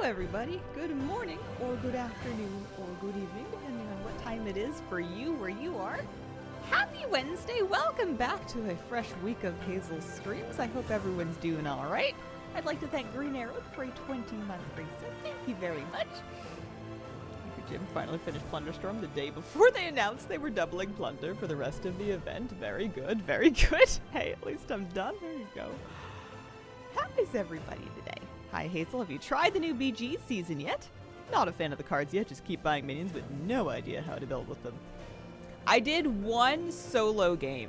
everybody. Good morning, or good afternoon, or good evening, depending on what time it is for you where you are. Happy Wednesday! Welcome back to a fresh week of Hazel's streams. I hope everyone's doing alright. I'd like to thank Green Arrow for a 20-month reset. Thank you very much. Jim finally finished Plunderstorm the day before they announced they were doubling Plunder for the rest of the event. Very good, very good. Hey, at least I'm done. There you go. How is everybody today? Hi Hazel, have you tried the new BG season yet? Not a fan of the cards yet, just keep buying minions with no idea how to build with them. I did one solo game,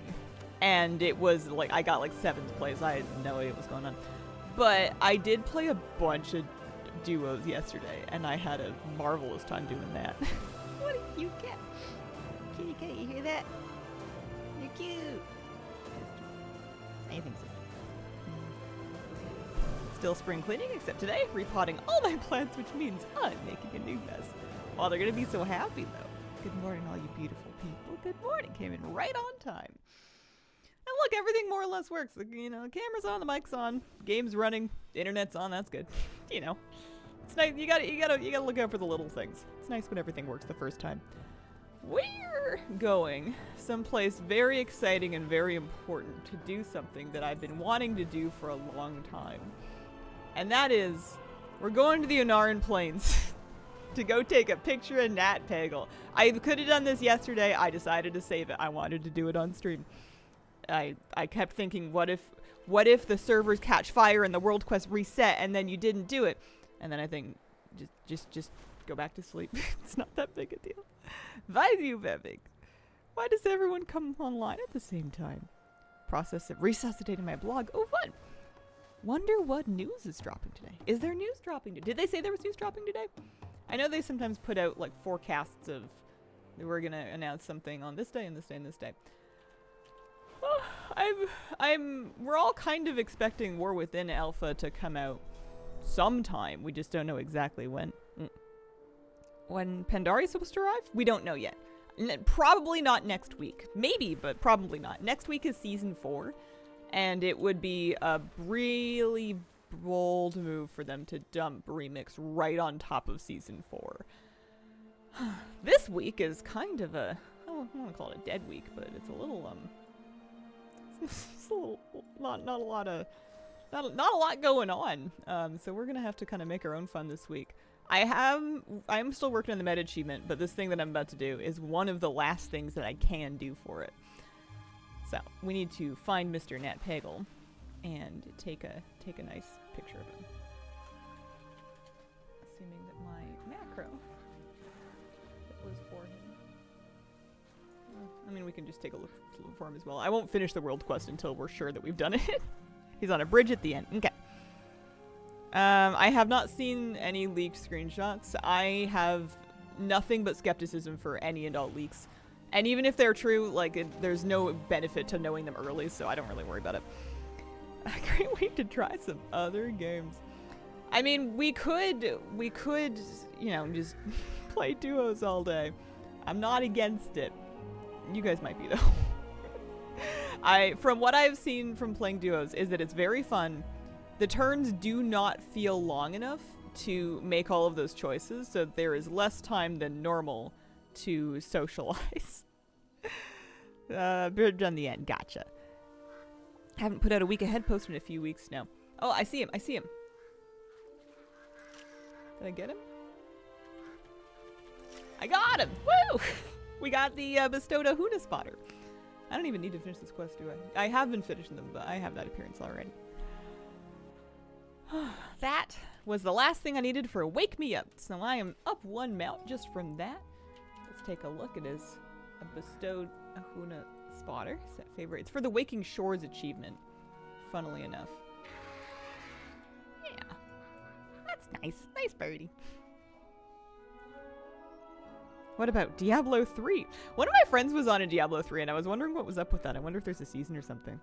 and it was like, I got like 7th place. I had no idea what was going on. But I did play a bunch of duos yesterday, and I had a marvelous time doing that. What a cute cat. Kitty cat, you hear that? You're cute. I think so. Still spring cleaning, except today, repotting all my plants, which means I'm making a new mess. Well, they're gonna be so happy, though. Good morning, all you beautiful people. Good morning. Came in right on time. And look, everything more or less works. You know, the camera's on, the mic's on, game's running, the internet's on. That's good. You know, it's nice. You gotta look out for the little things. It's nice when everything works the first time. We're going someplace very exciting and very important to do something that I've been wanting to do for a long time. And that is, we're going to the Onaran Plains to go take a picture of Nat Pagel. I could have done this yesterday. I decided to save it. I wanted to do it on stream. I kept thinking, what if the servers catch fire and the world quest reset and then you didn't do it? And then I think, just go back to sleep. It's not that big a deal. Why do you big? Why does everyone come online at the same time? Process of resuscitating my blog. Oh, fun. Wonder what news is dropping today. Is there news dropping today? Did they say there was news dropping today? I know they sometimes put out like forecasts of we're gonna announce something on this day and this day and this day. We're all kind of expecting War Within Alpha to come out sometime. We just don't know exactly when. When Pandari's supposed to arrive? We don't know yet. Probably not next week. Maybe, but probably not. Next week is Season 4, and it would be a really bold move for them to dump Remix right on top of Season 4. This week is kind of a, I don't want to call it a dead week, but it's a little, it's a little, not a lot going on. So we're gonna have to kind of make our own fun this week. I'm still working on the meta achievement, but this thing that I'm about to do is one of the last things that I can do for it. So we need to find Mr. Nat Pagel and take a nice picture of him. Assuming that my macro that was for him. I mean, we can just take a look for him as well. I won't finish the world quest until we're sure that we've done it. He's on a bridge at the end. Okay. I have not seen any leaked screenshots. I have nothing but skepticism for any and all leaks. And even if they're true, like, there's no benefit to knowing them early, so I don't really worry about it. I can't wait to try some other games. I mean, we could, you know, just play duos all day. I'm not against it. You guys might be, though. From what I've seen from playing duos is that it's very fun. The turns do not feel long enough to make all of those choices, so there is less time than normal to socialize. Bridge on the end, gotcha. Haven't put out a week ahead post in a few weeks now. Oh, I see him. Did I get him? I got him! Woo! We got the bestowed Ahuna spotter. I don't even need to finish this quest, do I? I have been finishing them, but I have that appearance already. That was the last thing I needed for Wake Me Up, so I am up 1 mount just from that. Let's take a look. It is a bestowed Ahuna spotter. Set favorite. It's for the Waking Shores achievement, funnily enough. Yeah. That's nice. Nice birdie. What about Diablo 3? One of my friends was on a Diablo 3 and I was wondering what was up with that. I wonder if there's a season or something.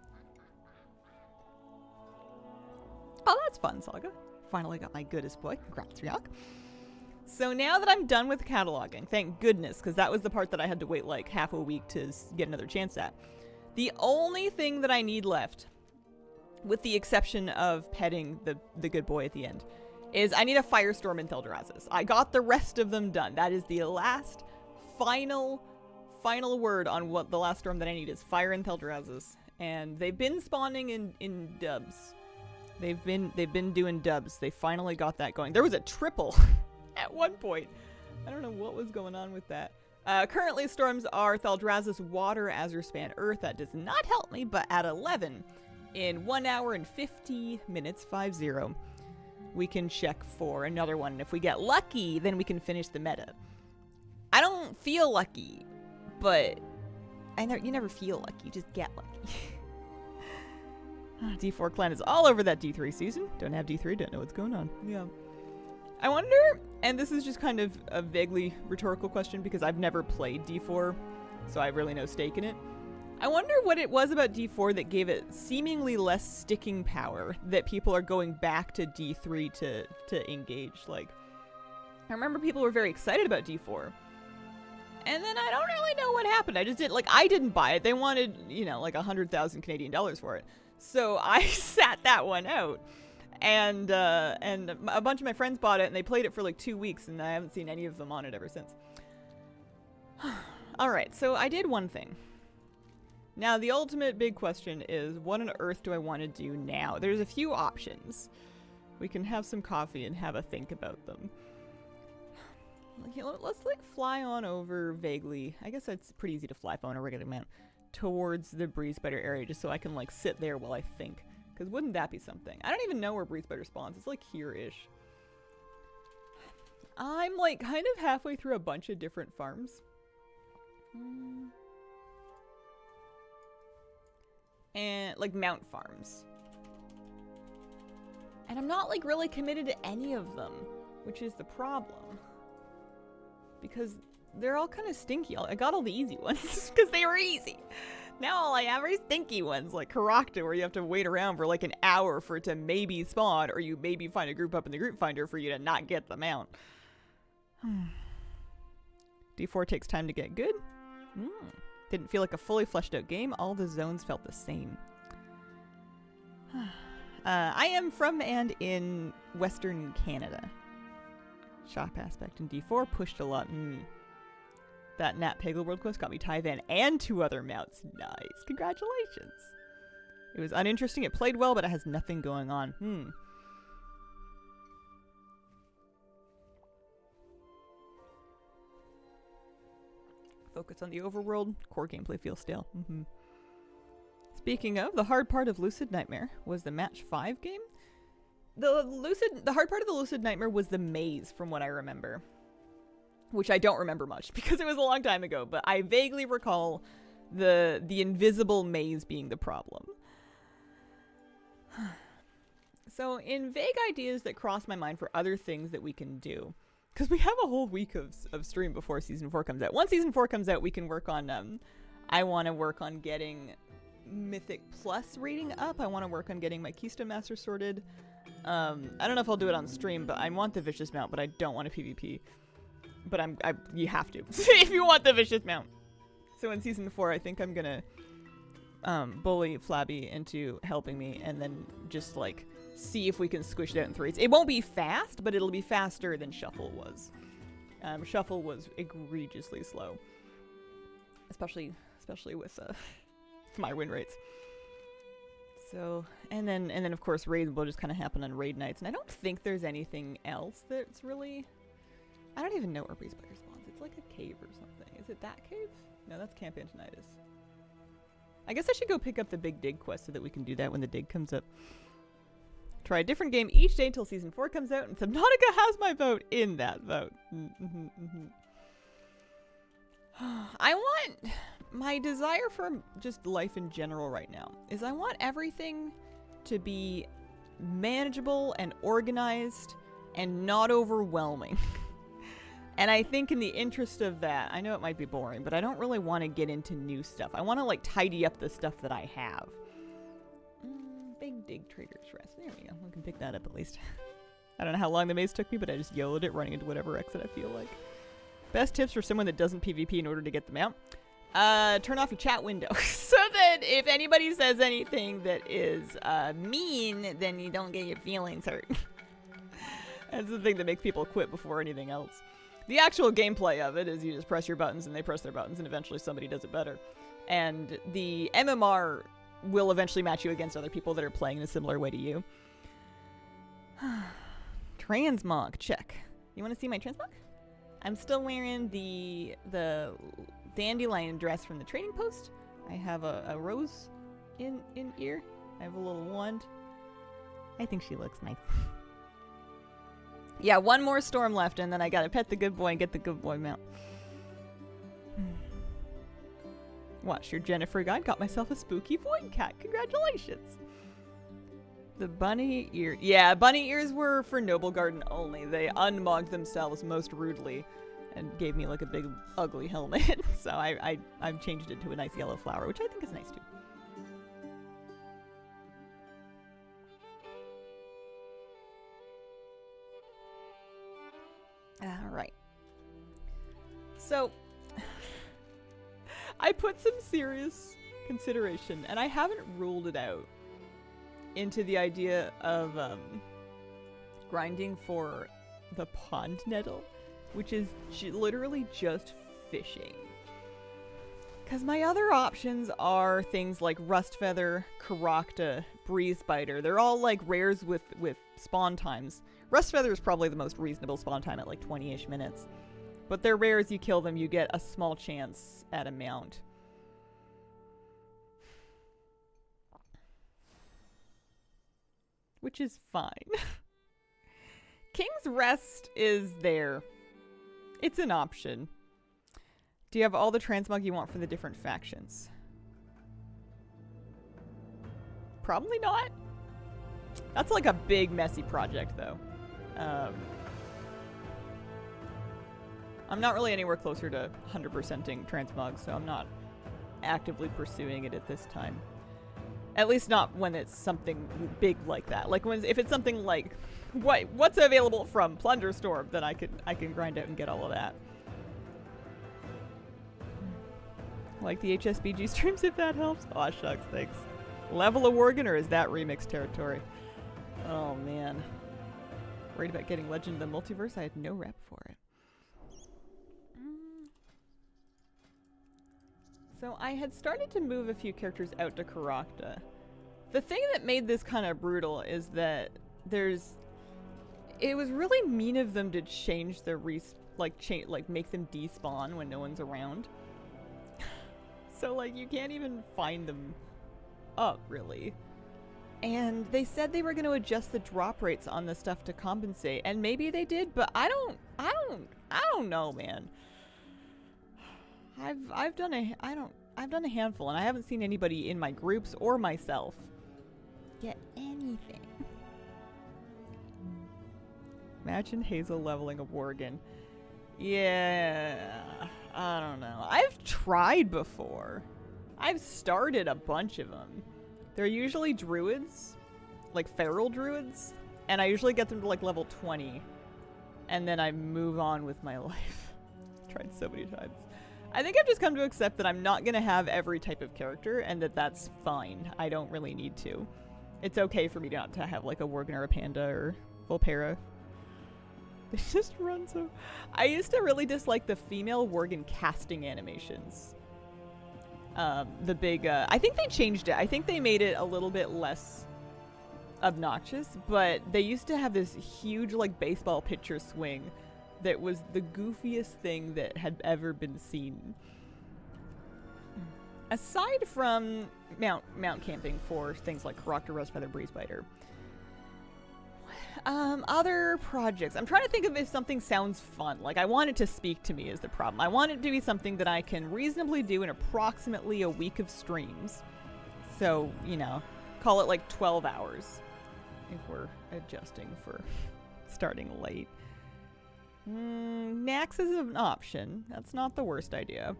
Oh, that's fun, Saga. Finally got my goodest boy. Congrats, Ryok. So now that I'm done with cataloging, thank goodness, because that was the part that I had to wait like half a week to get another chance at. The only thing that I need left, with the exception of petting the good boy at the end, is I need a Firestorm in Theldraszus. I got the rest of them done. That is the last, final word on what the last storm that I need is Fire in Theldraszus. And they've been spawning in dubs. They've been doing dubs. They finally got that going. There was a triple at one point. I don't know what was going on with that. Currently, storms are Theldraszus, Water, Azurspan, Earth. That does not help me, but at 11, in 1 hour and 50 minutes, 50, we can check for another one. And if we get lucky, then we can finish the meta. I don't feel lucky, but you never feel lucky. You just get lucky. D4 clan is all over that D3 season. Don't have D3, don't know what's going on. Yeah. I wonder, and this is just kind of a vaguely rhetorical question because I've never played D4, so I have really no stake in it. I wonder what it was about D4 that gave it seemingly less sticking power, that people are going back to D3 to engage. Like, I remember people were very excited about D4. And then I don't really know what happened. I didn't buy it. They wanted, like 100,000 Canadian dollars for it. So I sat that one out. And a bunch of my friends bought it, and they played it for like 2 weeks, and I haven't seen any of them on it ever since. Alright, so I did one thing. Now, the ultimate big question is, what on earth do I want to do now? There's a few options. We can have some coffee and have a think about them. Let's fly on over vaguely. I guess it's pretty easy to fly on a regular mount towards the Breeze Spider area, just so I can sit there while I think. Because wouldn't that be something? I don't even know where Breeze Spider spawns. It's here-ish. I'm kind of halfway through a bunch of different farms. And mount farms. And I'm not really committed to any of them, which is the problem. Because they're all kind of stinky. I got all the easy ones because they were easy. Now all I have are stinky ones, like Karakta, where you have to wait around for an hour for it to maybe spawn, or you maybe find a group up in the group finder for you to not get them out. D4 takes time to get good. Didn't feel like a fully fleshed out game. All the zones felt the same. I am from and in Western Canada. Shop aspect in D4 pushed a lot. That Nat Peggle World Quest got me Taivan and 2 other mounts. Nice. Congratulations. It was uninteresting. It played well, but it has nothing going on. Focus on the overworld. Core gameplay feels stale. Speaking of, the hard part of Lucid Nightmare was the match 5 game. The hard part of the Lucid Nightmare was the maze, from what I remember. Which I don't remember much, because it was a long time ago, but I vaguely recall the invisible maze being the problem. So, in vague ideas that cross my mind for other things that we can do, because we have a whole week of stream before Season 4 comes out. Once Season 4 comes out, we can work on, I want to work on getting Mythic Plus rating up. I want to work on getting my Keystone Master sorted. I don't know if I'll do it on stream, but I want the Vicious Mount, but I don't want a PvP. But you have to if you want the Vicious Mount. So in Season 4, I think I'm gonna bully Flabby into helping me, and then just see if we can squish it out in 3. It won't be fast, but it'll be faster than Shuffle was. Shuffle was egregiously slow, especially with my win rates. So and then of course raid will just kind of happen on raid nights, and I don't think there's anything else that's really. I don't even know where Breeze Spider spawns. It's like a cave or something. Is it that cave? No, that's Camp Antonitis. I guess I should go pick up the Big Dig quest so that we can do that when the dig comes up. Try a different game each day until Season 4 comes out, and Subnautica has my vote in that vote. I want... My desire for just life in general right now is I want everything to be manageable and organized and not overwhelming. And I think in the interest of that, I know it might be boring, but I don't really want to get into new stuff. I want to tidy up the stuff that I have. Big Dig Trader's Rest. There we go. We can pick that up at least. I don't know how long the maze took me, but I just YOLO'd it running into whatever exit I feel like. Best tips for someone that doesn't PvP in order to get them out. Turn off your chat window so that if anybody says anything that is mean, then you don't get your feelings hurt. That's the thing that makes people quit before anything else. The actual gameplay of it is you just press your buttons and they press their buttons and eventually somebody does it better. And the MMR will eventually match you against other people that are playing in a similar way to you. Transmog, check. You want to see my transmog? I'm still wearing the dandelion dress from the trading post. I have a rose in ear. I have a little wand. I think she looks nice. Yeah, one more storm left, and then I gotta pet the good boy and get the good boy mount. Watch your Jennifer guide. Got myself a spooky void cat. Congratulations. The bunny ear. Yeah, bunny ears were for Noble Garden only. They unmogged themselves most rudely and gave me like a big ugly helmet. So I've changed it to a nice yellow flower, which I think is nice too. All right. So I put some serious consideration, and I haven't ruled it out, into the idea of grinding for the pond nettle, which is literally just fishing. Because my other options are things like Rust Feather, Caracta, Breeze Biter. They're all like rares with spawn times. Rust Feather is probably the most reasonable spawn time at like 20-ish minutes. But they're rares, you kill them, you get a small chance at a mount. Which is fine. King's Rest is there. It's an option. Do you have all the transmog you want for the different factions? Probably not. That's like a big, messy project, though. I'm not really anywhere closer to 100%ing transmog, so I'm not actively pursuing it at this time. At least not when it's something big like that. Like if it's something like what's available from Plunder Storm, then I can grind out and get all of that. Like the HSBG streams, if that helps. Aw, shucks, thanks. Level a Worgen, or is that remix territory? Oh man. Worried about getting Legend of the Multiverse? I had no rep for it. So I had started to move a few characters out to Caracta. The thing that made this kind of brutal is that it was really mean of them to change the make them despawn when no one's around. So like you can't even find them up really. And they said they were going to adjust the drop rates on the stuff to compensate, and maybe they did, but I don't know, man. I've done a handful, and I haven't seen anybody in my groups or myself get anything. Imagine Hazel leveling a Worgen. Yeah, I don't know. I've tried before. I've started a bunch of them. They're usually druids, like feral druids, and I usually get them to like level 20, and then I move on with my life. Tried so many times. I think I've just come to accept that I'm not going to have every type of character, and that's fine. I don't really need to. It's okay for me not to have like a Worgen or a Panda or Volpera. They just run so... I used to really dislike the female Worgen casting animations. The big... I think they changed it. I think they made it a little bit less obnoxious, but they used to have this huge like baseball pitcher swing that was the goofiest thing that had ever been seen. Aside from mount camping for things like Caracta, Rust Feather, Breeze Biter. Other projects. I'm trying to think of if something sounds fun. Like I want it to speak to me is the problem. I want it to be something that I can reasonably do in approximately a week of streams. So, you know, call it like 12 hours if we're adjusting for starting late. Nax is an option. That's not the worst idea.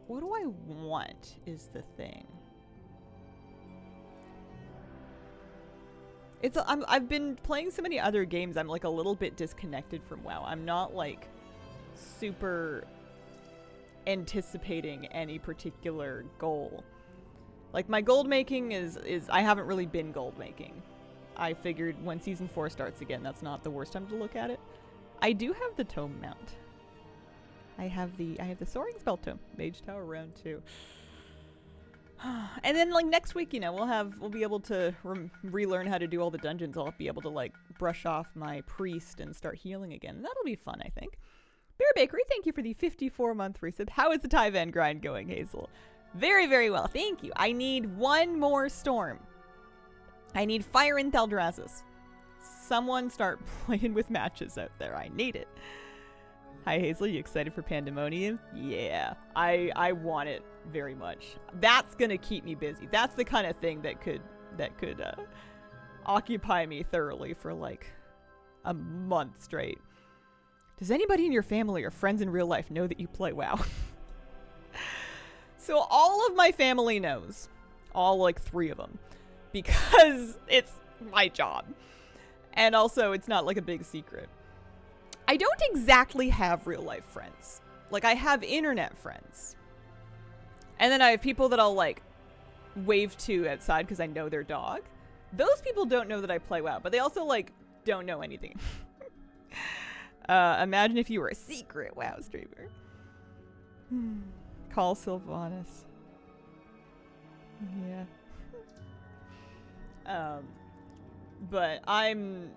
What do I want is the thing. I've been playing so many other games, I'm like a little bit disconnected from WoW. I'm not like super anticipating any particular goal. Like my gold making is I haven't really been gold making. I figured when season 4 starts again, that's not the worst time to look at it. I do have the tome mount. I have the soaring spell tome, Mage Tower round 2. And then like next week, you know, we'll be able to relearn how to do all the dungeons. I'll be able to like brush off my priest and start healing again. And that'll be fun, I think. Bear Bakery, thank you for the 54-month resub. How is the Tyvan grind going, Hazel? Very, very well. Thank you. I need one more storm. I need fire in Thaldraszus. Someone start playing with matches out there. I need it. Hi, Hazel. You excited for Pandemonium? Yeah. I want it very much. That's going to keep me busy. That's the kind of thing that could occupy me thoroughly for like a month straight. Does anybody in your family or friends in real life know that you play WoW? So all of my family knows. All like 3 of them. Because it's my job. And also it's not like a big secret. I don't exactly have real life friends. Like I have internet friends. And then I have people that I'll like wave to outside because I know their dog. Those people don't know that I play WoW, but they also like don't know anything. Imagine if you were a secret WoW streamer. Call Sylvanas. Yeah. But I'm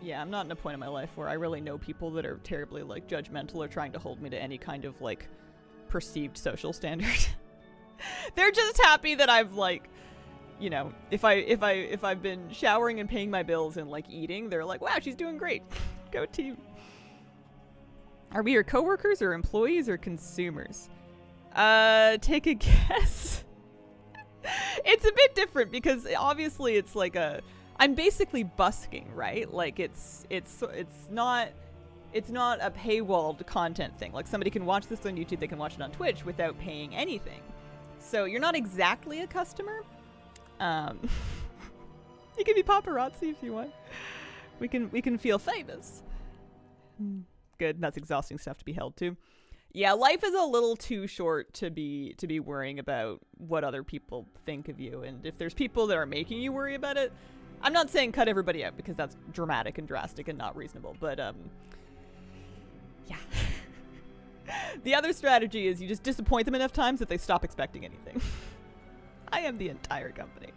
not in a point in my life where I really know people that are terribly like judgmental or trying to hold me to any kind of like perceived social standard. They're just happy that I've like, you know, if I've been showering and paying my bills and like eating, they're like, wow, she's doing great. Go team. Are we your coworkers or employees or consumers? Take a guess. It's a bit different because obviously it's like I'm basically busking, right? Like it's not a paywalled content thing. Like somebody can watch this on YouTube, they can watch it on Twitch without paying anything. So you're not exactly a customer. You can be paparazzi if you want. We can feel famous. Good. That's exhausting stuff to be held to. Yeah, life is a little too short to be worrying about what other people think of you. And if there's people that are making you worry about it, I'm not saying cut everybody out because that's dramatic and drastic and not reasonable, but yeah. The other strategy is you just disappoint them enough times that they stop expecting anything. I am the entire company.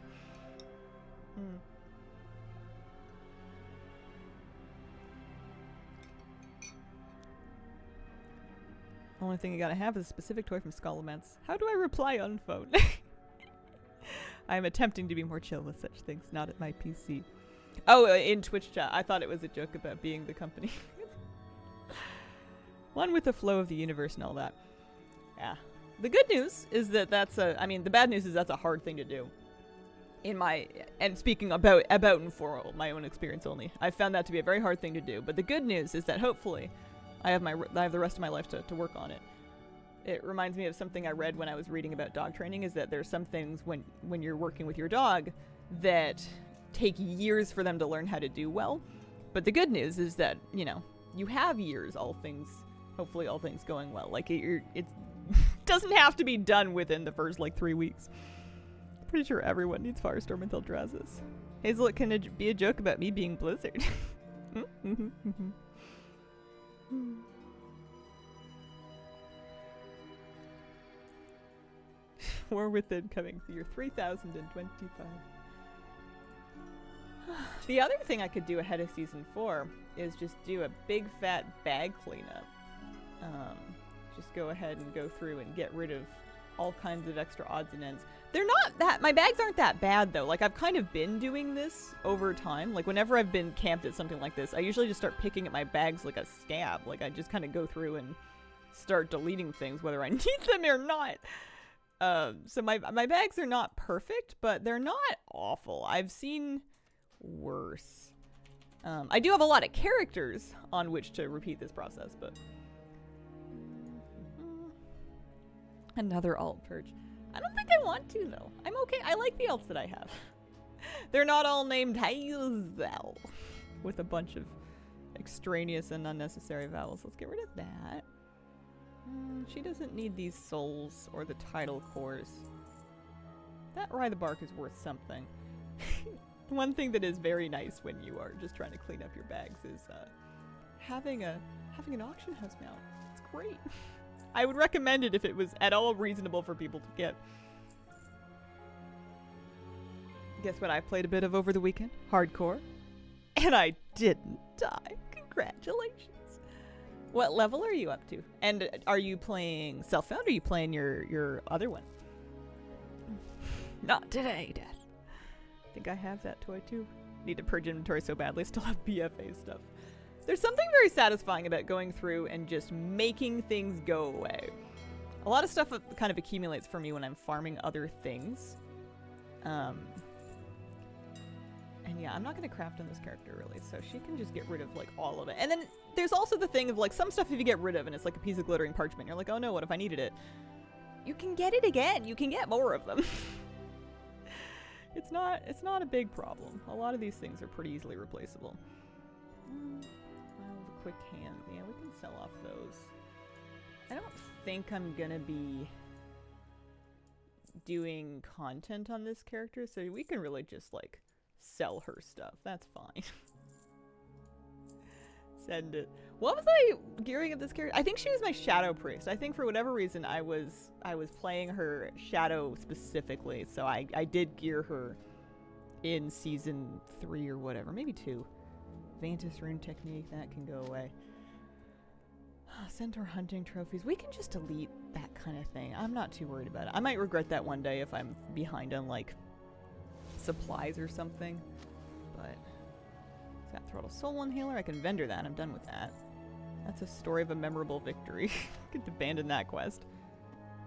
Only thing you gotta have is a specific toy from Scholomance. How do I reply on phone? I am attempting to be more chill with such things, not at my PC. Oh, in Twitch chat. I thought it was a joke about being the company. One with the flow of the universe and all that. Yeah. The good news is that the bad news is that's a hard thing to do. And speaking about and for my own experience only, I found that to be a very hard thing to do. But the good news is that hopefully I have the rest of my life to work on it. It reminds me of something I read when I was reading about dog training, is that there's some things when you're working with your dog that take years for them to learn how to do well. But the good news is that, you know, you have years, hopefully all things going well. Like it doesn't have to be done within the first like 3 weeks. Pretty sure everyone needs Firestorm and Thaldraszus. Hazel, it can be a joke about me being Blizzard. War Within coming for your 3025. The other thing I could do ahead of season 4 is just do a big fat bag cleanup. Just go ahead and go through and get rid of all kinds of extra odds and ends. My bags aren't that bad though. Like I've kind of been doing this over time. Like whenever I've been camped at something like this, I usually just start picking at my bags like a scab. Like I just kind of go through and start deleting things whether I need them or not. So my bags are not perfect, but they're not awful. I've seen worse. I do have a lot of characters on which to repeat this process, but another alt purge. I don't think I want to though. I'm okay. I like the alts that I have. They're not all named Hazel with a bunch of extraneous and unnecessary vowels. Let's get rid of that. She doesn't need these souls or the title cores. That Rye the Bark is worth something. one thing that is very nice when you are just trying to clean up your bags is having an auction house mount. It's great. I would recommend it if it was at all reasonable for people to get. Guess what I played a bit of over the weekend? Hardcore. And I didn't die. Congratulations. What level are you up to? And are you playing self-found or are you playing your other one? Not today, Dad. I think I have that toy too. Need to purge inventory so badly. Still have BFA stuff. There's something very satisfying about going through and just making things go away. A lot of stuff kind of accumulates for me when I'm farming other things. And yeah, I'm not going to craft on this character really, so she can just get rid of like all of it. And then there's also the thing of like some stuff if you get rid of and it's like a piece of glittering parchment, you're like, oh no, what if I needed it? You can get it again. You can get more of them. It's not a big problem. A lot of these things are pretty easily replaceable. Well, the quick hand. Yeah, we can sell off those. I don't think I'm gonna be doing content on this character, so we can really just like sell her stuff. That's fine. Send it. What was I gearing up this character? I think she was my Shadow Priest. I think for whatever reason I was playing her Shadow specifically, so I did gear her in season 3 or whatever, maybe 2. Vantis Rune Technique, that can go away. Centaur hunting trophies. We can just delete that kind of thing. I'm not too worried about it. I might regret that one day if I'm behind on like supplies or something, but got Throttle Soul Inhaler. I can vendor that. I'm done with that. That's a story of a memorable victory. Could abandon that quest.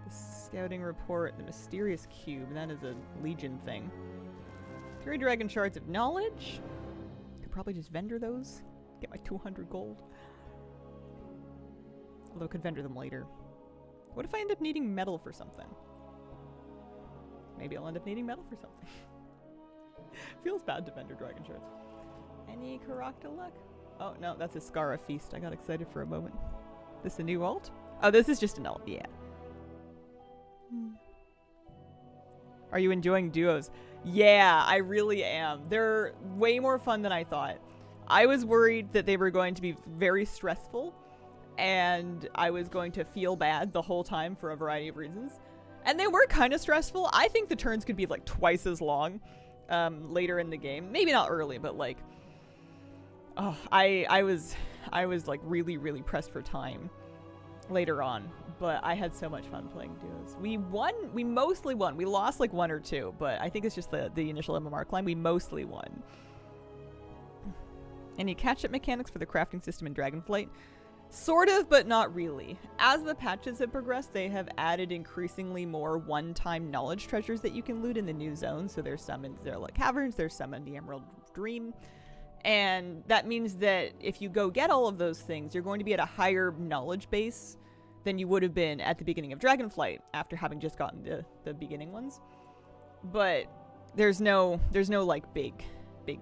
The Scouting Report, the Mysterious Cube. That is a Legion thing. 3 Dragon Shards of Knowledge. Could probably just vendor those. Get my 200 gold. Although I could vendor them later. What if I end up needing metal for something? Maybe I'll end up needing metal for something. Feels bad to vendor Dragon Shards. Any Karakta luck? Oh, no, that's a Skara Feast. I got excited for a moment. This a new alt? Oh, this is just an alt, yeah. Are you enjoying duos? Yeah, I really am. They're way more fun than I thought. I was worried that they were going to be very stressful, and I was going to feel bad the whole time for a variety of reasons. And they were kind of stressful. I think the turns could be like twice as long later in the game. Maybe not early, but like... Oh, I was like really pressed for time later on, but I had so much fun playing duos. We mostly won. We lost like 1 or 2, but I think it's just the initial MMR climb. We mostly won. Any catch-up mechanics for the crafting system in Dragonflight? Sort of, but not really. As the patches have progressed, they have added increasingly more one-time knowledge treasures that you can loot in the new zones. So there's some in Zerla Caverns, there's some in the Emerald Dream. And that means that if you go get all of those things, you're going to be at a higher knowledge base than you would have been at the beginning of Dragonflight after having just gotten the beginning ones. But there's no like big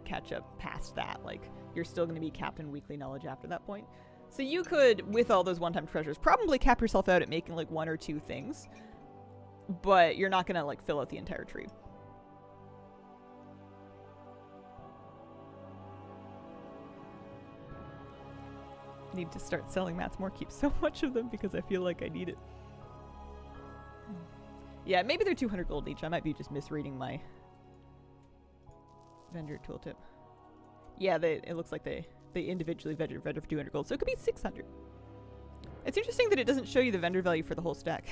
catch up past that. Like you're still going to be capped in weekly knowledge after that point. So you could, with all those one-time treasures, probably cap yourself out at making like 1 or 2 things, but you're not going to like fill out the entire tree. Need to start selling mats more. Keep so much of them because I feel like I need it. Yeah, maybe they're 200 gold each. I might be just misreading my vendor tooltip. Yeah, it looks like they individually vendor for 200 gold, so it could be 600. It's interesting that it doesn't show you the vendor value for the whole stack.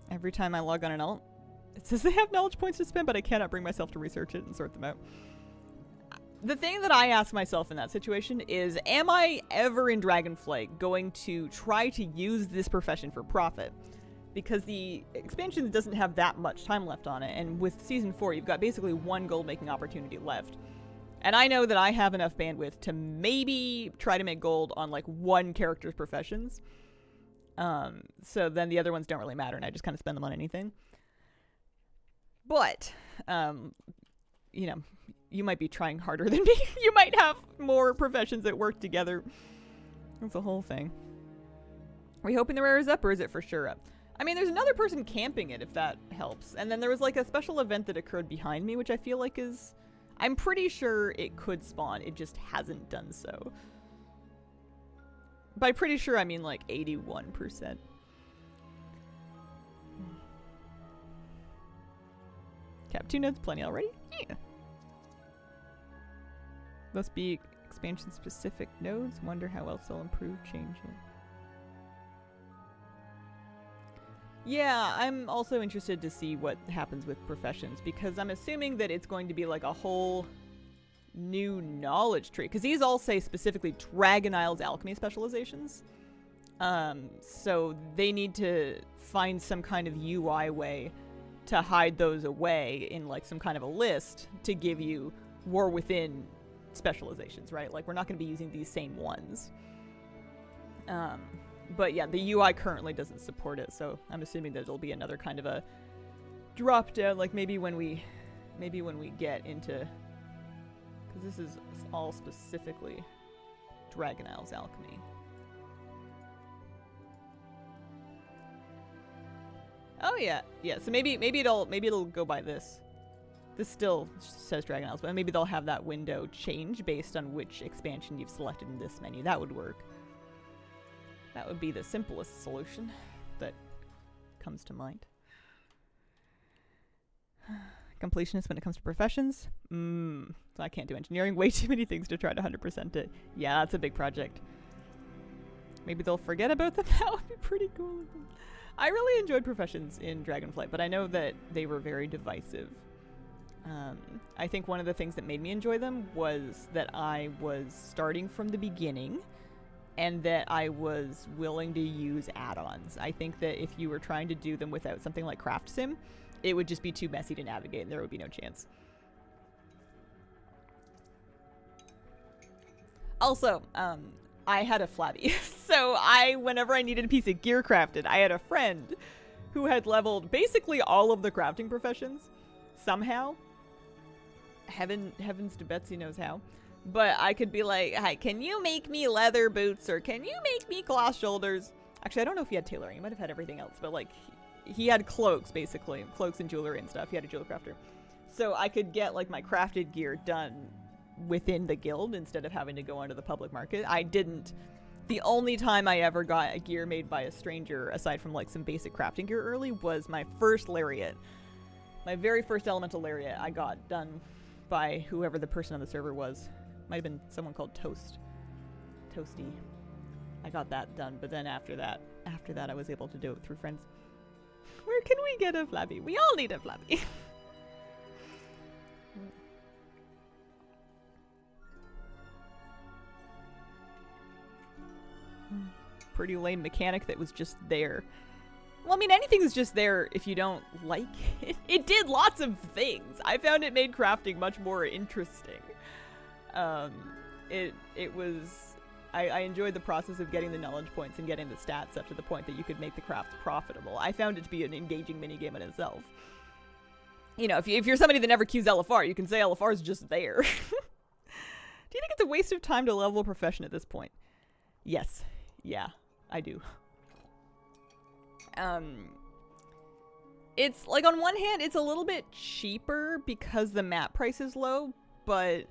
Every time I log on an alt, it says they have knowledge points to spend, but I cannot bring myself to research it and sort them out. The thing that I ask myself in that situation is, am I ever in Dragonflight going to try to use this profession for profit? Because the expansion doesn't have that much time left on it, and with Season 4, you've got basically 1 gold-making opportunity left. And I know that I have enough bandwidth to maybe try to make gold on, like, 1 character's professions. So then the other ones don't really matter, and I just kind of spend them on anything. But, you know... You might be trying harder than me. You might have more professions that work together. That's the whole thing. Are we hoping the rare is up, or is it for sure up? I mean, there's another person camping it, if that helps. And then there was like a special event that occurred behind me, which I feel like is... I'm pretty sure it could spawn, it just hasn't done so. By pretty sure, I mean like 81%. Cap 2 nodes, plenty already? Yeah. Must be expansion-specific nodes. Wonder how else they'll improve, change it. Yeah, I'm also interested to see what happens with professions, because I'm assuming that it's going to be like a whole new knowledge tree. Because these all say specifically Dragon Isle's alchemy specializations. So they need to find some kind of UI way to hide those away in like some kind of a list to give you War Within specializations, right? Like we're not going to be using these same ones. But yeah, the UI currently doesn't support it, so I'm assuming that it'll be another kind of a drop down, like maybe when we get into, because this is all specifically Dragon Isle's alchemy. Oh yeah, yeah. So maybe it'll go by this. This still says Dragon Isles, but maybe they'll have that window change based on which expansion you've selected in this menu. That would work. That would be the simplest solution that comes to mind. Completionist when it comes to professions? So I can't do engineering. Way too many things to try to 100% it. Yeah, that's a big project. Maybe they'll forget about them. That would be pretty cool. I really enjoyed professions in Dragonflight, but I know that they were very divisive. I think one of the things that made me enjoy them was that I was starting from the beginning and that I was willing to use add-ons. I think that if you were trying to do them without something like Craft Sim, it would just be too messy to navigate and there would be no chance. Also, I had a flabby. So whenever I needed a piece of gear crafted, I had a friend who had leveled basically all of the crafting professions somehow. Heavens to Betsy knows how. But I could be like, hi, can you make me leather boots or can you make me cloth shoulders? Actually, I don't know if he had tailoring. He might have had everything else, but like he had cloaks basically, cloaks and jewelry and stuff. He had a jewel crafter. So I could get like my crafted gear done within the guild instead of having to go onto the public market. I didn't. The only time I ever got a gear made by a stranger, aside from like some basic crafting gear early, was my first lariat. My very first elemental lariat I got done by whoever the person on the server was. Might have been someone called Toasty. I got that done, but then after that I was able to do it through friends. Where can we get a flabby? We all need a flabby. Pretty lame mechanic that was just there. Well, I mean, anything is just there if you don't like it. It did lots of things. I found it made crafting much more interesting. It was... I enjoyed the process of getting the knowledge points and getting the stats up to the point that you could make the crafts profitable. I found it to be an engaging minigame in itself. You know, if you're somebody that never queues LFR, you can say LFR is just there. Do you think it's a waste of time to level a profession at this point? Yes. Yeah, I do. It's like on one hand it's a little bit cheaper because the map price is low, but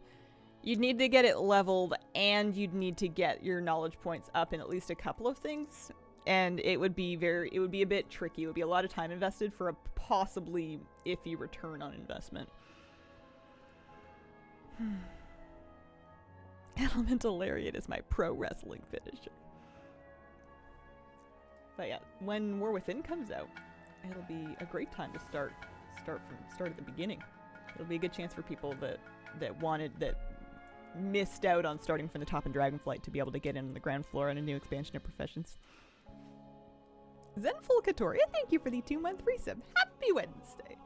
you'd need to get it leveled and you'd need to get your knowledge points up in at least a couple of things, and it would be a bit tricky. It would be a lot of time invested for a possibly iffy return on investment. Elemental Lariat is my pro wrestling finisher. But yeah, when War Within comes out, it'll be a great time to start at the beginning. It'll be a good chance for people that missed out on starting from the top in Dragonflight to be able to get in on the ground floor on a new expansion of professions. Zenful Katoria, thank you for the 2-month resub. Happy Wednesday.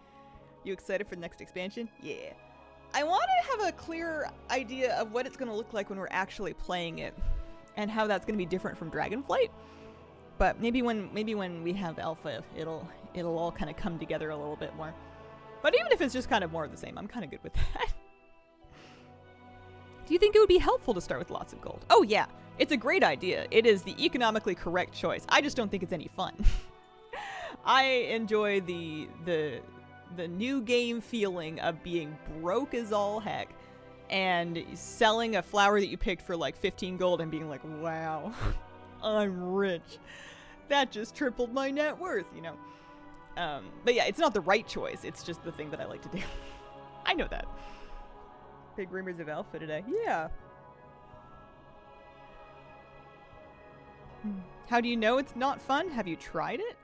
You excited for the next expansion? Yeah. I want to have a clear idea of what it's going to look like when we're actually playing it and how that's going to be different from Dragonflight. But maybe when we have alpha, it'll all kind of come together a little bit more. But even if it's just kind of more of the same, I'm kind of good with that. Do you think it would be helpful to start with lots of gold? Oh yeah, it's a great idea. It is the economically correct choice. I just don't think it's any fun. I enjoy the new game feeling of being broke as all heck and selling a flower that you picked for like 15 gold and being like, wow, I'm rich. That just tripled my net worth, you know. But yeah, it's not the right choice. It's just the thing that I like to do. I know that. Big rumors of alpha today. Yeah. How do you know it's not fun? Have you tried it?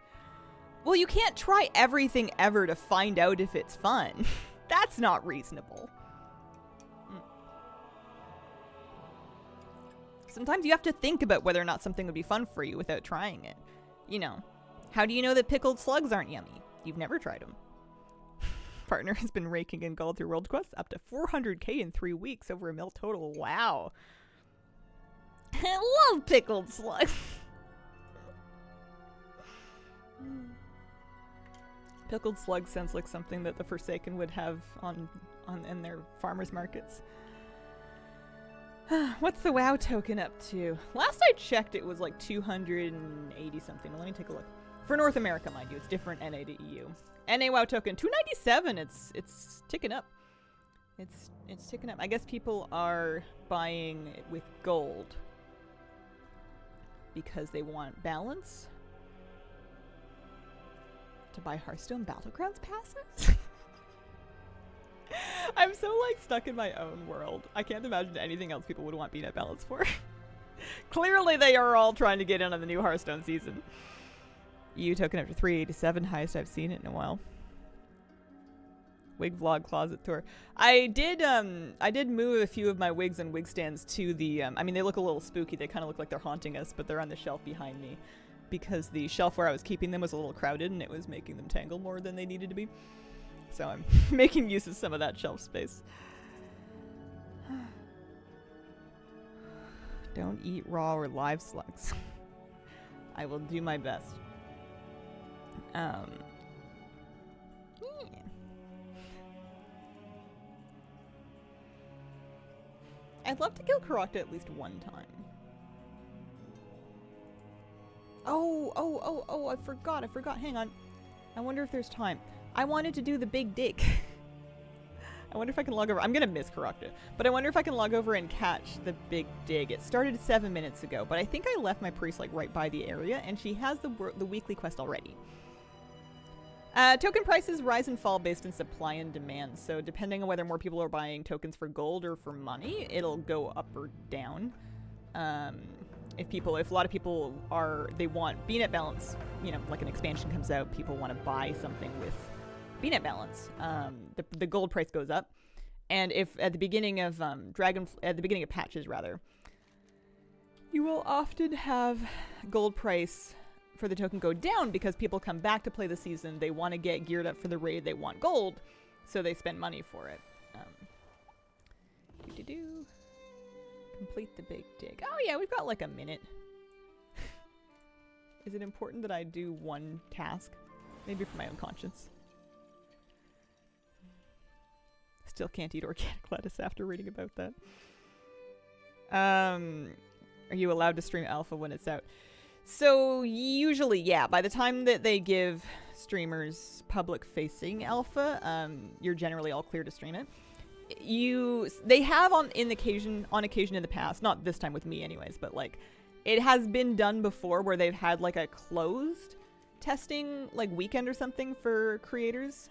Well, you can't try everything ever to find out if it's fun. That's not reasonable. Sometimes you have to think about whether or not something would be fun for you without trying it. You know, how do you know that pickled slugs aren't yummy? You've never tried them. Partner has been raking in gold through World Quest up to 400k in 3 weeks, over a mil total. Wow. I love pickled slugs. Pickled slugs sounds like something that the Forsaken would have on in their farmers markets. What's the WoW token up to? Last I checked, it was like 280 something. Let me take a look. For North America, mind you, it's different NA to EU. NA WoW token 297. It's ticking up. It's ticking up. I guess people are buying it with gold because they want balance. To buy Hearthstone Battlegrounds passes? I'm so like stuck in my own world. I can't imagine anything else people would want BNet balance for. Clearly they are all trying to get in on the new Hearthstone season. EU token up to 387, highest I've seen it in a while. Wig vlog closet tour. I did move a few of my wigs and wig stands to the I mean, they look a little spooky. They kind of look like they're haunting us, but they're on the shelf behind me because the shelf where I was keeping them was a little crowded and it was making them tangle more than they needed to be. So I'm making use of some of that shelf space. Don't eat raw or live slugs. I will do my best. Yeah. I'd love to kill Karokta at least one time. Oh, I forgot. Hang on. I wonder if there's time. I wanted to do the big dig. I wonder if I can log over. I'm going to miss Karokta, but I wonder if I can log over and catch the big dig. It started 7 minutes ago, but I think I left my priest like right by the area, and she has the weekly quest already. Token prices rise and fall based on supply and demand. So depending on whether more people are buying tokens for gold or for money, it'll go up or down. If a lot of people they want BNet balance, you know, like an expansion comes out, people want to buy something with BNet balance. The gold price goes up, and if at the beginning of patches rather, you will often have gold price for the token go down because people come back to play the season. They want to get geared up for the raid. They want gold, so they spend money for it. Complete the big dig. Oh yeah, we've got like a minute. Is it important that I do one task? Maybe for my own conscience. Still can't eat organic lettuce after reading about that. Are you allowed to stream alpha when it's out? So usually, yeah. By the time that they give streamers public-facing alpha, you're generally all clear to stream it. They have on occasion in the past, not this time with me anyways, but like it has been done before where they've had like a closed testing like weekend or something for creators,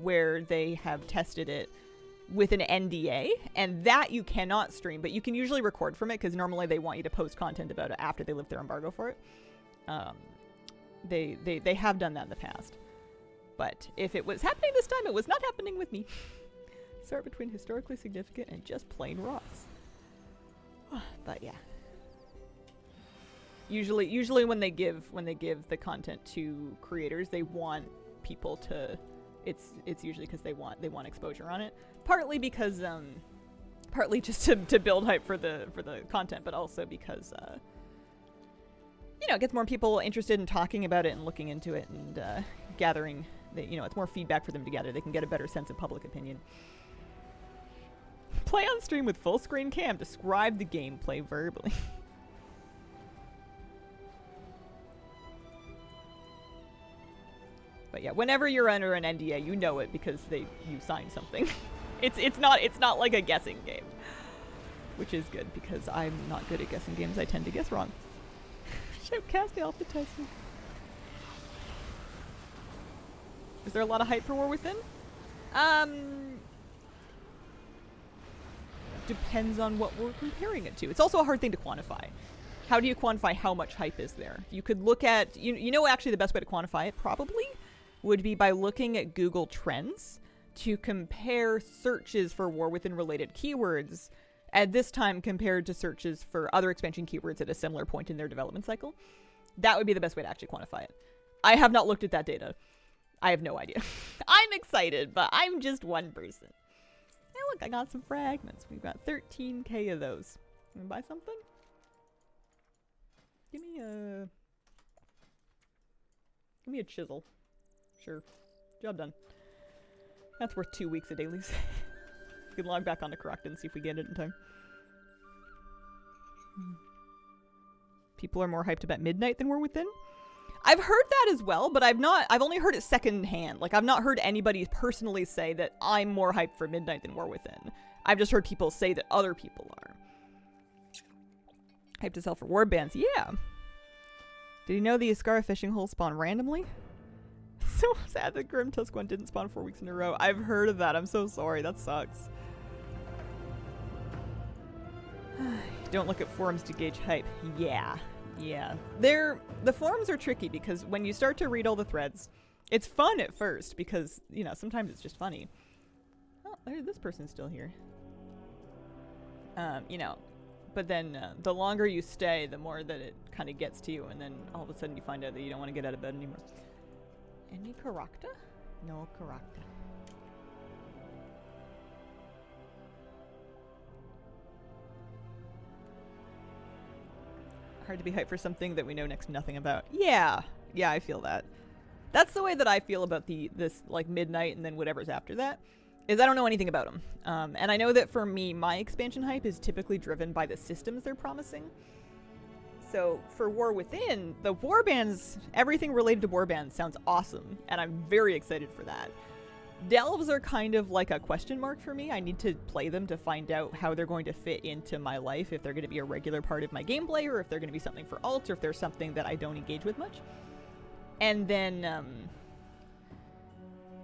where they have tested it with an NDA, and that you cannot stream, but you can usually record from it because normally they want you to post content about it after they lift their embargo for it. They have done that in the past, but if it was happening this time, it was not happening with me. Start between historically significant and just plain rocks. But yeah. Usually when they give the content to creators, they want people to it's usually because they want exposure on it. Partly because partly just to build hype for the content, but also because you know, it gets more people interested in talking about it and looking into it and gathering it's more feedback for them to gather. They can get a better sense of public opinion. Play on stream with full screen cam. Describe the gameplay verbally. But yeah, whenever you're under an NDA, you know it because you signed something. It's not like a guessing game, which is good because I'm not good at guessing games. I tend to guess wrong. Shout casting off the testing. Is there a lot of hype for War Within? Depends on what we're comparing it to. It's also a hard thing to quantify. How do you quantify how much hype is there? You could look at, you know actually the best way to quantify it probably would be by looking at Google Trends to compare searches for War Within related keywords at this time compared to searches for other expansion keywords at a similar point in their development cycle. That would be the best way to actually quantify it. I have not looked at that data. I have no idea. I'm excited, but I'm just one person. Hey, look, I got some fragments. We've got 13k of those. Wanna buy something? Give me a chisel. Sure. Job done. That's worth 2 weeks of dailies. We can log back onto Correct and see if we get it in time. People are more hyped about Midnight than War Within. I've heard that as well, but I've only heard it secondhand. Like, I've not heard anybody personally say that I'm more hyped for Midnight than War Within. I've just heard people say that other people are. Hyped to sell for Warbands. Yeah. Did you know the Iskara fishing holes spawn randomly? So sad that Grim Tusk one didn't spawn 4 weeks in a row. I've heard of that. I'm so sorry. That sucks. Don't look at forums to gauge hype. Yeah. Yeah. The forums are tricky because when you start to read all the threads, it's fun at first because, you know, sometimes it's just funny. Oh, this person's still here. You know, but then the longer you stay, the more that it kind of gets to you, and then all of a sudden you find out that you don't want to get out of bed anymore. Any Caracta? No Caracta. Hard to be hyped for something that we know next to nothing about. Yeah, I feel that. That's the way that I feel about this like Midnight and then whatever's after that. Is I don't know anything about them. And I know that for me, my expansion hype is typically driven by the systems they're promising. So for War Within, the Warbands, everything related to Warbands sounds awesome, and I'm very excited for that. Delves are kind of like a question mark for me. I need to play them to find out how they're going to fit into my life, if they're going to be a regular part of my gameplay, or if they're going to be something for alt, or if there's something that I don't engage with much. And then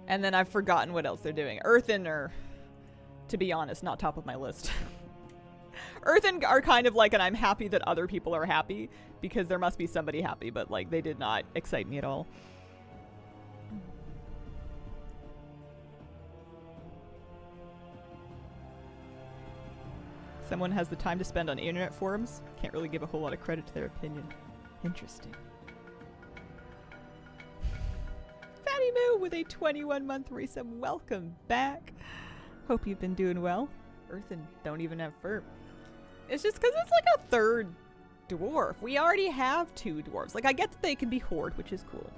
I've forgotten what else they're doing. Earthen are, to be honest, not top of my list. Earthen are kind of like, and I'm happy that other people are happy, because there must be somebody happy, but like they did not excite me at all. Someone has the time to spend on internet forums. Can't really give a whole lot of credit to their opinion. Interesting. Fatty Moo with a 21-month resub. Welcome back. Hope you've been doing well. Earthen don't even have fur. It's just because it's like a third dwarf. We already have 2 dwarves. Like, I get that they can be horde, which is cool.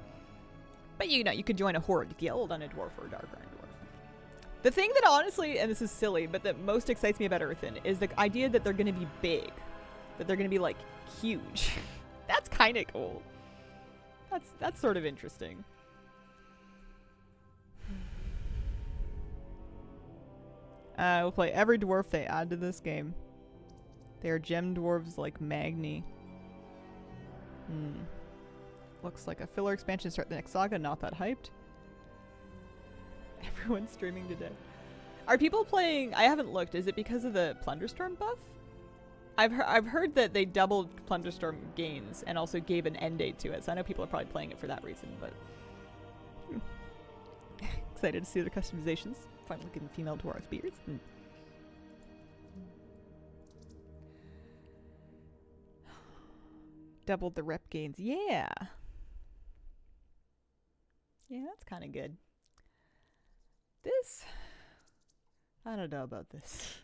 But you know, you could join a horde guild on a dwarf or a dark iron dwarf. The thing that honestly, and this is silly, but that most excites me about Earthen is the idea that they're going to be big. That they're going to be, like, huge. That's kind of cool. That's sort of interesting. We'll play every dwarf they add to this game. They are gem dwarves like Magni. Looks like a filler expansion to start the next saga. Not that hyped. Everyone's streaming today. Are people playing... I haven't looked. Is it because of the Plunderstorm buff? I've heard that they doubled Plunderstorm gains and also gave an end date to it. So I know people are probably playing it for that reason, but... Excited to see their customizations. Fun looking female dwarf beards. Doubled the rep gains. Yeah. Yeah, that's kind of good. This... I don't know about this.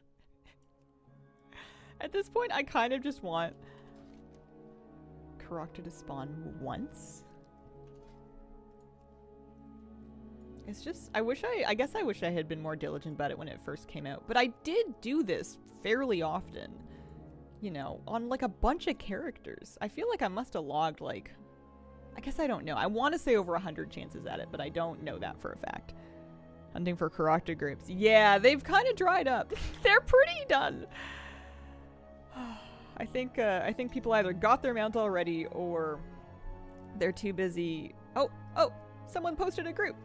At this point, I kind of just want Caracta to spawn once. It's just, I guess I wish I had been more diligent about it when it first came out. But I did do this fairly often. You know, on like a bunch of characters. I feel like I must have logged like I guess I don't know. I want to say over 100 chances at it, but I don't know that for a fact. Hunting for Karaka grapes. Yeah, they've kind of dried up. They're pretty done. I think people either got their mount already or they're too busy. Oh, someone posted a group.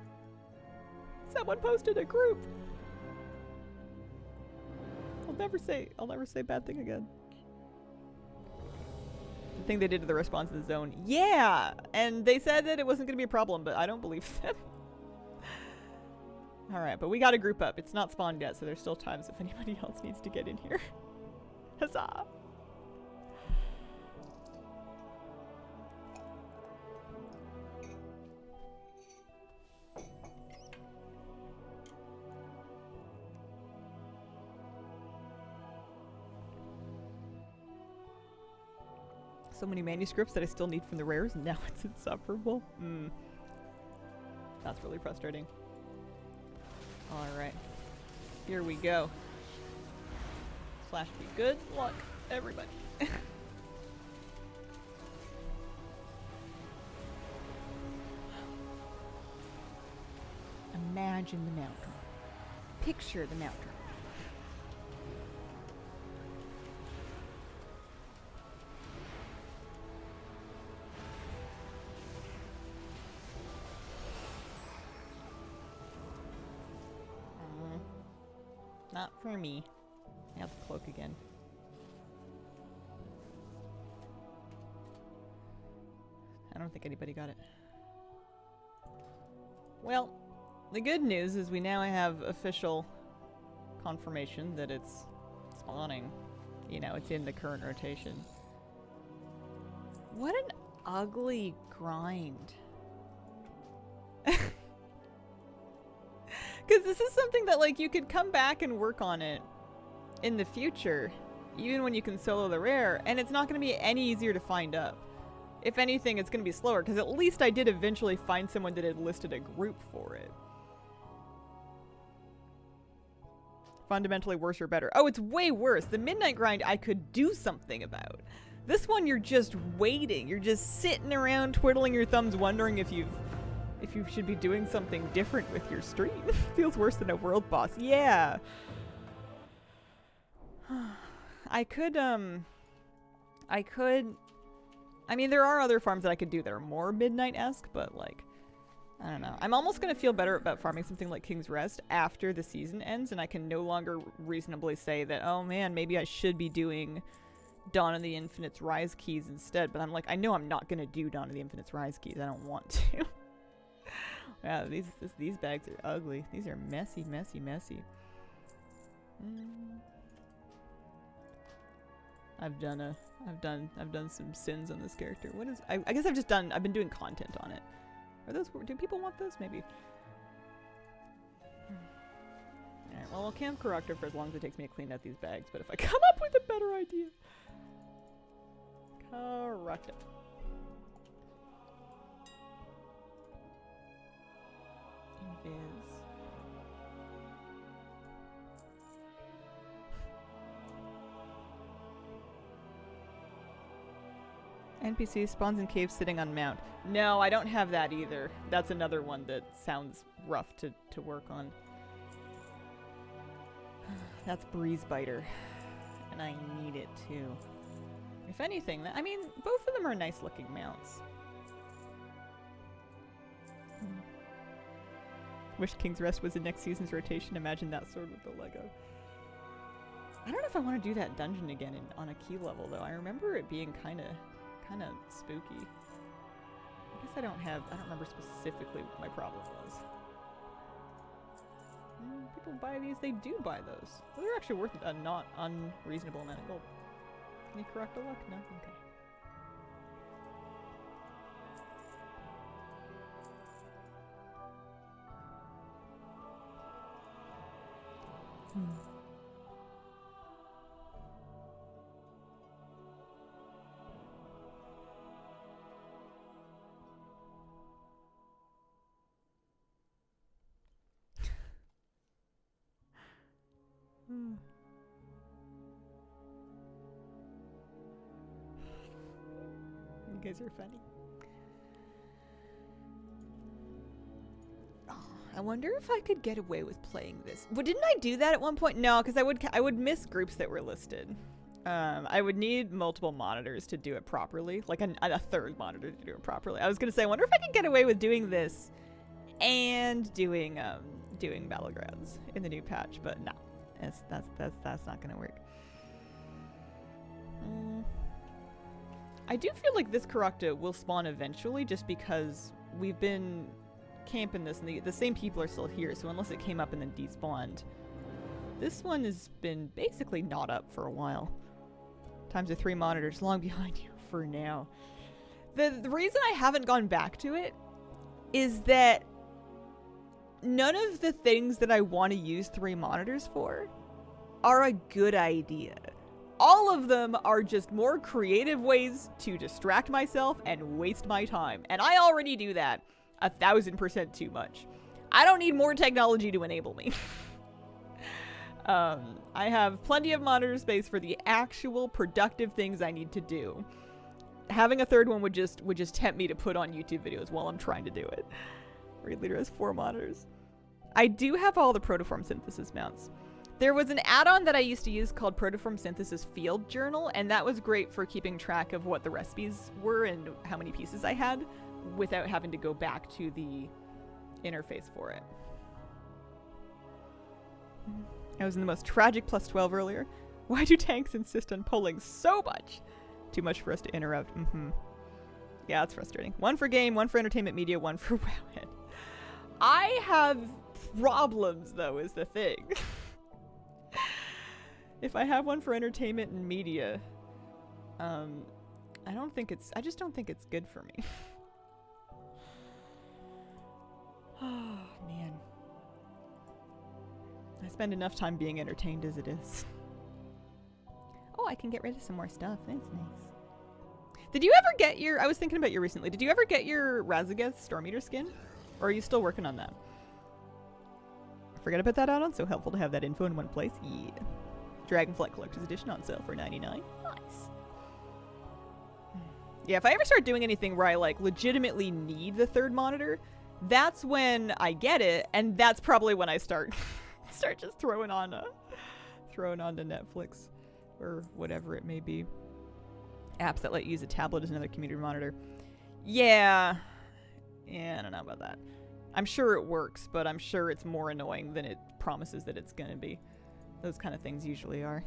Someone posted a group. I'll never say bad thing again. The thing they did to the response to the zone. Yeah, and they said that it wasn't going to be a problem, but I don't believe them. All right, but we got to group up. It's not spawned yet, so there's still times if anybody else needs to get in here. Huzzah! So many manuscripts that I still need from the rares, and now it's insufferable. That's really frustrating. Alright. Here we go. Slash be good luck, everybody. Imagine the mountain. Picture the mountain. Not for me. I have the cloak again. I don't think anybody got it. Well, the good news is we now have official confirmation that it's spawning. You know, it's in the current rotation. What an ugly grind. Because this is something that, like, you could come back and work on it in the future, even when you can solo the rare, and it's not going to be any easier to find up. If anything, it's going to be slower, because at least I did eventually find someone that had listed a group for it. Fundamentally worse or better? Oh, it's way worse. The midnight grind I could do something about. This one, you're just waiting. You're just sitting around twiddling your thumbs wondering if you should be doing something different with your stream. Feels worse than a world boss. Yeah. I mean, there are other farms that I could do that are more midnight-esque, but, like, I don't know. I'm almost going to feel better about farming something like King's Rest after the season ends, and I can no longer reasonably say that, oh man, maybe I should be doing Dawn of the Infinite's Rise Keys instead, but I'm like, I know I'm not going to do Dawn of the Infinite's Rise Keys. I don't want to. Wow, these bags are ugly. These are messy, messy, messy. I've done some sins on this character. What is? I guess I've been doing content on it. Do people want those? Maybe. Alright, well, we'll camp Karaka for as long as it takes me to clean out these bags, but if I come up with a better idea. Karaka. Invis. NPC spawns in caves sitting on mount. No, I don't have that either. That's another one that sounds rough to work on. That's Breeze Biter. And I need it too. If anything, I mean, both of them are nice looking mounts. Wish King's Rest was in next season's rotation. Imagine that sword with the Lego. I don't know if I want to do that dungeon again on a key level though. I remember it being kind of spooky. I guess I don't remember specifically what my problem was. People buy these, they do buy those. Well, they're actually worth a not unreasonable amount of gold. Any correct luck? No? Okay. You guys are funny. I wonder if I could get away with playing this. Well, didn't I do that at one point? No, because I would miss groups that were listed. I would need multiple monitors to do it properly, like a third monitor to do it properly. I was gonna say, I wonder if I could get away with doing this and doing Battlegrounds in the new patch, but no, that's not gonna work. I do feel like this Karokta will spawn eventually, just because we've been camping this, and the same people are still here. So unless it came up and then despawned, this one has been basically not up for a while. Times are 3 monitors, long behind you for now. The reason I haven't gone back to it is that none of the things that I want to use 3 monitors for are a good idea. All of them are just more creative ways to distract myself and waste my time. And I already do that 1000% too much. I don't need more technology to enable me. I have plenty of monitor space for the actual productive things I need to do. Having a third one would just tempt me to put on YouTube videos while I'm trying to do it. Raid Leader has 4 monitors. I do have all the protoform synthesis mounts. There was an add-on that I used to use called Protoform Synthesis Field Journal, and that was great for keeping track of what the recipes were and how many pieces I had without having to go back to the interface for it. I was in the most tragic +12 earlier. Why do tanks insist on pulling so much? Too much for us to interrupt. Yeah, it's frustrating. 1 for game, 1 for entertainment media, 1 for Wowhead. I have problems, though, is the thing. If I have 1 for entertainment and media, I just don't think it's good for me. Oh, man. I spend enough time being entertained as it is. Oh, I can get rid of some more stuff. That's nice. Did you ever get your... I was thinking about you recently. Did you ever get your Razageth Storm Eater skin? Or are you still working on that? Forgot about that add-on. So helpful to have that info in one place. Yeah. Dragonflight Collector's Edition on sale for $99. Nice. Yeah, if I ever start doing anything where I legitimately need the 3rd monitor, that's when I get it, and that's probably when I start just throwing on to Netflix or whatever it may be. Apps that let you use a tablet as another community monitor. Yeah, I don't know about that. I'm sure it works, but I'm sure it's more annoying than it promises that it's gonna be. Those kind of things usually are.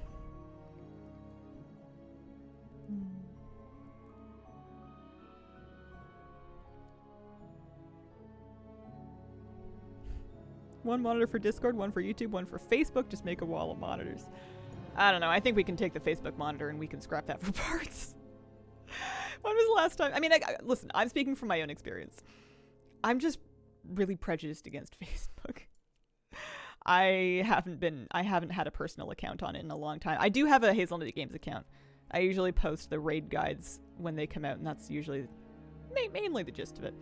One monitor for Discord, 1 for YouTube, 1 for Facebook. Just make a wall of monitors. I don't know. I think we can take the Facebook monitor and we can scrap that for parts. When was the last time? I mean, listen, I'm speaking from my own experience. I'm just really prejudiced against Facebook. I haven't had a personal account on it in a long time. I do have a Hazelnut Games account. I usually post the raid guides when they come out, and that's usually mainly the gist of it.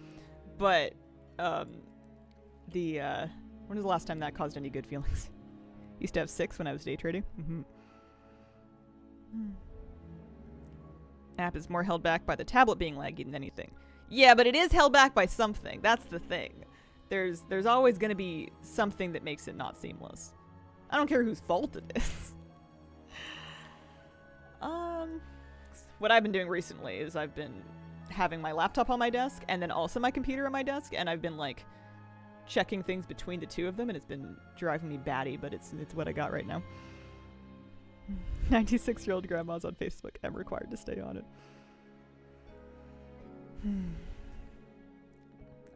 But when was the last time that caused any good feelings? Used to have 6 when I was day trading. App is more held back by the tablet being laggy than anything. Yeah, but it is held back by something. That's the thing. There's always going to be something that makes it not seamless. I don't care whose fault it is. What I've been doing recently is I've been having my laptop on my desk and then also my computer on my desk, and I've been checking things between the 2 of them, and it's been driving me batty, but it's what I got right now. 96-year-old grandma's on Facebook. I'm required to stay on it.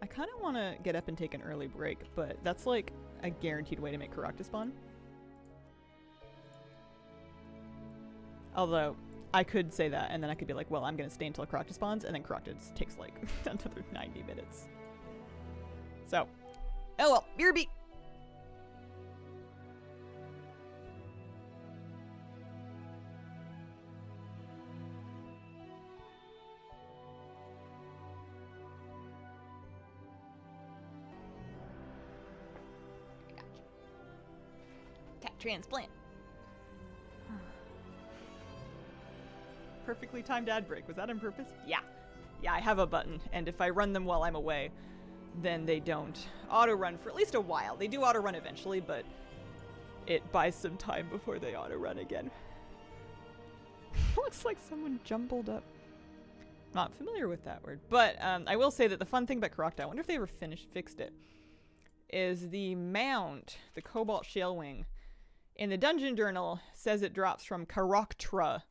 I kind of want to get up and take an early break, but that's a guaranteed way to make Karokta spawn. Although, I could say that, and then I could be like, well, I'm going to stay until Karokta spawns, and then Karokta takes another 90 minutes. So, oh well, BRB! Transplant. Perfectly timed ad break. Was that on purpose? Yeah. Yeah, I have a button, and if I run them while I'm away, then they don't auto-run for at least a while. They do auto-run eventually, but it buys some time before they auto-run again. Looks like someone jumbled up. Not familiar with that word. But I will say that the fun thing about Karakta, I wonder if they ever fixed it, is the mount, the Cobalt Shale Wing, in the Dungeon Journal says it drops from Karaktra,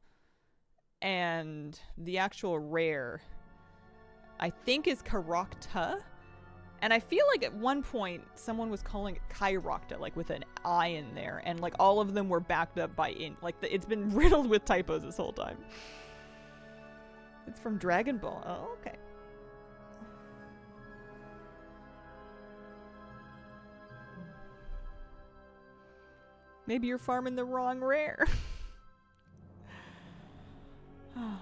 and the actual rare, I think, is Karakta. And I feel like at one point someone was calling it Kairakta, like with an I in there, and like all of them were backed up by like it's been riddled with typos this whole time. It's from Dragon Ball. Oh, okay. Maybe you're farming the wrong rare.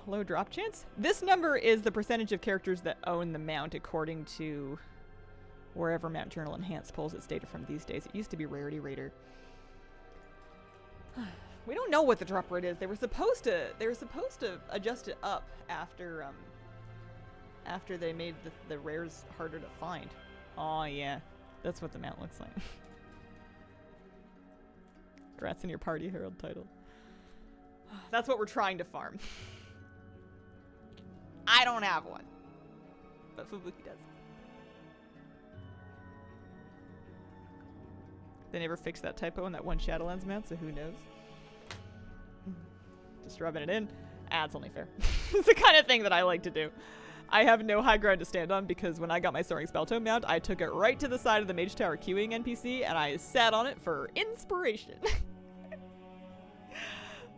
Low drop chance? This number is the percentage of characters that own the mount according to wherever Mount Journal Enhanced pulls its data from these days. It used to be Rarity Rater. We don't know what the drop rate is. They were supposed to adjust it up after they made the rares harder to find. Oh yeah, that's what the mount looks like. Congrats on your Party Herald title. That's what we're trying to farm. I don't have one, but Fubuki does. They never fixed that typo in that one Shadowlands mount, so who knows? Just rubbing it in. Ah, it's only fair. It's the kind of thing that I like to do. I have no high ground to stand on because when I got my Soaring Spelltome mount, I took it right to the side of the Mage Tower queuing NPC and I sat on it for inspiration.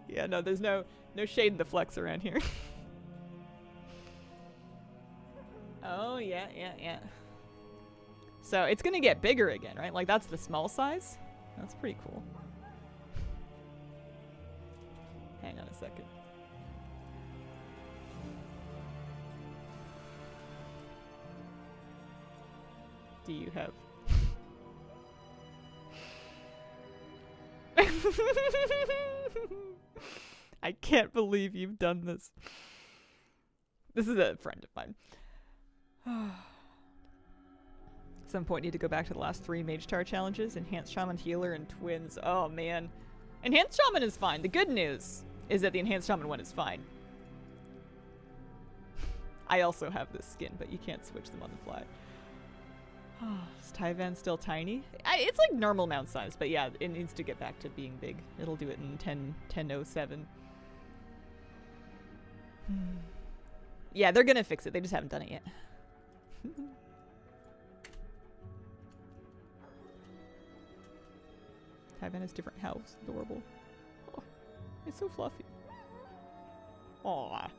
Yeah, no, there's no shade in the flex around here. Oh, yeah. So it's gonna get bigger again, right? Like that's the small size. That's pretty cool. Hang on a second. Do you have... I can't believe you've done this. This is a friend of mine. At some point, need to go back to the last 3 Mage Tower challenges. Enhanced Shaman, Healer, and Twins. Oh, man. Enhanced Shaman is fine. The good news is that the Enhanced Shaman one is fine. I also have this skin, but you can't switch them on the fly. Is Tyvan still tiny? It's like normal mount size, but yeah, it needs to get back to being big. It'll do it in 10.07. Yeah, they're gonna fix it. They just haven't done it yet. Tyvan has different house. Adorable. Oh, it's so fluffy. Aww.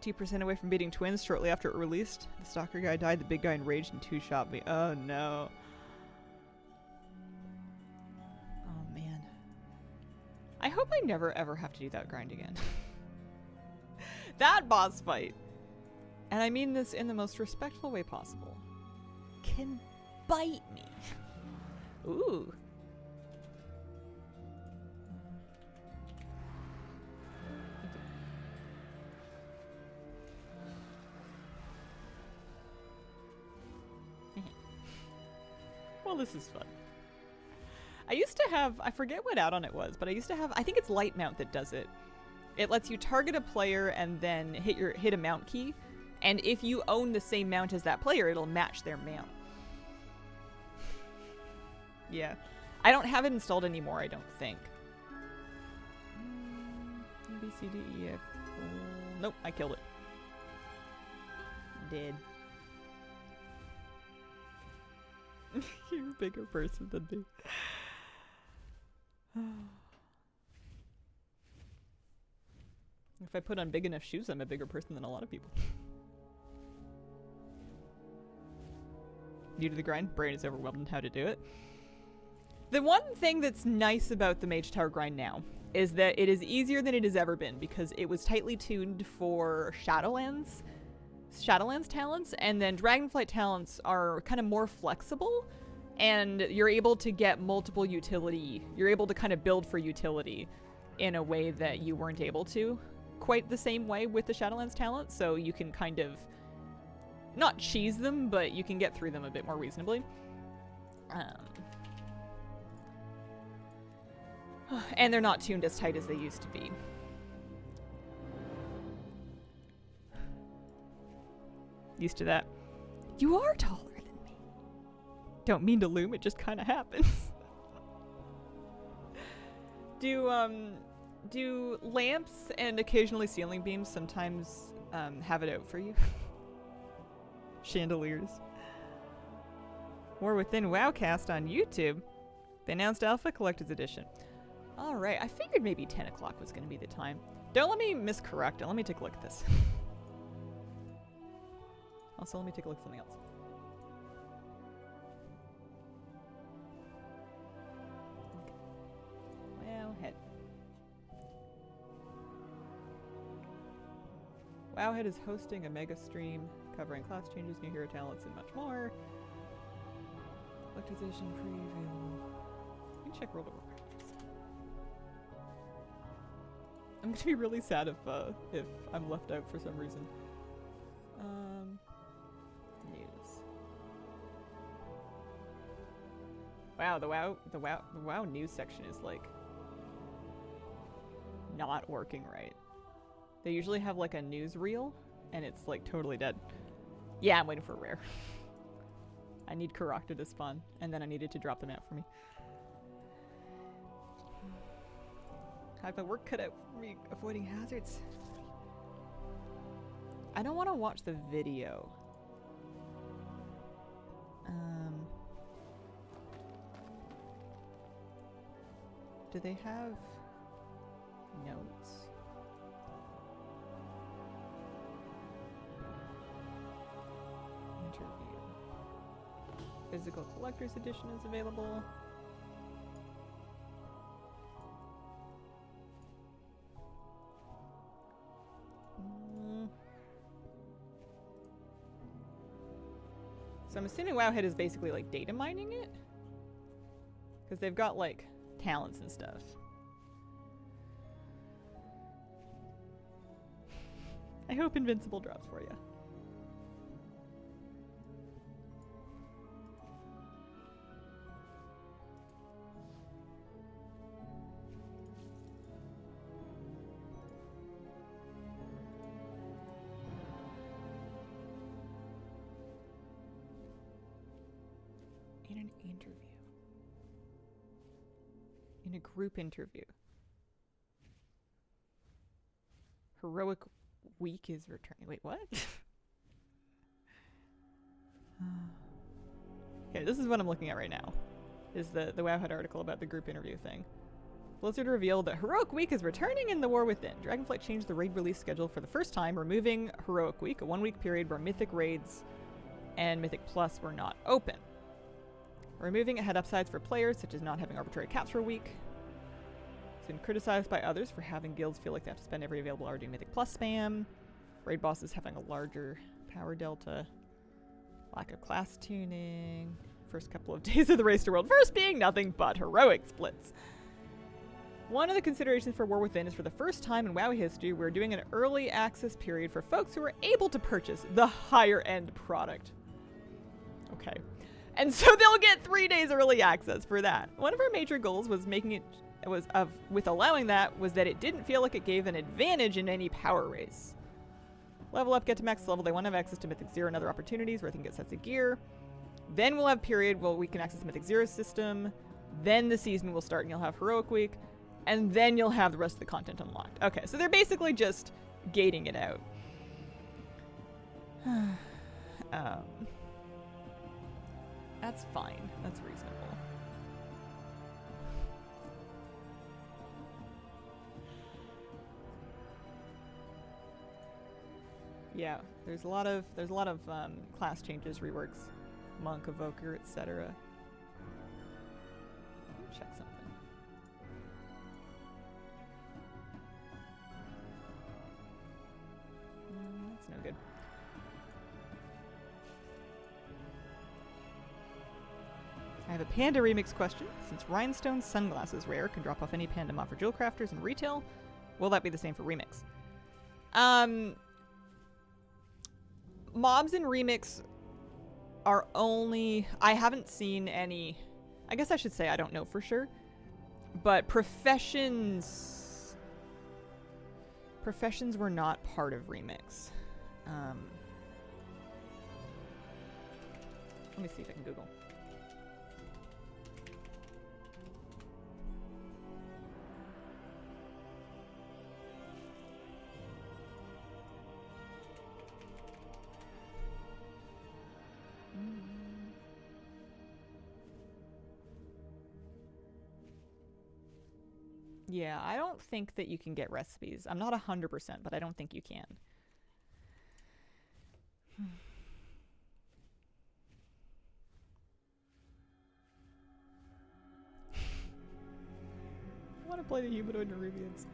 2% away from beating Twins shortly after it released. The stalker guy died, the big guy enraged and two-shot me. Oh no. Oh man. I hope I never ever have to do that grind again. That boss fight, and I mean this in the most respectful way possible, can bite me. Ooh. Well, this is fun. I used to have, I forget what add-on it was, but I used to have, I think it's Light Mount that does it. It lets you target a player and then hit a mount key, and if you own the same mount as that player, it'll match their mount. Yeah. I don't have it installed anymore, I don't think. A, B, C, D, E, F. Nope, I killed it. Dead. You're a bigger person than me. If I put on big enough shoes, I'm a bigger person than a lot of people. New to the grind, brain is overwhelmed on how to do it. The one thing that's nice about the Mage Tower grind now is that it is easier than it has ever been because it was tightly tuned for Shadowlands talents, and then Dragonflight talents are kind of more flexible, And you're able to get multiple utility. You're able to kind of build for utility in a way that you weren't able to quite the same way with the Shadowlands talent. So you can kind of not cheese them, but you can get through them a bit more reasonably. And they're not tuned as tight as they used to be. Used to that. You are taller than me. Don't mean to loom, it just kind of happens. Do lamps and occasionally ceiling beams sometimes have it out for you? Chandeliers. War Within Wowcast on YouTube. They announced Alpha Collector's Edition. Alright, I figured maybe 10 o'clock was going to be the time. Don't let me miscorrect it. Let me take a look at this. Also, let me take a look at something else. Okay. Wowhead. Wowhead is hosting a mega stream covering class changes, new hero talents, and much more. Collector's Edition preview. Let me check World of Warcraft. I'm gonna be really sad if I'm left out for some reason. News. Wow, the WoW news section is like not working right. They usually have like a news reel, and it's like totally dead. Yeah, I'm waiting for a rare. I need Karakta to spawn, and then I needed to drop them out for me. I have my work cut out for me avoiding hazards. I don't want to watch the video. Do they have notes? Interview. Physical Collector's Edition is available. So I'm assuming Wowhead is basically like data mining it? Because they've got like talents and stuff. I hope Invincible drops for you. In an interview. In a group interview. Heroic Week is returning. Wait, what? Okay, this is what I'm looking at right now. Is the Wowhead article about the group interview thing. Blizzard revealed that Heroic Week is returning in the War Within. Dragonflight changed the raid release schedule for the first time, removing Heroic Week, a 1-week period where Mythic raids and Mythic Plus were not open. Removing it had upsides for players, such as not having arbitrary caps for a week. It's been criticized by others for having guilds feel like they have to spend every available hour doing Mythic Plus spam. Raid bosses having a larger power delta. Lack of class tuning. First couple of days of the Race to World First being nothing but heroic splits. One of the considerations for War Within is for the first time in WoW history, we're doing an early access period for folks who are able to purchase the higher end product. Okay. And so they'll get 3 days early access for that. One of our major goals was with allowing that was that it didn't feel like it gave an advantage in any power race. Level up, get to max level. They want to have access to Mythic Zero and other opportunities where they can get sets of gear. Then we'll have a period where we can access Mythic Zero system. Then the season will start and you'll have Heroic Week. And then you'll have the rest of the content unlocked. Okay, so they're basically just gating it out. That's fine. That's reasonable. Yeah, there's a lot of class changes, reworks, monk, evoker, etc. Check something. That's no good. I have a Panda remix question. Since Rhinestone Sunglasses Rare can drop off any Panda mod for jewel crafters in retail, will that be the same for remix? Mobs in remix are only... I haven't seen any... I guess I should say I don't know for sure. But professions... Professions were not part of remix. Let me see if I can Google. Yeah, I don't think that you can get recipes. I'm not 100%, but I don't think you can. I want to play the humanoid Nerubians.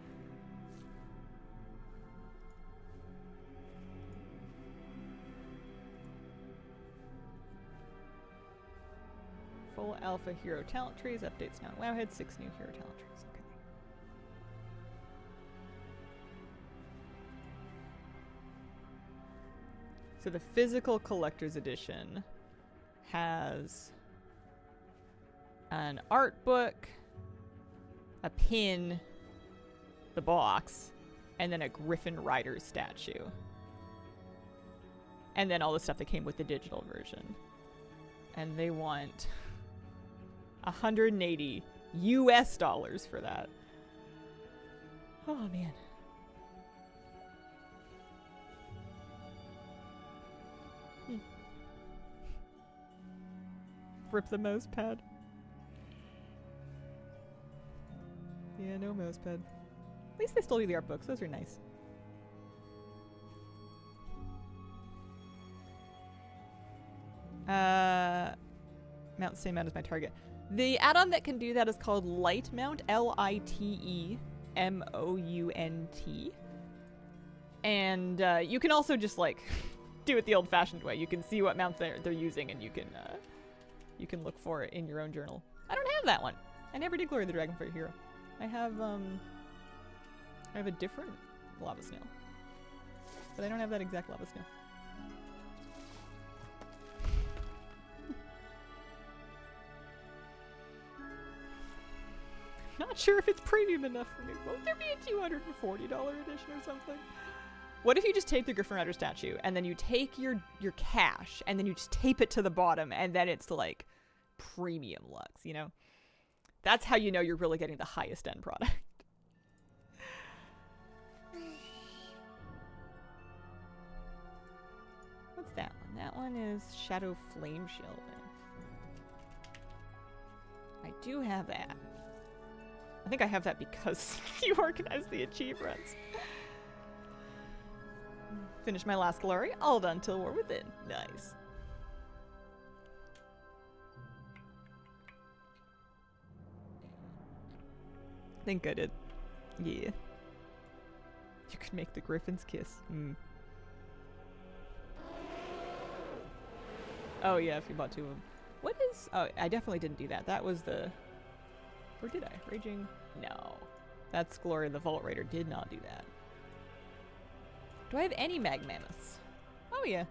Full alpha hero talent trees, updates now. Wowhead, 6 new hero talent trees. Okay. So the physical collector's edition has an art book, a pin, the box, and then a Griffin Rider statue. And then all the stuff that came with the digital version. And they want $180 US for that. Oh man. Rip the mouse pad. Yeah, no mouse pad. At least they still do the art books. Those are nice. Mount the same mount as my target. The add-on that can do that is called Light Mount. L-I-T-E-M-O-U-N-T. And you can also just like do it the old-fashioned way. You can see what mount they're using, and you can look for it in your own journal. I don't have that one. I never did Glory of the Dragonfire Hero. I have a different lava snail, but I don't have that exact lava snail. Not sure if it's premium enough for me. Won't there be a $240 edition or something? What if you just take the Griffin Rider statue and then you take your cash and then you just tape it to the bottom and then it's like premium Lux, you know? That's how you know you're really getting the highest end product. What's that one? That one is Shadow Flame Shielding. I do have that. I think I have that because you organized the achievements. Finish my last glory. All done till we're within. Nice. Think I did. Yeah. You could make the Griffin's kiss. Oh yeah, if you bought 2 of them. What is... Oh, I definitely didn't do that. That was the... Or did I? Raging? No. That's Glory of the Vault Raider. Did not do that. Do I have any Mag Mammoths? Oh yeah.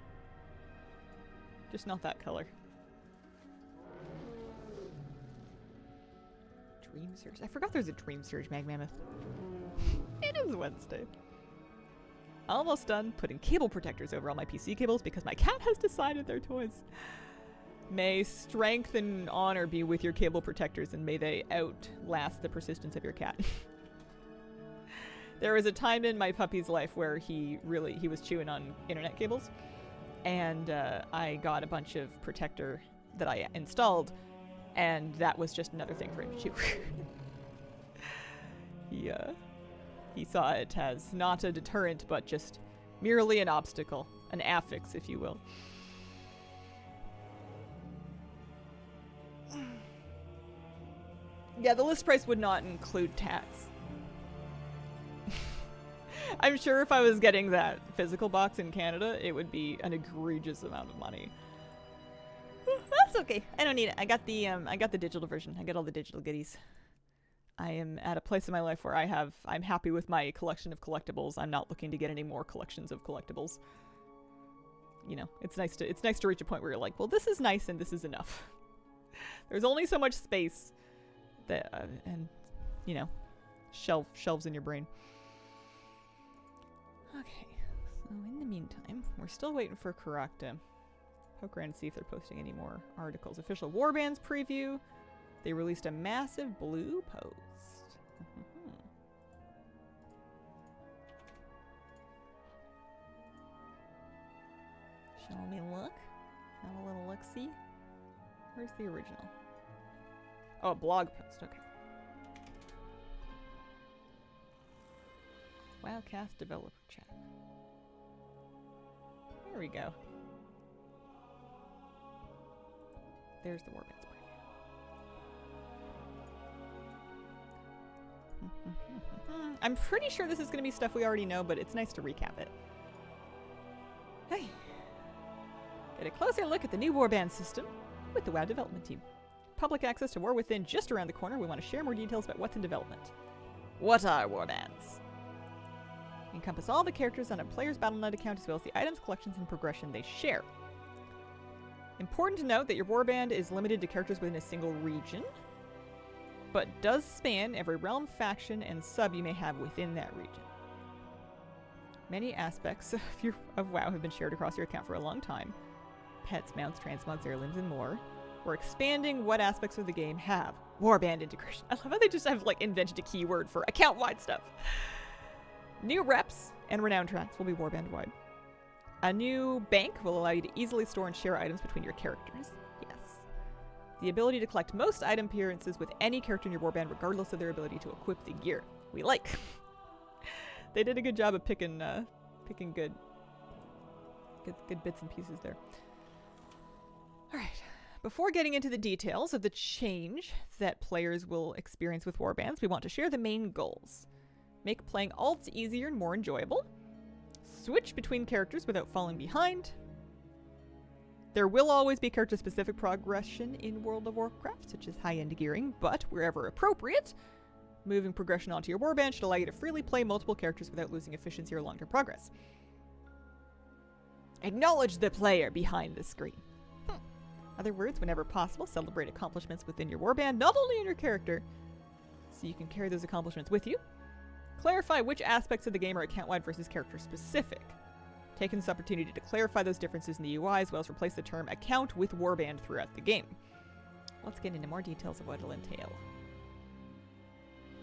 Just not that color. Dream Surge. I forgot there's a Dream Surge Mag Mammoth. It is Wednesday. Almost done putting cable protectors over all my PC cables because my cat has decided they're toys. May strength and honor be with your cable protectors, and may they outlast the persistence of your cat. There was a time in my puppy's life where he was chewing on internet cables, and I got a bunch of protector that I installed, and that was just another thing for him to chew. He saw it as not a deterrent, but just merely an obstacle, an affix, if you will. Yeah, the list price would not include tax. I'm sure if I was getting that physical box in Canada, it would be an egregious amount of money. That's It's okay. I don't need it. I got the digital version. I got all the digital goodies. I am at a place in my life where I'm happy with my collection of collectibles. I'm not looking to get any more collections of collectibles. You know, it's nice to reach a point where you're like, well, this is nice and this is enough. There's only so much space that and you know, shelves in your brain. Okay, so in the meantime, we're still waiting for Karak to poke around and see if they're posting any more articles. Official Warband's preview. They released a massive blue post. Shall we look? Have a little look-see? Where's the original? Oh, a blog post. Okay. Wowcast developer chat. There we go. There's the Warband's preview. I'm pretty sure this is going to be stuff we already know, but it's nice to recap it. Hey. Get a closer look at the new Warband system with the WoW development team. Public access to War Within just around the corner. We want to share more details about what's in development. What are Warbands? Encompass all the characters on a player's Battle.net account as well as the items, collections, and progression they share. Important to note that your Warband is limited to characters within a single region, but does span every realm, faction, and sub you may have within that region. Many aspects of WoW have been shared across your account for a long time. Pets, mounts, transmogs, heirlooms, and more. We're expanding what aspects of the game have Warband integration. I love how they just have like invented a keyword for account-wide stuff. New reps and renown tracks will be Warband-wide. A new bank will allow you to easily store and share items between your characters. Yes. The ability to collect most item appearances with any character in your Warband regardless of their ability to equip the gear. We like. They did a good job of picking good bits and pieces there. Alright. Before getting into the details of the change that players will experience with Warbands, we want to share the main goals. Make playing alts easier and more enjoyable. Switch between characters without falling behind. There will always be character-specific progression in World of Warcraft, such as high-end gearing, but wherever appropriate, moving progression onto your Warband should allow you to freely play multiple characters without losing efficiency or long-term progress. Acknowledge the player behind the screen. Other words, whenever possible, celebrate accomplishments within your Warband, not only in your character, so you can carry those accomplishments with you. Clarify which aspects of the game are account-wide versus character-specific. Taking this opportunity to clarify those differences in the UI, as well as replace the term account with Warband throughout the game. Let's get into more details of what it'll entail.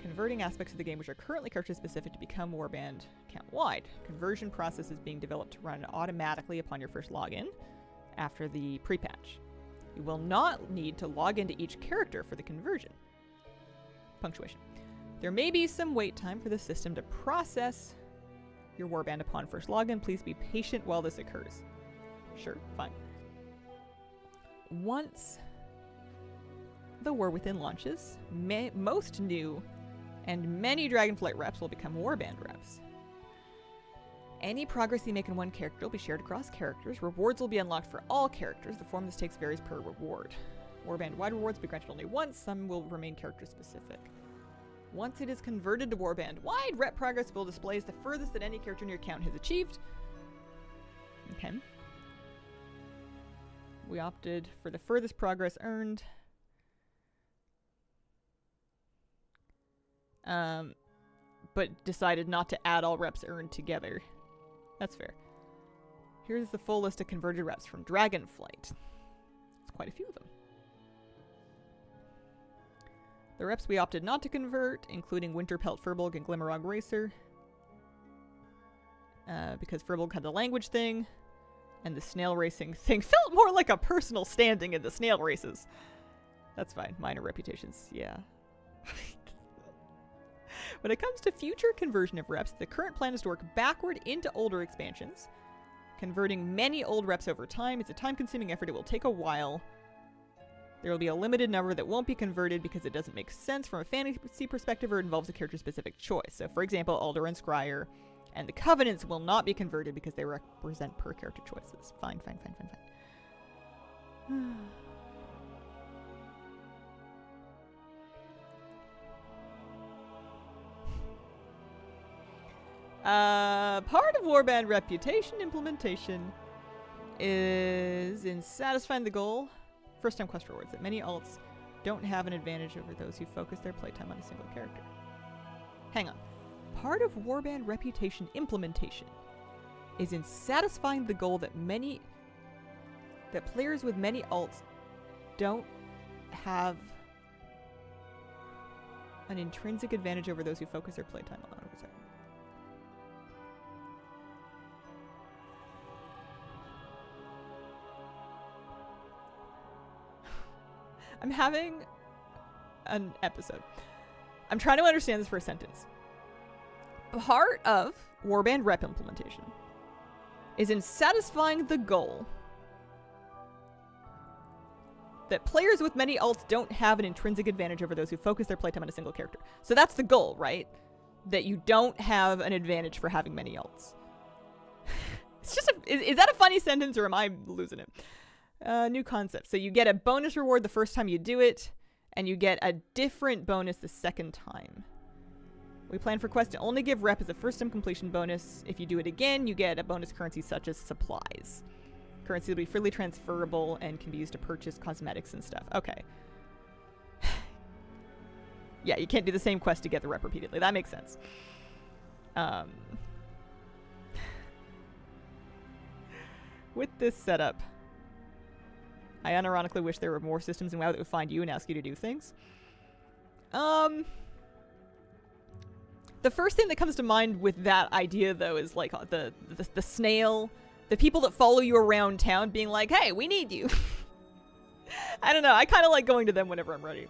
Converting aspects of the game which are currently character-specific to become Warband account-wide. Conversion process is being developed to run automatically upon your first login after the pre-patch. You will not need to log into each character for the conversion. Punctuation. There may be some wait time for the system to process your Warband upon first login. Please be patient while this occurs. Sure, fine. Once the War Within launches, most new and many Dragonflight reps will become Warband reps. Any progress you make in one character will be shared across characters. Rewards will be unlocked for all characters. The form this takes varies per reward. Warband-wide rewards will be granted only once. Some will remain character-specific. Once it is converted to Warband-wide, rep progress will display as the furthest that any character in your account has achieved. Okay. We opted for the furthest progress earned. But decided not to add all reps earned together. That's fair. Here's the full list of converted reps from Dragonflight. It's quite a few of them. The reps we opted not to convert, including Winterpelt Firbolg and Glimmerog Racer. Because Firbolg had the language thing, and the snail racing thing felt more like a personal standing in the snail races. That's fine. Minor reputations. Yeah. When it comes to future conversion of reps, the current plan is to work backward into older expansions. Converting many old reps over time is a time-consuming effort. It will take a while. There will be a limited number that won't be converted because it doesn't make sense from a fantasy perspective or involves a character-specific choice. So, for example, Alder and Scryer and the Covenants will not be converted because they represent per-character choices. Fine. Part of Warband reputation implementation is in satisfying the goal. First time quest rewards that many alts don't have an advantage over those who focus their playtime on a single character. Hang on. Part of Warband reputation implementation is in satisfying the goal that players with many alts don't have an intrinsic advantage over those who focus their playtime on it. I'm having an episode. I'm trying to understand this first sentence. Part of Warband rep implementation is in satisfying the goal that players with many alts don't have an intrinsic advantage over those who focus their playtime on a single character. So that's the goal, right? That you don't have an advantage for having many alts. It's just is that a funny sentence or am I losing it? New concept. So you get a bonus reward the first time you do it, and you get a different bonus the second time. We plan for quests to only give rep as a first time completion bonus. If you do it again, you get a bonus currency such as supplies. Currency will be freely transferable and can be used to purchase cosmetics and stuff. Okay. Yeah, you can't do the same quest to get the rep repeatedly. That makes sense. With this setup, I unironically wish there were more systems in WoW that would find you and ask you to do things. The first thing that comes to mind with that idea, though, is like the snail, the people that follow you around town being like, hey, we need you. I don't know. I kind of like going to them whenever I'm ready.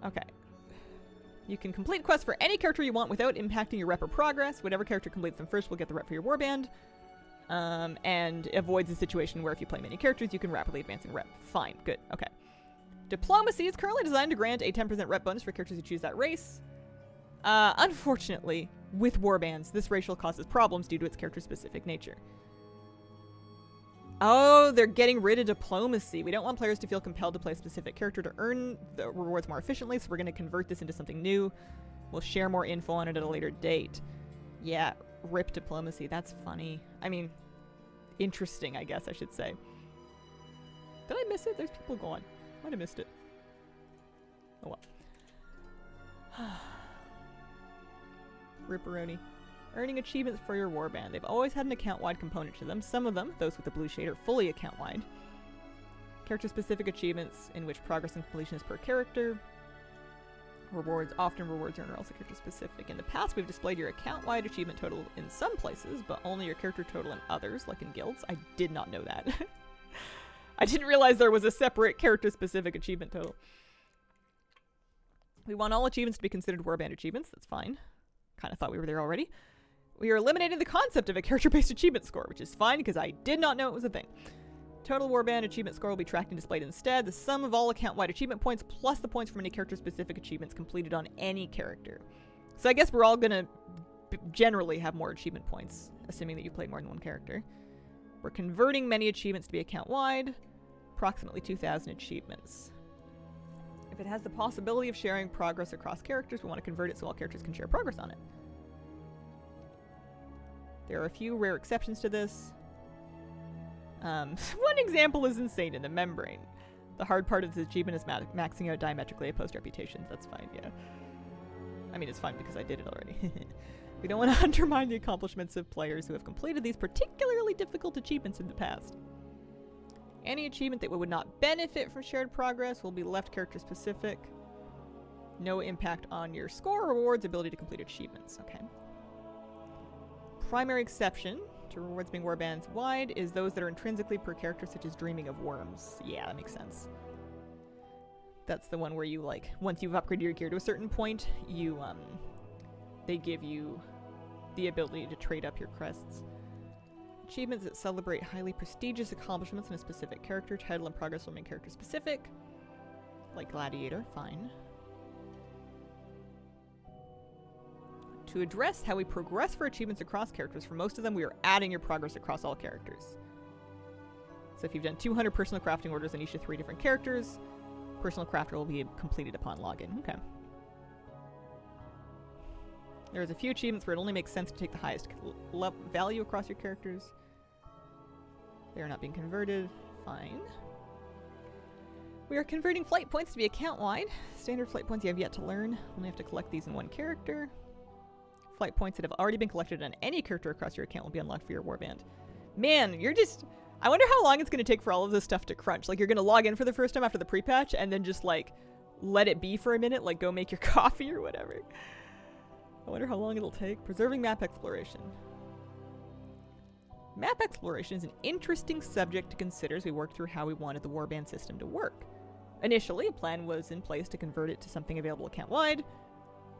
Okay. You can complete quests for any character you want without impacting your rep or progress. Whatever character completes them first will get the rep for your warband. And avoids the situation where if you play many characters, you can rapidly advance in rep. Fine. Good. Okay. Diplomacy is currently designed to grant a 10% rep bonus for characters who choose that race. Unfortunately, with warbands, this racial causes problems due to its character-specific nature. Oh, they're getting rid of diplomacy. We don't want players to feel compelled to play a specific character to earn the rewards more efficiently, so we're going to convert this into something new. We'll share more info on it at a later date. Yeah, rip diplomacy. That's funny. I mean, interesting, I guess I should say. Did I miss it? There's people going. Might have missed it. Oh well. Ripperoni. Earning achievements for your warband. They've always had an account-wide component to them. Some of them, those with the blue shade, are fully account-wide. Character-specific achievements in which progress and completion is per character. Often rewards are also character-specific. In the past, we've displayed your account-wide achievement total in some places, but only your character total in others, like in guilds. I did not know that. I didn't realize there was a separate character-specific achievement total. We want all achievements to be considered warband achievements. That's fine. Kind of thought we were there already. We are eliminating the concept of a character-based achievement score, which is fine because I did not know it was a thing. Total warband achievement score will be tracked and displayed instead. The sum of all account-wide achievement points plus the points from any character-specific achievements completed on any character. So I guess we're all gonna generally have more achievement points, assuming that you played more than one character. We're converting many achievements to be account-wide. Approximately 2,000 achievements. If it has the possibility of sharing progress across characters, we want to convert it so all characters can share progress on it. There are a few rare exceptions to this. One example is Insane in the Membrane. The hard part of this achievement is maxing out diametrically opposed reputations. That's fine, yeah. I mean, it's fine because I did it already. We don't want to undermine the accomplishments of players who have completed these particularly difficult achievements in the past. Any achievement that would not benefit from shared progress will be left character-specific. No impact on your score or rewards ability to complete achievements. Okay. Primary exception to rewards being warbands wide is those that are intrinsically per character, such as Dreaming of Worms. Yeah, that makes sense. That's the one where you, like, once you've upgraded your gear to a certain point, you, they give you the ability to trade up your crests. Achievements that celebrate highly prestigious accomplishments in a specific character, title and progress will remain character specific. Like Gladiator, fine. To address how we progress for achievements across characters, for most of them we are adding your progress across all characters. So if you've done 200 personal crafting orders on each of 3 different characters, personal crafter will be completed upon login. Okay. There's a few achievements where it only makes sense to take the highest value across your characters. They are not being converted. Fine. We are converting flight points to be account-wide. Standard flight points you have yet to learn. Only have to collect these in one character. Flight points that have already been collected on any character across your account will be unlocked for your warband. Man, you're just... I wonder how long it's going to take for all of this stuff to crunch. Like, you're going to log in for the first time after the pre-patch and then just, like, let it be for a minute. Like, go make your coffee or whatever. I wonder how long it'll take. Preserving map exploration. Map exploration is an interesting subject to consider as we work through how we wanted the warband system to work. Initially, a plan was in place to convert it to something available account-wide.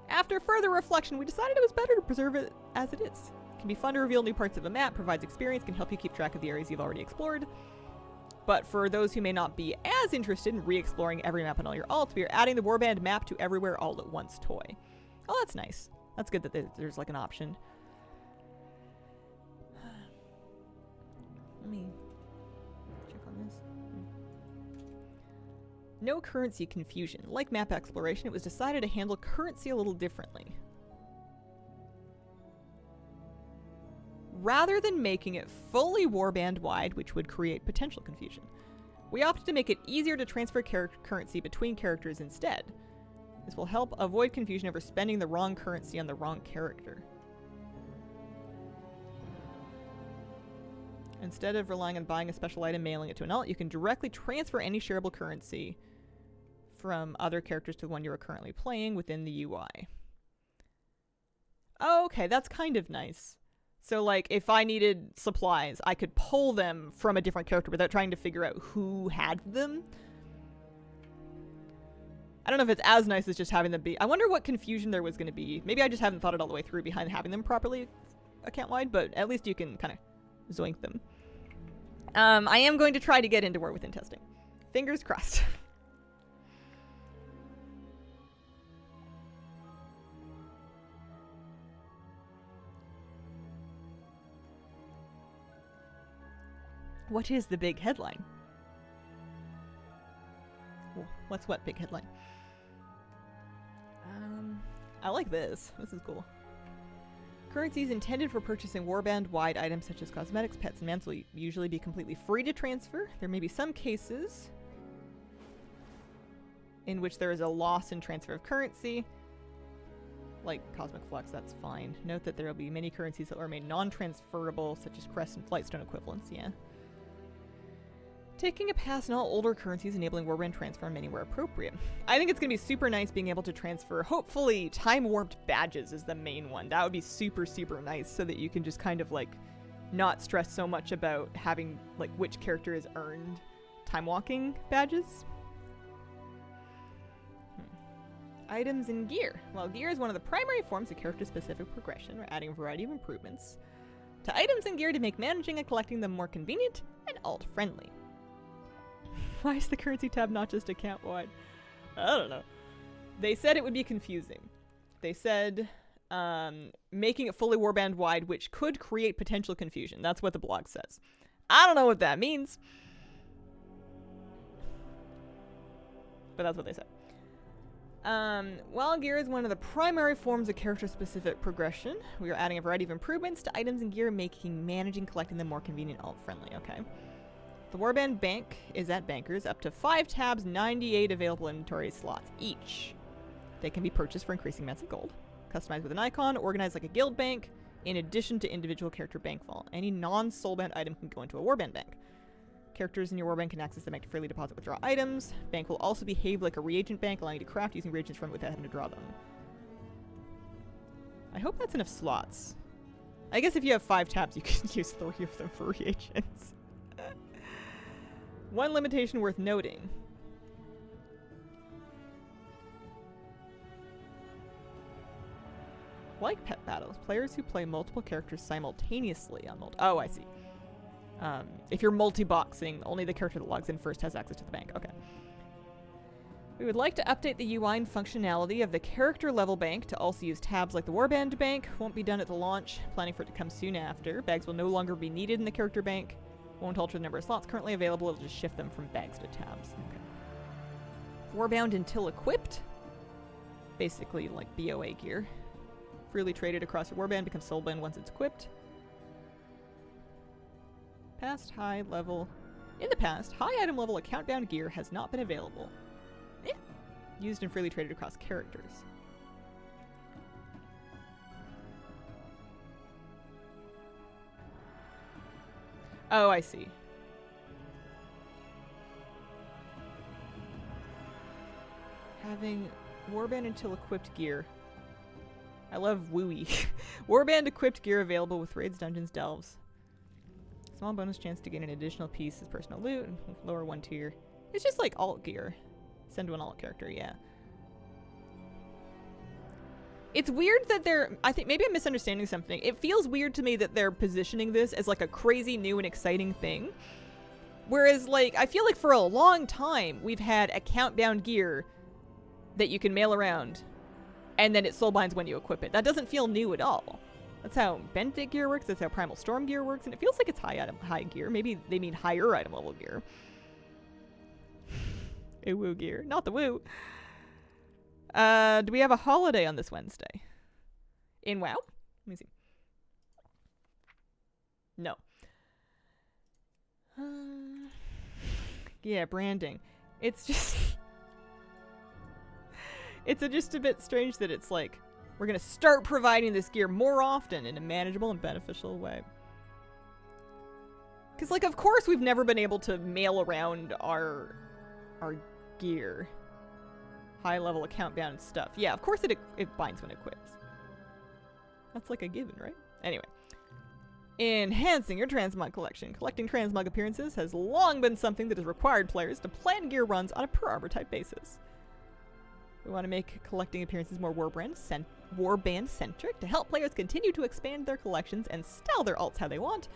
After further reflection, we decided it was better to preserve it as it is. It can be fun to reveal new parts of a map, provides experience, can help you keep track of the areas you've already explored. But for those who may not be as interested in re-exploring every map on all your alts, we are adding the warband map to everywhere all at once toy. Oh, that's nice. That's good that there's like an option. Let me check on this. No currency confusion. Like map exploration, it was decided to handle currency a little differently. Rather than making it fully warband-wide, which would create potential confusion, we opted to make it easier to transfer currency between characters instead. This will help avoid confusion over spending the wrong currency on the wrong character. Instead of relying on buying a special item, mailing it to an alt, you can directly transfer any shareable currency from other characters to the one you are currently playing within the UI. Okay, that's kind of nice. So, like, if I needed supplies, I could pull them from a different character without trying to figure out who had them. I don't know if it's as nice as just having them be... I wonder what confusion there was going to be. Maybe I just haven't thought it all the way through behind having them properly account-wide, but at least you can kind of zoink them. I am going to try to get into War Within testing. Fingers crossed. What is the big headline? What's what big headline? I like this. This is cool. Currencies intended for purchasing warband-wide items such as cosmetics, pets, and mans will usually be completely free to transfer. There may be some cases in which there is a loss in transfer of currency, like Cosmic Flux, that's fine. Note that there will be many currencies that will remain non-transferable, such as crest and flightstone equivalents, yeah. Taking a pass on all older currencies, enabling warband transfer on many where appropriate. I think it's going to be super nice being able to transfer, hopefully, time-warped badges is the main one. That would be super, super nice so that you can just kind of, like, not stress so much about having, like, which character has earned time-walking badges. Items and gear. While gear is one of the primary forms of character-specific progression, we're adding a variety of improvements to items and gear to make managing and collecting them more convenient and alt-friendly. Why is the currency tab not just account-wide? I don't know. They said it would be confusing. They said making it fully warband-wide, which could create potential confusion. That's what the blog says. I don't know what that means. But that's what they said. While gear is one of the primary forms of character-specific progression, we are adding a variety of improvements to items and gear, making managing collecting them more convenient and alt-friendly. Okay. The Warband Bank is at Bankers, up to 5 tabs, 98 available inventory slots each. They can be purchased for increasing amounts of gold, customized with an icon, organized like a guild bank, in addition to individual character bank vault. Any non-soulbound item can go into a Warband Bank. Characters in your Warband can access the bank to freely deposit withdraw items. Bank will also behave like a reagent bank, allowing you to craft using reagents from it without having to draw them. I hope that's enough slots. I guess if you have 5 tabs, you can use 3 of them for reagents. One limitation worth noting. Like pet battles, players who play multiple characters simultaneously on Oh, I see. If you're multi-boxing, only the character that logs in first has access to the bank. Okay. We would like to update the UI and functionality of the character level bank to also use tabs like the Warband Bank. Won't be done at the launch. Planning for it to come soon after. Bags will no longer be needed in the character bank. Won't alter the number of slots currently available. It'll just shift them from bags to tabs. Okay. Warbound until equipped. Basically like BOA gear. freely traded across your warband becomes soulbound once it's equipped. Past high level. In the past, high item level account-bound gear has not been available. Used and freely traded across characters. Oh, I see. Having warband until equipped gear. I love wooey. Warband equipped gear available with raids, dungeons, delves. Small bonus chance to gain an additional piece as personal loot. Lower one tier. It's just like alt gear. Send to an alt character, yeah. It's weird that they're... I think maybe I'm misunderstanding something. It feels weird to me that they're positioning this as like a crazy new and exciting thing. Whereas like, I feel like for a long time we've had account-bound gear that you can mail around and then it soulbinds when you equip it. That doesn't feel new at all. That's how Benthic gear works, that's how Primal Storm gear works, and it feels like it's high gear. Maybe they mean higher item level gear. A woo gear, not the woo. Do we have a holiday on this Wednesday? In WoW? Let me see. No. Yeah, branding. It's just... it's just a bit strange that it's like, we're gonna start providing this gear more often in a manageable and beneficial way. Because, like, of course we've never been able to mail around our gear. High-level account-bound stuff. Yeah, of course it binds when it equips. That's like a given, right? Anyway. Enhancing your transmog collection. Collecting transmog appearances has long been something that has required players to plan gear runs on a per-armor type basis. We want to make collecting appearances more Warband-centric to help players continue to expand their collections and style their alts how they want.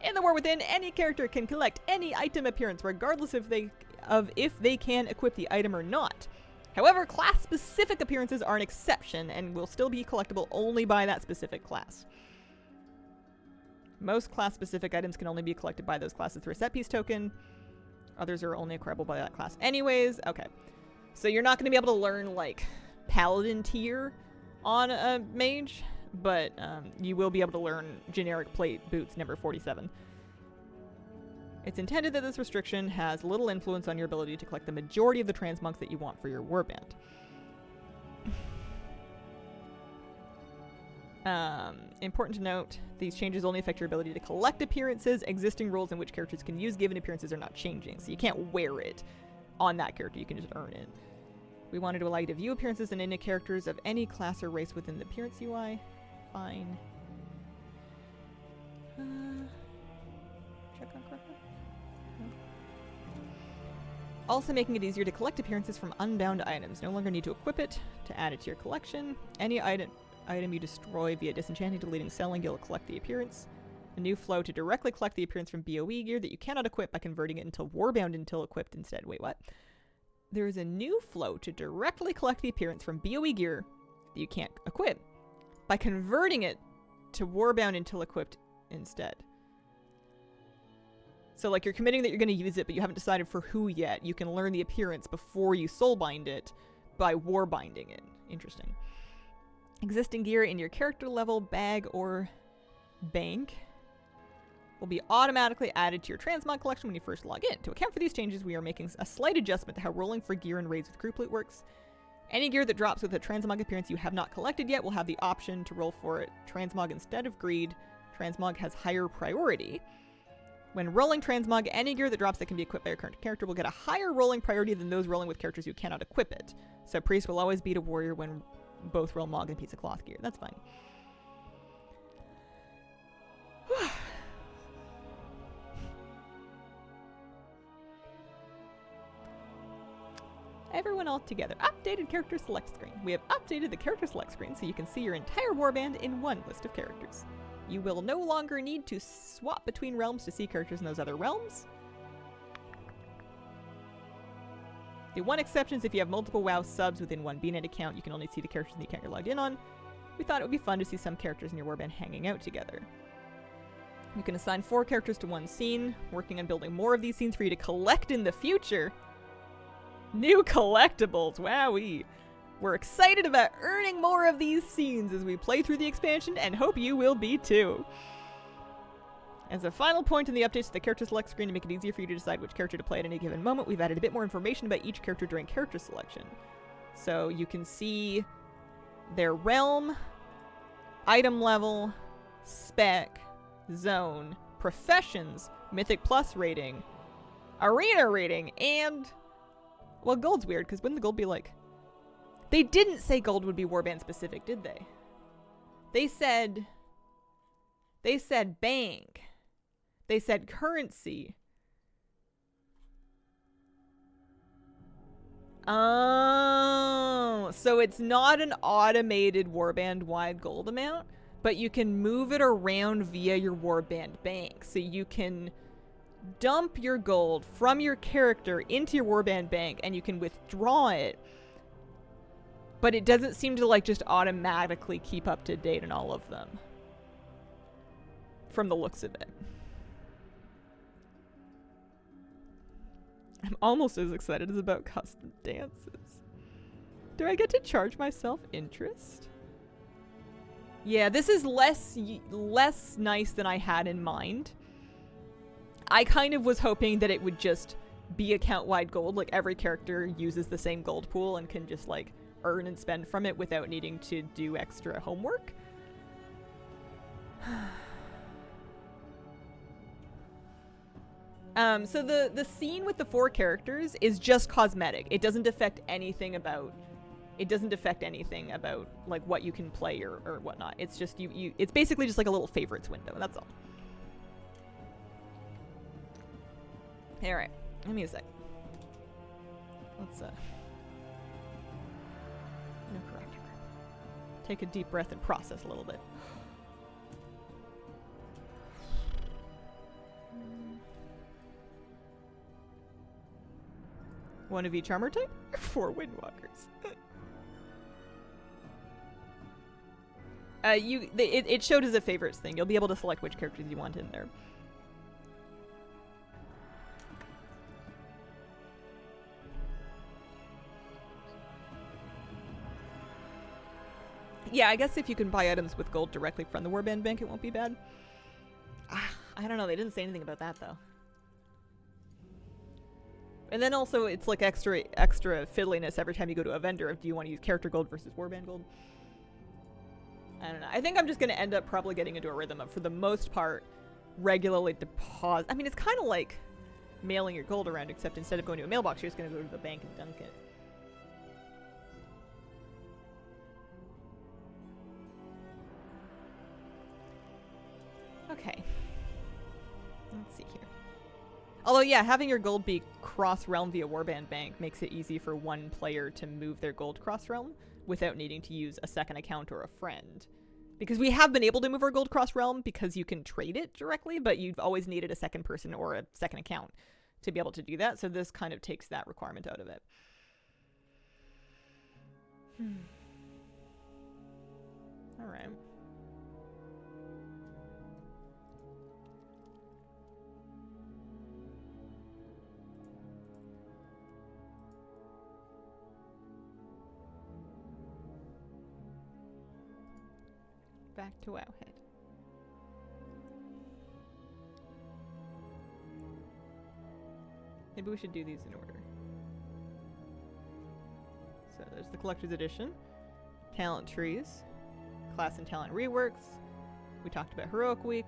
In the War Within, any character can collect any item appearance regardless if they can equip the item or not. However, class-specific appearances are an exception and will still be collectible only by that specific class. Most class-specific items can only be collected by those classes through a set piece token. Others are only acquirable by that class anyways. Okay. So you're not going to be able to learn, like, Paladin tier on a mage, but you will be able to learn generic plate boots number 47. It's intended that this restriction has little influence on your ability to collect the majority of the transmogs that you want for your warband. Important to note, these changes only affect your ability to collect appearances. Existing rules in which characters can use given appearances are not changing, so you can't wear it on that character, you can just earn it. We wanted to allow you to view appearances and innate characters of any class or race within the appearance UI. Fine. Check on correctly. No. Also making it easier to collect appearances from unbound items. No longer need to equip it to add it to your collection. Any item you destroy via disenchanting, deleting, selling, you'll collect the appearance. A new flow to directly collect the appearance from BOE gear that you cannot equip by converting it into Warband until equipped instead. Wait, what? There is a new flow to directly collect the appearance from BOE gear that you can't equip by converting it to Warband until equipped instead. So, like, you're committing that you're going to use it, but you haven't decided for who yet. You can learn the appearance before you soulbind it by warbinding it. Interesting. Existing gear in your character level bag or bank will be automatically added to your transmog collection when you first log in. To account for these changes, we are making a slight adjustment to how rolling for gear in raids with group loot works. Any gear that drops with a transmog appearance you have not collected yet will have the option to roll for it transmog instead of greed. Transmog has higher priority. When rolling transmog, any gear that drops that can be equipped by your current character will get a higher rolling priority than those rolling with characters who cannot equip it. So priest will always beat a warrior when both roll mog and piece of cloth gear. That's fine. Everyone all together. Updated character select screen. We have updated the character select screen so you can see your entire warband in one list of characters. You will no longer need to swap between realms to see characters in those other realms. The one exception is if you have multiple WoW subs within one BNet account, you can only see the characters in the account you're logged in on. We thought it would be fun to see some characters in your warband hanging out together. You can assign 4 characters to one scene, working on building more of these scenes for you to collect in the future. New collectibles, wowee! We're excited about earning more of these scenes as we play through the expansion, and hope you will be too. As a final point in the updates to the character select screen to make it easier for you to decide which character to play at any given moment, we've added a bit more information about each character during character selection. So you can see their realm, item level, spec, zone, professions, Mythic Plus rating, arena rating, and... Well, gold's weird, because wouldn't the gold be like... They didn't say gold would be Warband specific, did they? They said bank. They said currency. Oh, so it's not an automated Warband-wide gold amount, but you can move it around via your Warband bank. So you can dump your gold from your character into your Warband bank, and you can withdraw it. But it doesn't seem to like just automatically keep up to date on all of them. From the looks of it. I'm almost as excited as about custom dances. Do I get to charge myself interest? Yeah, this is less nice than I had in mind. I kind of was hoping that it would just be account-wide gold, like every character uses the same gold pool and can just like earn and spend from it without needing to do extra homework. So the scene with the 4 characters is just cosmetic. It doesn't affect anything about like what you can play or whatnot. It's just it's basically just like a little favorites window, that's all. All right, give me a sec. Let's no corrector. Take a deep breath and process a little bit. One of each armor type? 4 windwalkers. It showed as a favorites thing. You'll be able to select which characters you want in there. Yeah, I guess if you can buy items with gold directly from the Warband bank, it won't be bad. I don't know. They didn't say anything about that, though. And then also, it's like extra fiddliness every time you go to a vendor if do you want to use character gold versus Warband gold. I don't know. I think I'm just going to end up probably getting into a rhythm of, for the most part, regularly deposit. I mean, it's kind of like mailing your gold around, except instead of going to a mailbox, you're just going to go to the bank and dunk it. Okay. Let's see here. Although, yeah, having your gold be cross-realm via Warband Bank makes it easy for one player to move their gold cross-realm without needing to use a second account or a friend. Because we have been able to move our gold cross-realm because you can trade it directly, but you've always needed a second person or a second account to be able to do that, so this kind of takes that requirement out of it. Alright. Back to Wowhead. Maybe we should do these in order. So there's the Collector's Edition, Talent Trees, Class and Talent Reworks. We talked about Heroic Week.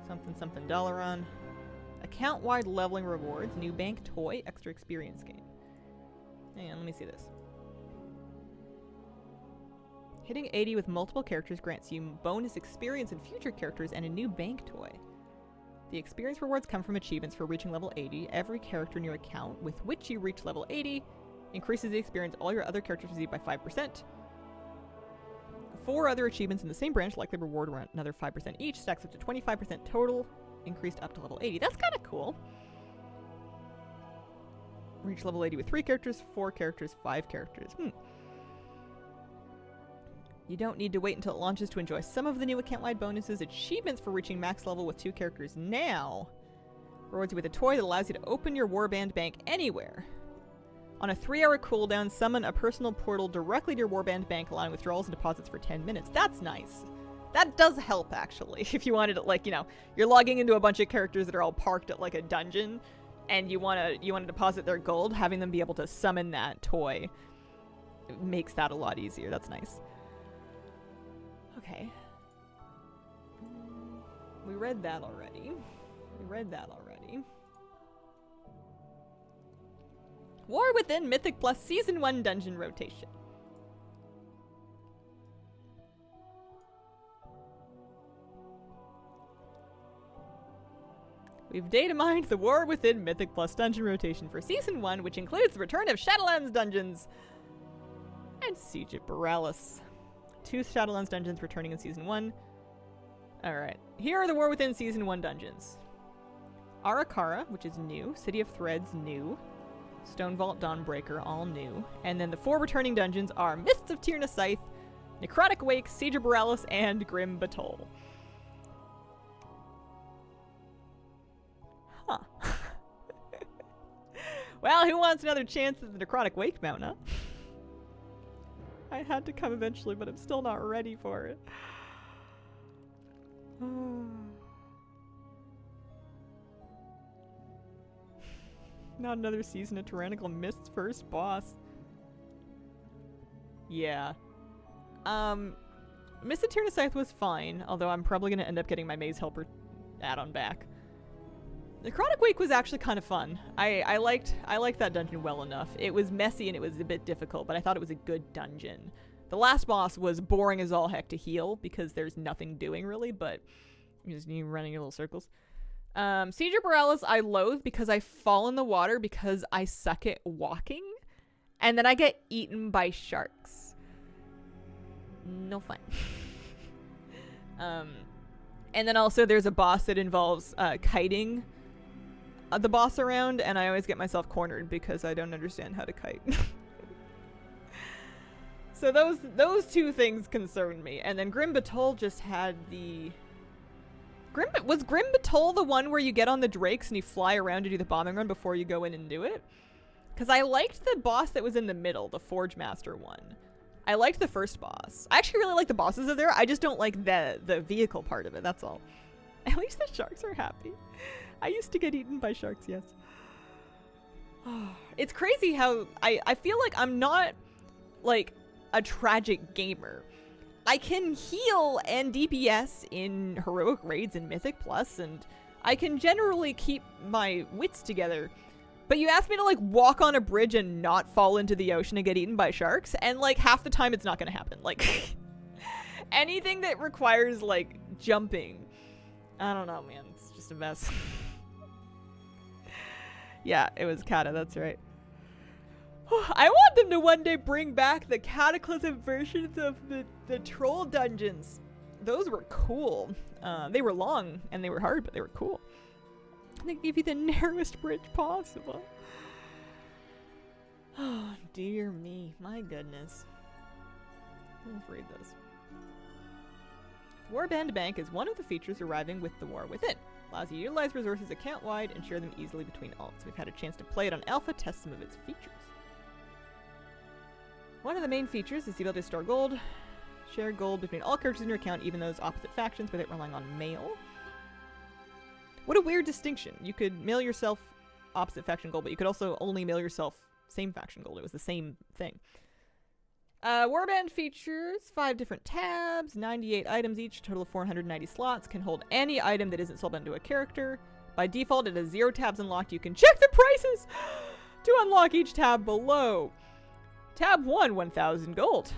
Something something Dalaran. Account-wide leveling rewards, new bank toy, extra experience gain. Hang on, let me see this. Hitting 80 with multiple characters grants you bonus experience in future characters and a new bank toy. The experience rewards come from achievements for reaching level 80. Every character in your account with which you reach level 80 increases the experience all your other characters receive by 5%. 4 other achievements in the same branch likely reward around another 5% each, stacks up to 25% total, increased up to level 80. That's kind of cool. Reach level 80 with 3 characters, 4 characters, 5 characters. You don't need to wait until it launches to enjoy some of the new account-wide bonuses. Achievements for reaching max level with 2 characters now Rewards you with a toy that allows you to open your Warband bank anywhere. On a 3-hour cooldown, summon a personal portal directly to your Warband bank, allowing withdrawals and deposits for 10 minutes. That's nice. That does help, actually. If you wanted to, like, you know, you're logging into a bunch of characters that are all parked at, like, a dungeon, and you want to deposit their gold, having them be able to summon that toy makes that a lot easier. That's nice. Okay. We read that already. War Within Mythic Plus Season 1 Dungeon Rotation. We've data mined the War Within Mythic Plus Dungeon Rotation for Season 1, which includes the return of Shadowlands dungeons and Siege of Borealis. 2 Shadowlands dungeons returning in Season 1. Alright, here are the War Within Season 1 dungeons. Arakara, which is new. City of Threads, new. Stone Vault, Dawnbreaker, all new. And then the 4 returning dungeons are Mists of Tyrna Scythe, Necrotic Wake, Siege of Borealis, and Grim Batol. Huh. Well, who wants another chance at the Necrotic Wake mount, huh? I had to come eventually, but I'm still not ready for it. Not another season of Tyrannical Mist's first boss. Yeah. Mist of Tyrna Scythe was fine, although I'm probably going to end up getting my Maze Helper add-on back. Necrotic Wake was actually kind of fun. I liked that dungeon well enough. It was messy and it was a bit difficult, but I thought it was a good dungeon. The last boss was boring as all heck to heal because there's nothing doing really, but you running your little circles. Siege of Borealis I loathe because I fall in the water because I suck at walking, and then I get eaten by sharks. No fun. And then also there's a boss that involves kiting the boss around, and I always get myself cornered because I don't understand how to kite. So those 2 things concern me. And then Grim Batol just had the... Was Grim Batol the one where you get on the drakes and you fly around to do the bombing run before you go in and do it? Because I liked the boss that was in the middle, the Forge Master one. I liked the first boss. I actually really like the bosses of there. I just don't like the vehicle part of it, that's all. At least the sharks are happy. I used to get eaten by sharks, yes. It's crazy how I feel like I'm not like a tragic gamer. I can heal and DPS in heroic raids and Mythic Plus, and I can generally keep my wits together. But you ask me to like walk on a bridge and not fall into the ocean and get eaten by sharks, and like half the time it's not gonna happen. Like anything that requires like jumping, I don't know, man. It's just a mess. Yeah, it was Kata, that's right. I want them to one day bring back the Cataclysm versions of the troll dungeons. Those were cool. They were long and they were hard, but they were cool. They gave you the narrowest bridge possible. Oh, dear me. My goodness. Let's read this. Warband Bank is one of the features arriving with the War Within. Allows you to utilize resources account-wide and share them easily between alts. We've had a chance to play it on alpha, test some of its features. One of the main features is the ability to store gold. Share gold between all characters in your account, even those opposite factions, without relying on mail. What a weird distinction. You could mail yourself opposite faction gold, but you could also only mail yourself same faction gold. It was the same thing. Warband features 5 different tabs, 98 items each, total of 490 slots, can hold any item that isn't sold onto a character. By default, it has 0 tabs unlocked. You can check the prices to unlock each tab below. Tab 1, 1,000 gold.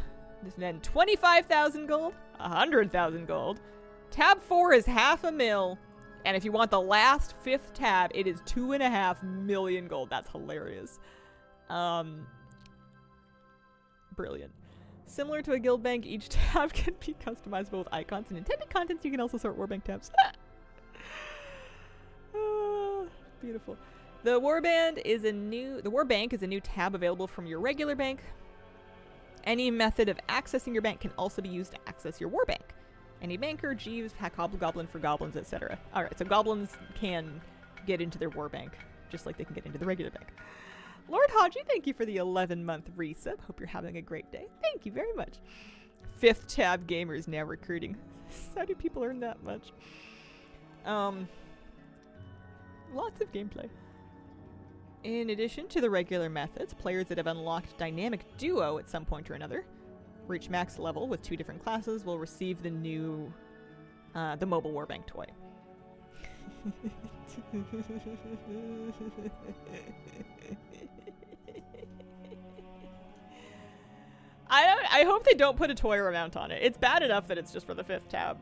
Then 25,000 gold, 100,000 gold. Tab 4 is half a mil. And if you want the last 5th tab, it is 2.5 million gold. That's hilarious. Brilliant. Similar to a guild bank, each tab can be customizable with icons and intended contents. You can also sort Warband tabs. Beautiful. The Warband is a new tab available from your regular bank. Any method of accessing your bank can also be used to access your Warbank. Any banker, Jeeves, hack Hobgoblin for goblins, etc. Alright, so goblins can get into their war bank, just like they can get into the regular bank. Lord Haji, thank you for the 11-month resub. Hope you're having a great day. Thank you very much. 5th tab gamers now recruiting. How do people earn that much? Lots of gameplay. In addition to the regular methods, players that have unlocked Dynamic Duo at some point or another, reach max level with 2 different classes, will receive the new, the mobile warbank toy. I hope they don't put a toy amount on it. It's bad enough that it's just for the 5th tab.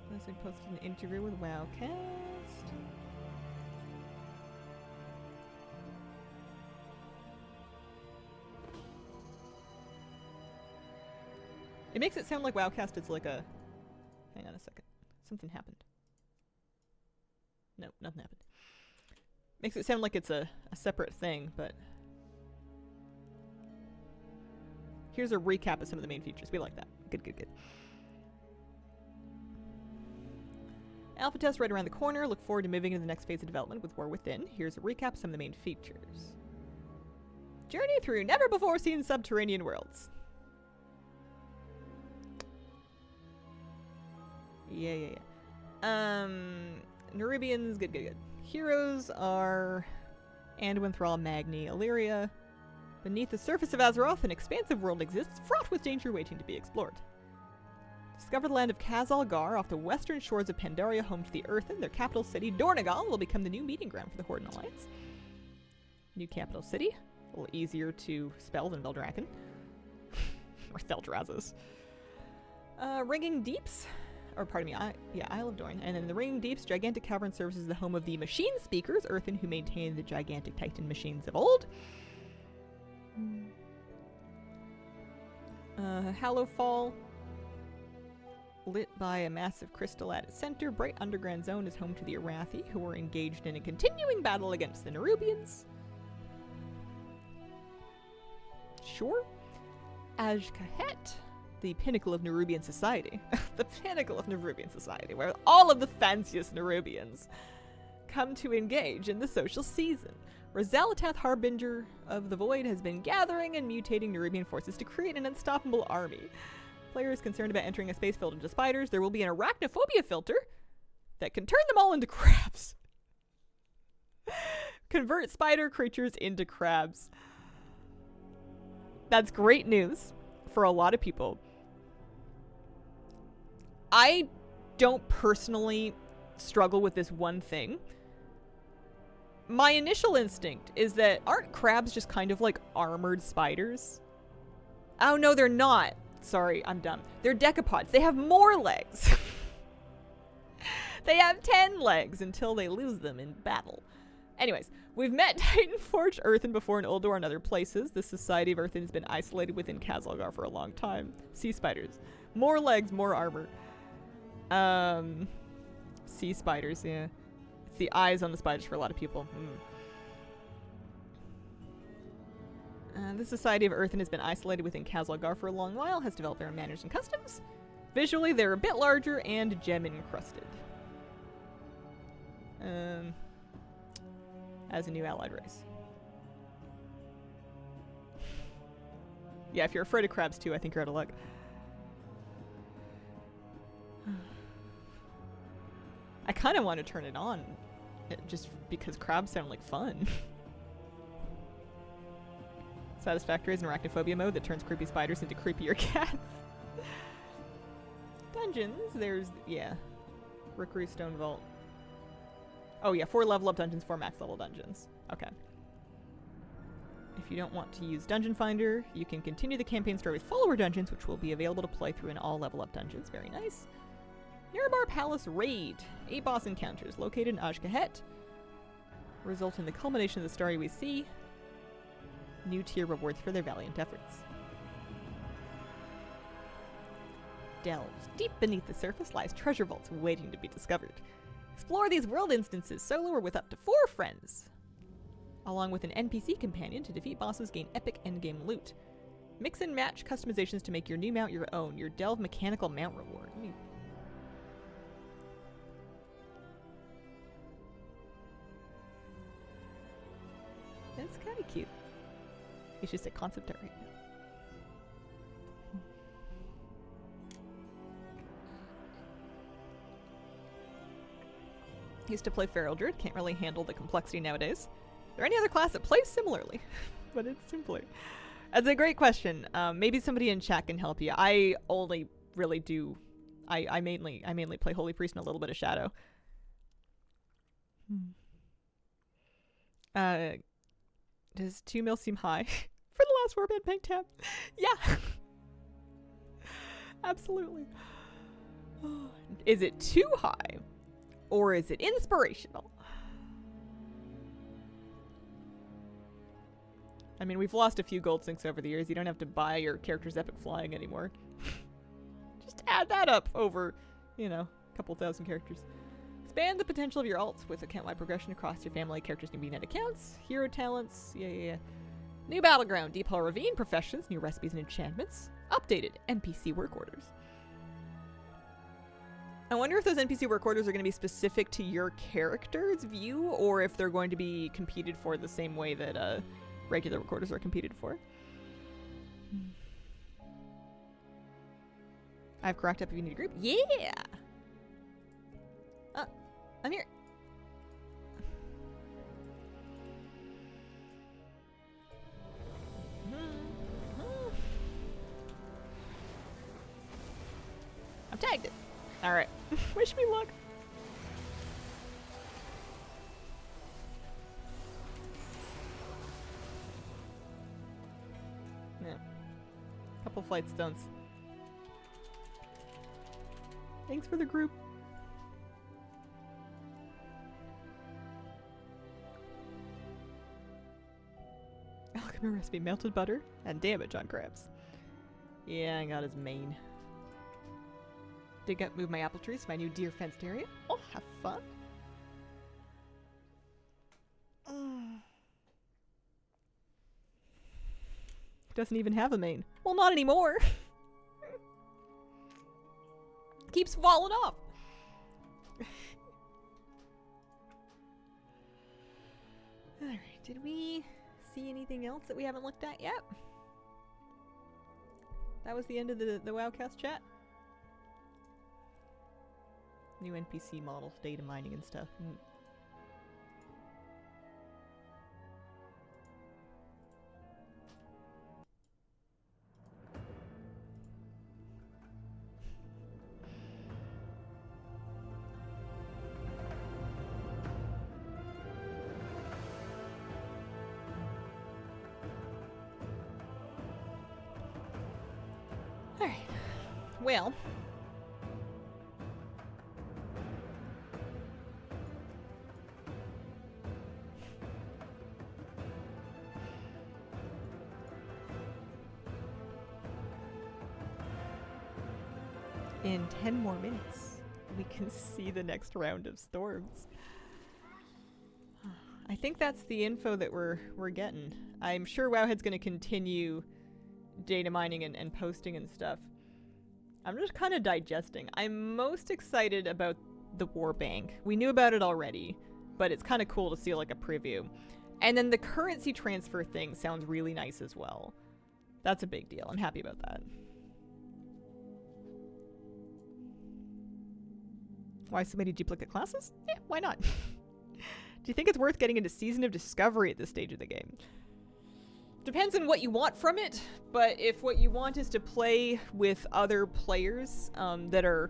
Blizzard posted an interview with Wowcast. It makes it sound like Wowcast is like a... Hang on a second. Something happened. No, nothing happened. Makes it sound like it's a separate thing, but... Here's a recap of some of the main features. We like that. Good, good, good. Alpha test right around the corner. Look forward to moving into the next phase of development with War Within. Here's a recap of some of the main features. Journey through never-before-seen subterranean worlds. Yeah. Nerubians, good. Heroes are Anduin, Thrall, Magni, Illyria. Beneath the surface of Azeroth, an expansive world exists, fraught with danger waiting to be explored. Discover the land of Khazalgar off the western shores of Pandaria, home to the Earthen. Their capital city, Dornegal, will become the new meeting ground for the Horde and Alliance. New capital city. A little easier to spell than Veldraken. Or Theldrazes. Ringing Deeps. Or pardon me, Isle of Dorn. And then the Ringing Deeps, gigantic cavern serves as the home of the machine speakers, Earthen, who maintain the gigantic Titan machines of old. Hallowfall, lit by a massive crystal at its center. Bright underground zone is home to the Arathi, who are engaged in a continuing battle against the Nerubians. Sure. Azj-Kahet, the pinnacle of Nerubian society. The pinnacle of Nerubian society, where all of the fanciest Nerubians come to engage in the social season. Rezalatath, Harbinger of the Void, has been gathering and mutating Nerubian forces to create an unstoppable army. Players concerned about entering a space filled into spiders, there will be an Arachnophobia filter that can turn them all into crabs. Convert spider creatures into crabs. That's great news for a lot of people. I don't personally struggle with this one thing. My initial instinct is that aren't crabs just kind of like armored spiders? Oh no, they're not. Sorry, I'm dumb. They're decapods. They have more legs. They have 10 legs until they lose them in battle. Anyways, we've met Titanforge Earthen before in Uldor and other places. The Society of Earthen has been isolated within Khazalgar for a long time. Sea spiders. More legs, more armor. Sea spiders, yeah. It's the eyes on the spiders for a lot of people. The Society of Earthen has been isolated within Khazalgar for a long while, has developed their own manners and customs. Visually, they're a bit larger and gem-encrusted. As a new allied race. Yeah, if you're afraid of crabs too, I think you're out of luck. I kind of want to turn it on, just because crabs sound like fun. Satisfactory is an arachnophobia mode that turns creepy spiders into creepier cats. Dungeons, there's, yeah. Rookery Stone Vault. Oh yeah, 4 level up dungeons, 4 max level dungeons. Okay. If you don't want to use Dungeon Finder, you can continue the campaign story with follower dungeons, which will be available to play through in all level up dungeons. Very nice. Nirabar Palace Raid. 8 boss encounters located in Azj-Kahet. Result in the culmination of the story we see. New tier rewards for their valiant efforts. Delves deep beneath the surface lies treasure vaults waiting to be discovered. Explore these world instances solo or with up to 4 friends. along with an NPC companion to defeat bosses, gain epic endgame loot. Mix and match customizations to make your new mount your own. Your Delve mechanical mount reward. That's kind of cute. It's just a concept art right now. Used to play Feral Druid, can't really handle the complexity nowadays. Is there any other class that plays similarly? But it's simpler. That's a great question. Maybe somebody in chat can help you. I only really do... I mainly play Holy Priest and a little bit of Shadow. Does 2 mil seem high? For the last Warband bank tab? Yeah! Absolutely. Is it too high? Or is it inspirational? I mean, we've lost a few gold sinks over the years. You don't have to buy your character's epic flying anymore. Just add that up over, you know, a couple thousand characters. Expand the potential of your alts with account-wide progression across your family. Characters can be net accounts, hero talents, yeah. New battleground, Deep Hall Ravine, professions, new recipes and enchantments. Updated NPC work orders. I wonder if those NPC work orders are going to be specific to your character's view, or if they're going to be competed for the same way that regular work orders are competed for. I've cracked up if you need a group. Yeah! I'm here. I'm tagged it. Alright. Wish me luck. Yeah. Couple flight stunts. Thanks for the group. Alchemy recipe, melted butter and damage on crabs. Yeah, I got his main. Dig up, move my apple trees to my new deer fenced area. Oh, have fun. Doesn't even have a main. Well, not anymore. Keeps falling off. Alright, did we see anything else that we haven't looked at yet? That was the end of the Wowcast chat. New NPC models, data mining and stuff. Alright. Well. In 10 more minutes, we can see the next round of storms. I think that's the info that we're getting. I'm sure Wowhead's going to continue data mining and posting and stuff. I'm just kind of digesting. I'm most excited about the Warband. We knew about it already, but it's kind of cool to see like a preview. And then the currency transfer thing sounds really nice as well. That's a big deal. I'm happy about that. Why so many duplicate classes? Yeah, why not? Do you think it's worth getting into Season of Discovery at this stage of the game? Depends on what you want from it, but if what you want is to play with other players that are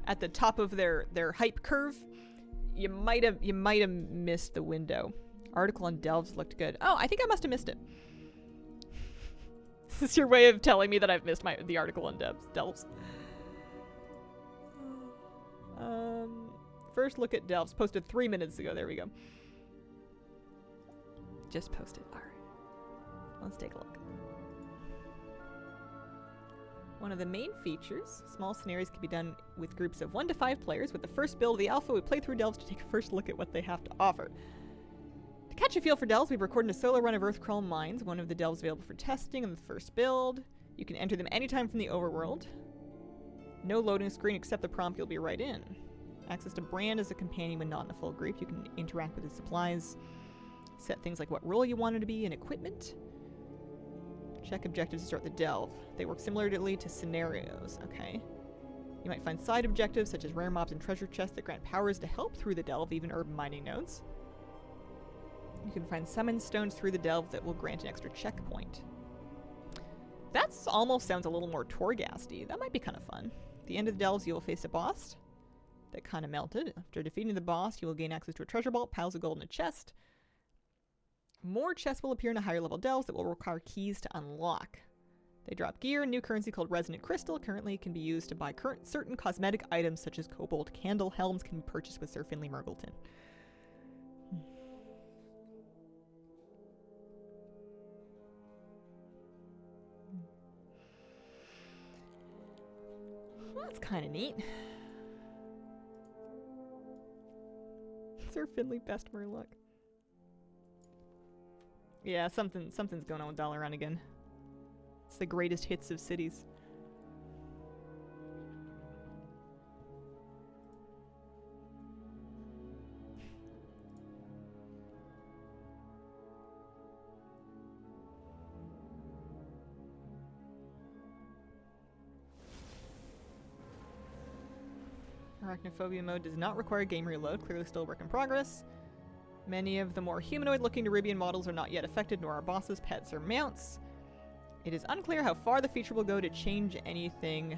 at the top of their hype curve, you might have missed the window. Article on Delves looked good. Oh, I think I must have missed it. This is your way of telling me that I've missed the article on Delves. First look at Delves, posted 3 minutes ago. There we go. Just posted. All right. Let's take a look. One of the main features, small scenarios can be done with groups of 1 to 5 players. With the first build of the alpha, we play through Delves to take a first look at what they have to offer. To Catch a feel for delves. We've recorded a solo run of Earthcrawl Mines, one of the delves available for testing on the first build. You can enter them anytime from the overworld. No loading screen except the prompt, you'll be right in. Access to Brand as a companion when not in a full group. You can interact with his supplies. Set things like what role you want it to be and equipment. Check objectives to start the delve. They work similarly to scenarios. Okay. You might find side objectives such as rare mobs and treasure chests that grant powers to help through the delve, even urban mining nodes. You can find summon stones through the delve that will grant an extra checkpoint. That almost sounds a little more Torghasty. That might be kind of fun. At the end of the delves, you will face a boss that kind of melted. After defeating the boss, you will gain access to a treasure vault, piles of gold, and a chest. More chests will appear in a higher level delves that will require keys to unlock. They drop gear and new currency called Resonant Crystal. Currently can be used to buy certain cosmetic items such as Cobalt Candle Helms can be purchased with Sir Finley Murgleton. Well, that's kind of neat. Sir Finley Best Murloc. Yeah, something's going on with Dalaran again. It's the greatest hits of cities. Arachnophobia mode does not require game reload, clearly still a work in progress. Many of the more humanoid-looking Nerubian models are not yet affected, nor are bosses, pets, or mounts. It is unclear how far the feature will go to change anything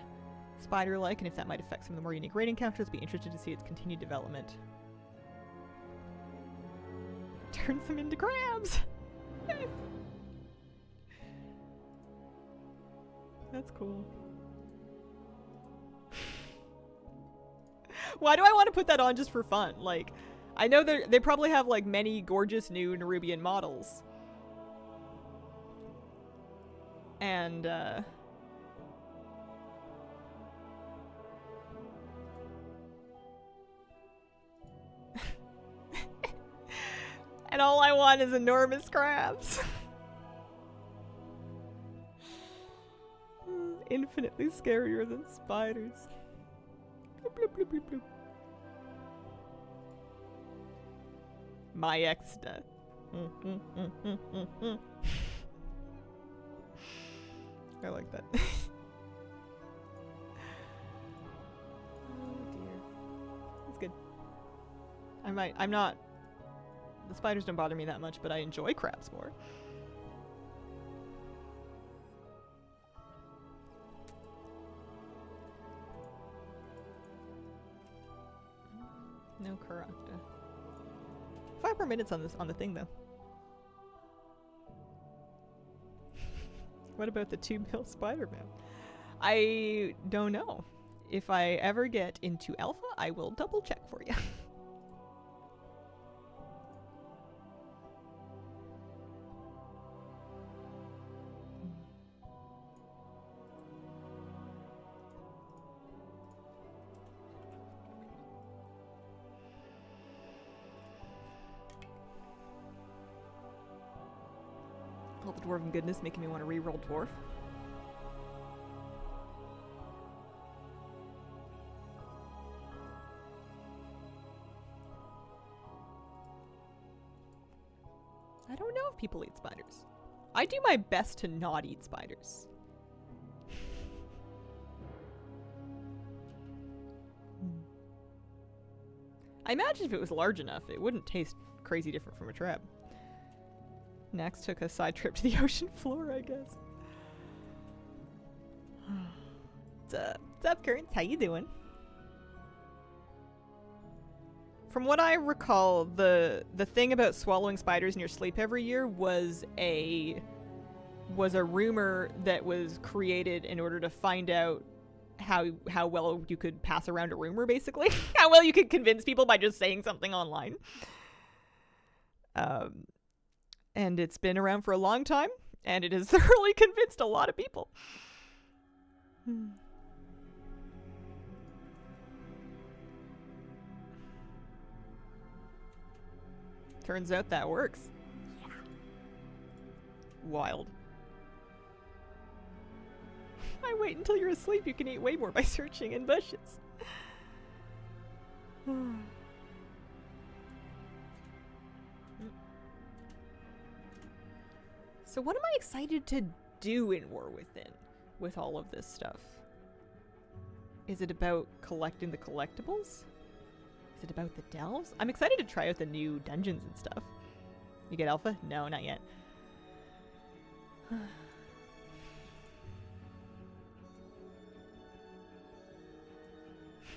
spider-like, and if that might affect some of the more unique raid encounters. Be interested to see its continued development. Turns them into crabs! That's cool. Why do I want to put that on just for fun? Like, I know they probably have like many gorgeous new Nerubian models. And and all I want is enormous crabs. Infinitely scarier than spiders. Bloop, bloop, bloop, bloop, bloop. My exta. I like that. Oh dear. That's good. I'm not. The spiders don't bother me that much, but I enjoy crabs more. No Karaka. 5 more minutes on the thing though. What about the 2 mil Spider-Man? I don't know. If I ever get into alpha, I will double check for you. All the dwarven goodness making me want to re-roll dwarf. I don't know if people eat spiders. I do my best to not eat spiders. I imagine if it was large enough, it wouldn't taste crazy different from a trap. Next, took a side trip to the ocean floor, I guess. What's up, Currents? How you doing? From what I recall, the thing about swallowing spiders in your sleep every year was a rumor that was created in order to find out how well you could pass around a rumor, basically. How well you could convince people by just saying something online. And it's been around for a long time, and it has thoroughly convinced a lot of people. Turns out that works. Yeah. Wild. I wait until you're asleep. You can eat way more by searching in bushes. So what am I excited to do in War Within with all of this stuff? Is it about collecting the collectibles? Is it about the delves? I'm excited to try out the new dungeons and stuff. You get alpha? No, not yet.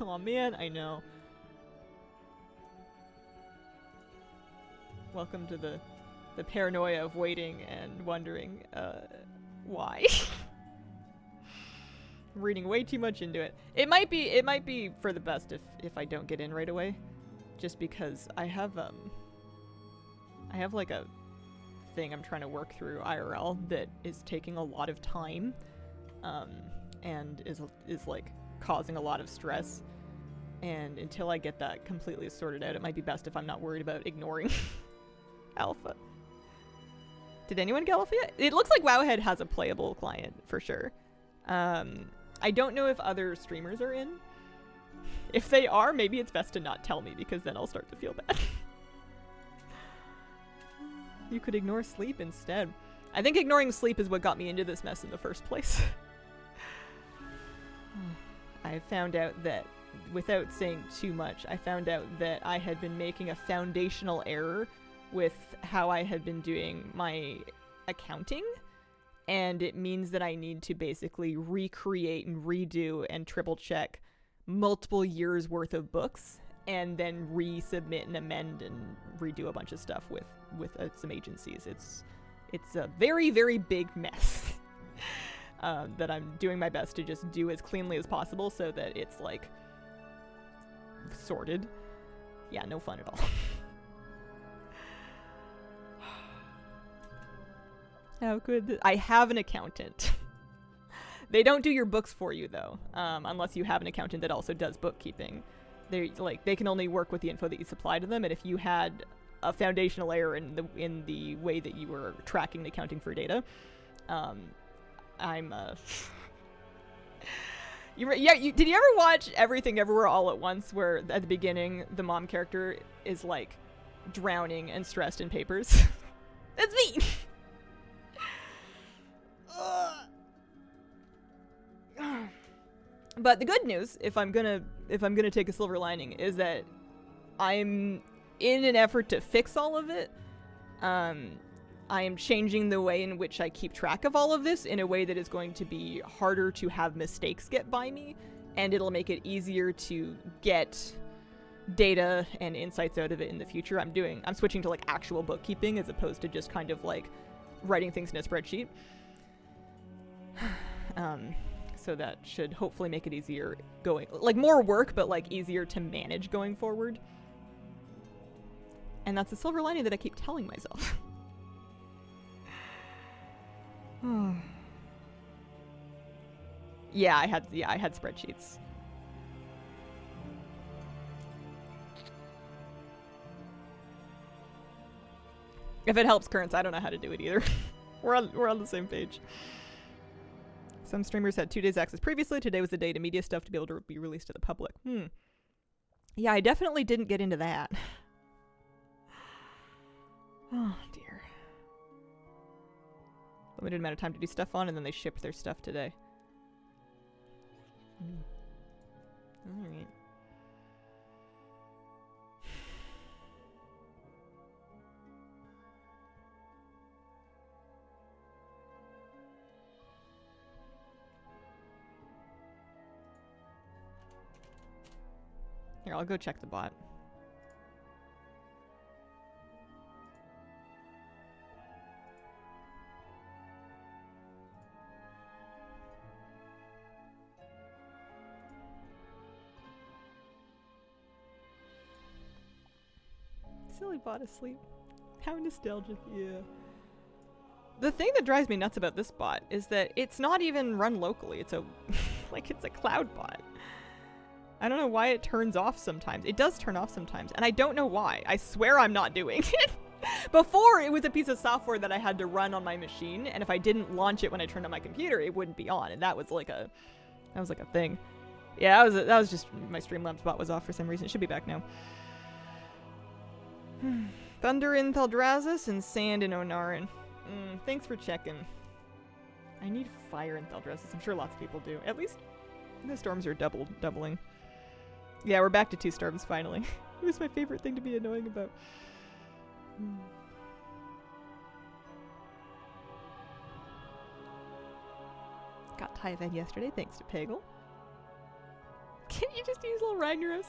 Oh man, I know. Welcome to the paranoia of waiting and wondering, why? I'm reading way too much into it. It might be for the best if I don't get in right away. Just because I have like a thing I'm trying to work through IRL that is taking a lot of time, and is like causing a lot of stress. And until I get that completely sorted out, it might be best if I'm not worried about ignoring alpha. Did anyone get alpha yet? It looks like Wowhead has a playable client for sure. I don't know if other streamers are in. If they are, maybe it's best to not tell me, because then I'll start to feel bad. You could ignore sleep instead. I think ignoring sleep is what got me into this mess in the first place. I found out that, without saying too much, I found out that I had been making a foundational error with how I had been doing my accounting. And it means that I need to basically recreate and redo and triple check multiple years worth of books, and then resubmit and amend and redo a bunch of stuff with some agencies. It's a very, very big mess that I'm doing my best to just do as cleanly as possible so that it's like sorted. Yeah, no fun at all. How could I have an accountant? They don't do your books for you though, unless you have an accountant that also does bookkeeping. They can only work with the info that you supply to them, and if you had a foundational error in the way that you were tracking and accounting for data, did you ever watch Everything Everywhere All at Once, where at the beginning the mom character is like drowning and stressed in papers? That's me. But the good news, if I'm gonna take a silver lining, is that I'm in an effort to fix all of it. I am changing the way in which I keep track of all of this in a way that is going to be harder to have mistakes get by me, and it'll make it easier to get data and insights out of it in the future. I'm switching to like actual bookkeeping as opposed to just kind of like writing things in a spreadsheet. So that should hopefully make it easier going, like more work, but like easier to manage going forward. And that's the silver lining that I keep telling myself. Yeah, I had spreadsheets. If it helps Currents, I don't know how to do it either. We're on the same page. Some streamers had 2 days access previously. Today was the day to media stuff to be able to be released to the public. Yeah, I definitely didn't get into that. Oh, dear. Limited amount of time to do stuff on, and then they shipped their stuff today. Alright. Here, I'll go check the bot. Silly bot asleep. How nostalgic, yeah. The thing that drives me nuts about this bot is that it's not even run locally. It's a it's a cloud bot. I don't know why it turns off sometimes. It does turn off sometimes, and I don't know why. I swear I'm not doing it. Before, it was a piece of software that I had to run on my machine, and if I didn't launch it when I turned on my computer, it wouldn't be on, and that was like a thing. Yeah, that was just my Streamlabs bot was off for some reason. It should be back now. Thunder in Thaldraszus and sand in Onarin. Thanks for checking. I need fire in Thaldraszus. I'm sure lots of people do. At least the storms are doubling. Yeah, we're back to 2 storms finally. It was my favorite thing to be annoying about. Got Tyvan yesterday thanks to Peggle. Can you just use little Ragnaros?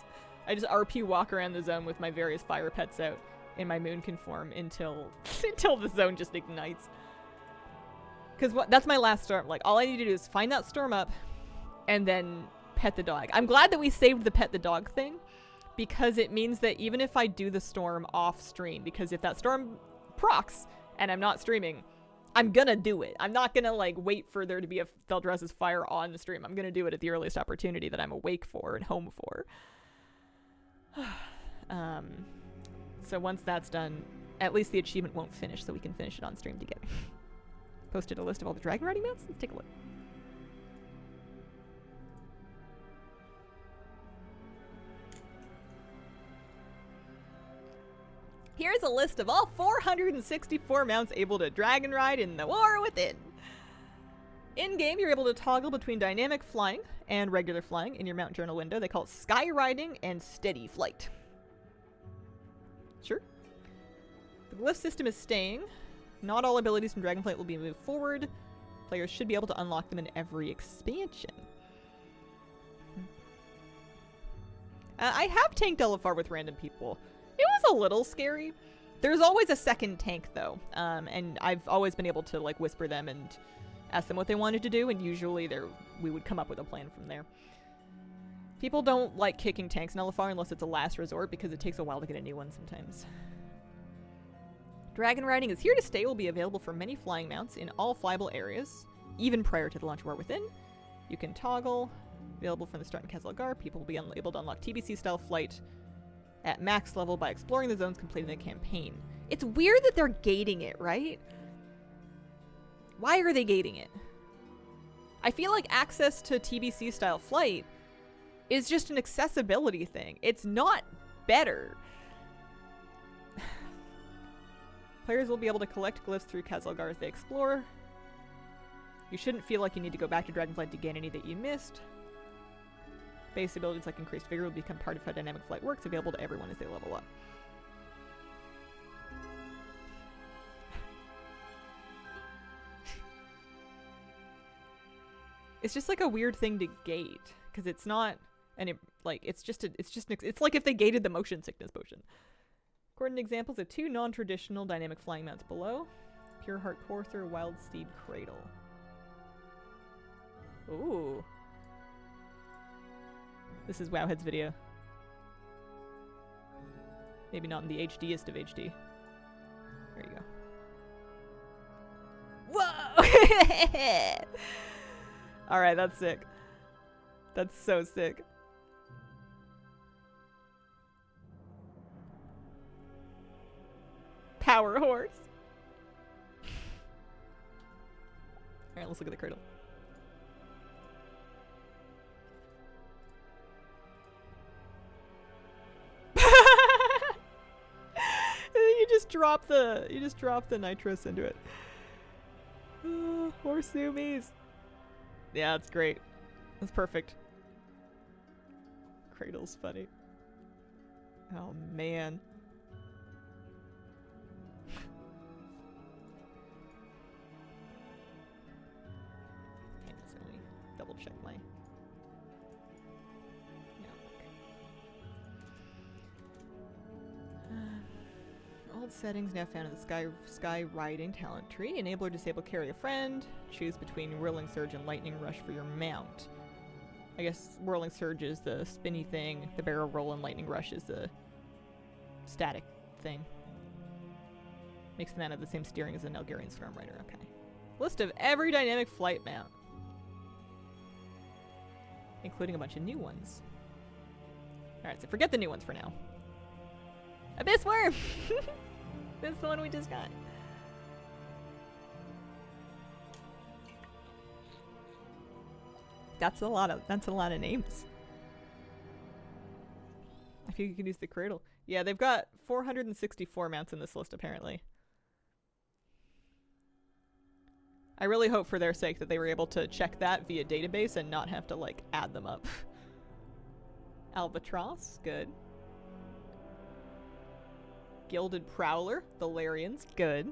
I just RP walk around the zone with my various fire pets out in my Moonkin form until the zone just ignites. Because that's my last storm. Like, all I need to do is find that storm up and then pet the dog. I'm glad that we saved the pet the dog thing, because it means that even if I do the storm off stream, because if that storm procs and I'm not streaming, I'm gonna do it. I'm not gonna like wait for there to be a Thaldraszus fire on the stream. I'm gonna do it at the earliest opportunity that I'm awake for and home for. So once that's done, at least the achievement won't finish, so we can finish it on stream together. Posted a list of all the dragon riding mounts. Let's take a look. Here's a list of all 464 mounts able to dragon ride in the War Within. In-game, you're able to toggle between dynamic flying and regular flying in your mount journal window. They call it sky riding and steady flight. Sure. The glyph system is staying. Not all abilities from Dragonflight will be moved forward. Players should be able to unlock them in every expansion. I have tanked LFR with random people. It was a little scary. There's always a second tank though, and I've always been able to like whisper them and ask them what they wanted to do, and usually we would come up with a plan from there. People don't like kicking tanks in LFR unless it's a last resort, because it takes a while to get a new one sometimes. Dragon riding is here to stay. Will be available for many flying mounts in all flyable areas, even prior to the launch of War Within. You can toggle. Available from the start in Kazalgar. People will be able to unlock TBC-style flight at max level by exploring the zones completing the campaign. It's weird that they're gating it, right? Why are they gating it? I feel like access to TBC-style flight is just an accessibility thing. It's not better. Players will be able to collect glyphs through Kazalgar as they explore. You shouldn't feel like you need to go back to Dragonflight to gain any that you missed. Base abilities like increased vigor will become part of how dynamic flight works, available to everyone as they level up. It's just like a weird thing to gate, because it's not, and it's like if they gated the motion sickness potion. According to examples of 2 non-traditional dynamic flying mounts below, Pure Heart Courser, Wild Steed Cradle. Ooh. This is Wowhead's video. Maybe not in the HDest of HD. There you go. Whoa! Alright, that's sick. That's so sick. Power horse. Alright, let's look at the cradle. You just drop the nitrous into it. More zoomies. Yeah, that's great. That's perfect. Cradle's funny. Oh man. Okay, so let me double check my old settings now found in the sky riding talent tree. Enable or disable carry a friend. Choose between whirling surge and lightning rush for your mount. I guess whirling surge is the spinny thing, the barrel roll, and lightning rush is the static thing. Makes the mount have the same steering as an Elgarian Storm Rider. Okay. List of every dynamic flight mount, including a bunch of new ones. Alright, so forget the new ones for now. Abyss Worm! This is the one we just got. That's a lot of names. I think you can use the cradle. Yeah, they've got 464 mounts in this list apparently. I really hope for their sake that they were able to check that via database and not have to like add them up. Albatross, good. Gilded Prowler, the Larians, good.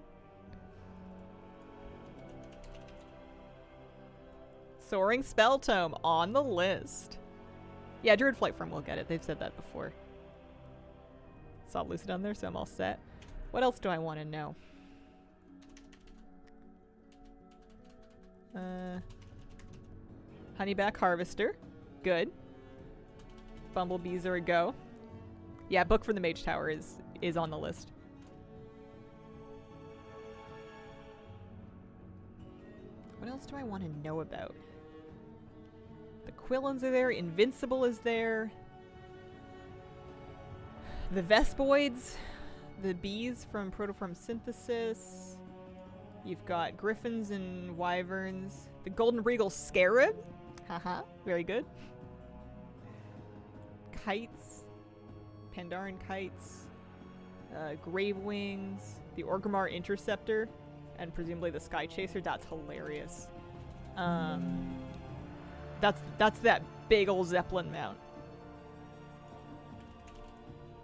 Soaring Spell Tome on the list. Yeah, Druid Flight Form will get it. They've said that before. Saw Lucid on there, so I'm all set. What else do I want to know? Honeyback Harvester. Good. Bumblebees are a go. Yeah, book for the Mage Tower is on the list. What else do I want to know about? The Quillons are there. Invincible is there. The Vespoids. The bees from Protoform Synthesis. You've got Griffins and Wyverns. The Golden Regal Scarab. Haha, very good. Kites. Pandaren Kites. Grave Wings. The Orgrimmar Interceptor. And presumably the Sky Chaser. That's hilarious. That's that big old Zeppelin mount.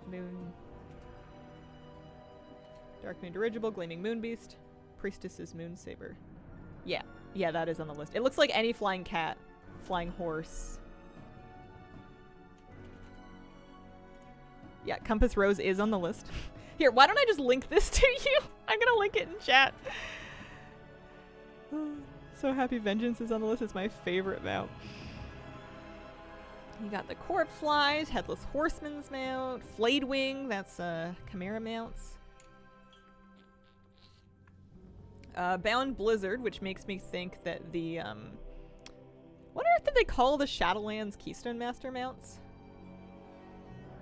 Moon. Dark Moon Dirigible, Gleaming Moonbeast. Priestess's Moonsaber. Yeah, that is on the list. It looks like any flying cat, flying horse. Yeah, Compass Rose is on the list. Here, why don't I just link this to you? I'm gonna link it in chat. So happy Vengeance is on the list. It's my favorite mount. You got the Corpse Flies, Headless Horseman's mount, Flayed Wing, that's Chimera mounts. Bound Blizzard, which makes me think that the, what on earth did they call the Shadowlands Keystone Master mounts?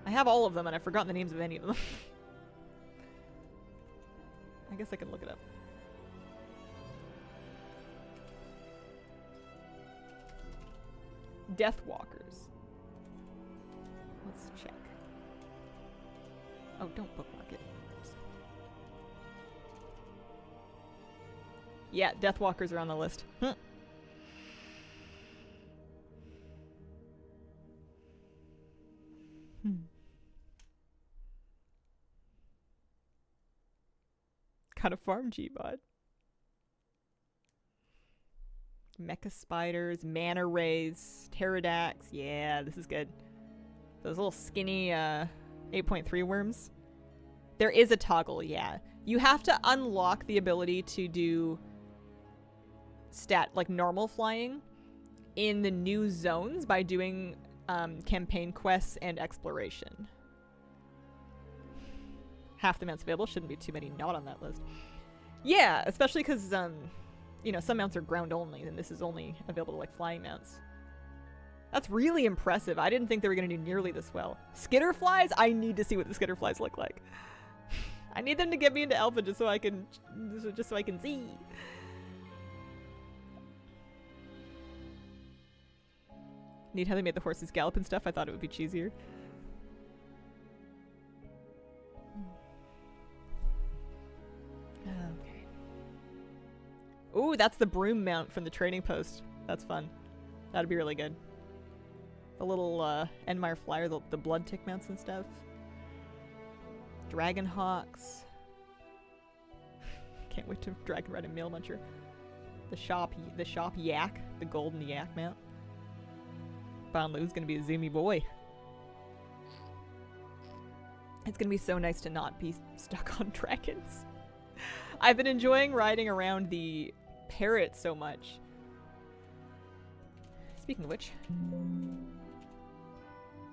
I have all of them and I've forgotten the names of any of them. I guess I can look it up. Deathwalkers. Let's check. Oh, don't bookmark it. Oops. Yeah, Deathwalkers are on the list. Kind of farm G-Bot. Mecha Spiders, Mana Rays, Pterodax. Yeah, this is good. Those little skinny 8.3 worms. There is a toggle, yeah. You have to unlock the ability to do like normal flying in the new zones by doing campaign quests and exploration. Half the mounts available, shouldn't be too many not on that list. Yeah, especially because you know, some mounts are ground only, and this is only available to like flying mounts. That's really impressive. I didn't think they were going to do nearly this well. Skitterflies? I need to see what the Skitterflies look like. I need them to get me into alpha just so I can see. Neat how they made the horses gallop and stuff. I thought it would be cheesier. Okay. Ooh, that's the broom mount from the trading post. That's fun. That'd be really good. The little Enmire Flyer, the blood tick mounts and stuff. Dragon Hawks. Can't wait to Dragon Ride and Mail Muncher. The shop yak, the golden yak mount. Banlu's gonna be a zoomy boy. It's gonna be so nice to not be stuck on dragons. I've been enjoying riding around the parrot so much. Speaking of which.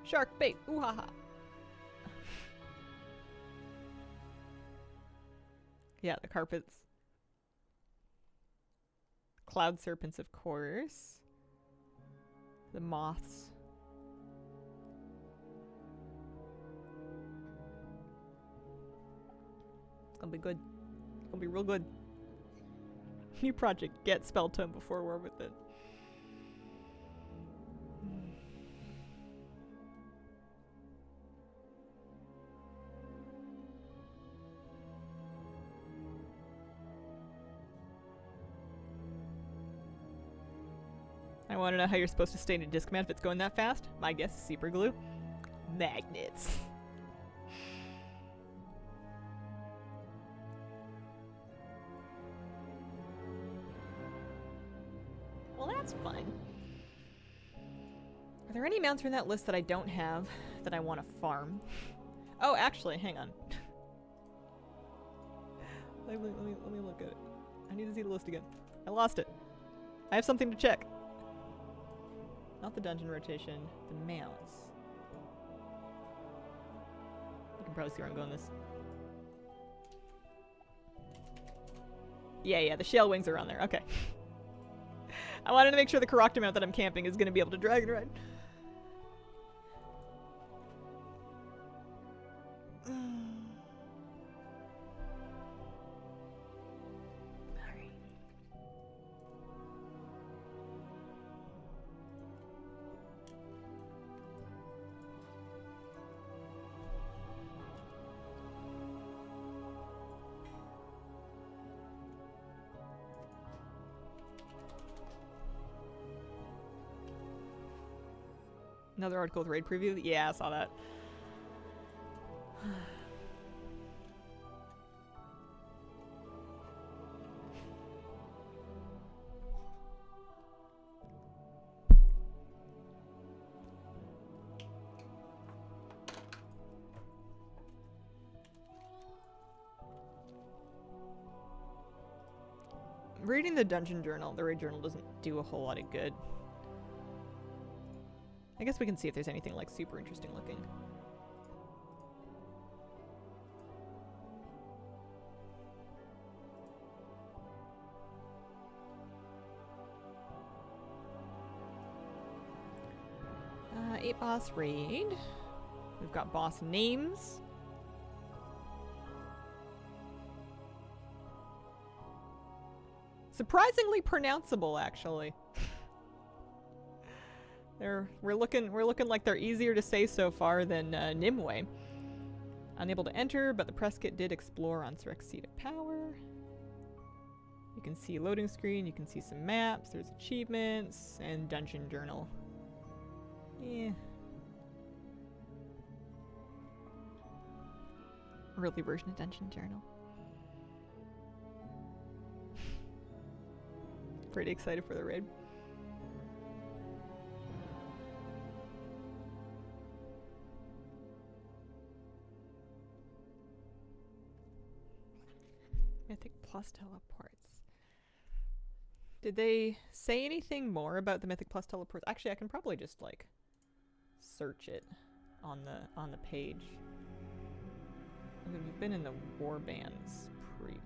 Shark bait, ooh ha ha. Yeah, the carpets. Cloud serpents, of course. The moths. gonna be good. It's gonna be real good. New project. Get spell tome before war with it. I want to know how you're supposed to stay in a Discman if it's going that fast. My guess is super glue. Magnets. Well, that's fun. Are there any mounts from that list that I don't have that I want to farm? Oh, actually, hang on. let me look at it. I need to see the list again. I lost it. I have something to check. Not the dungeon rotation, the mounts. You can probably see where I'm going with this. Yeah, the shell wings are on there. Okay. I wanted to make sure the Karokta mount that I'm camping is going to be able to dragon ride. Another article with raid preview? Yeah, I saw that. Reading the dungeon journal, the raid journal, doesn't do a whole lot of good. I guess we can see if there's anything like super interesting looking. Eight boss raid. We've got boss names. Surprisingly pronounceable, actually. We're looking like they're easier to say so far than Nimue. Unable to enter, but the press kit did explore on Srexita Power. You can see loading screen, you can see some maps, there's achievements, and dungeon journal. Yeah. Early version of dungeon journal. Pretty excited for the raid. Mythic Plus teleports. Did they say anything more about the Mythic Plus teleports? Actually, I can probably just like search it on the page. We've been in the Warband's preview.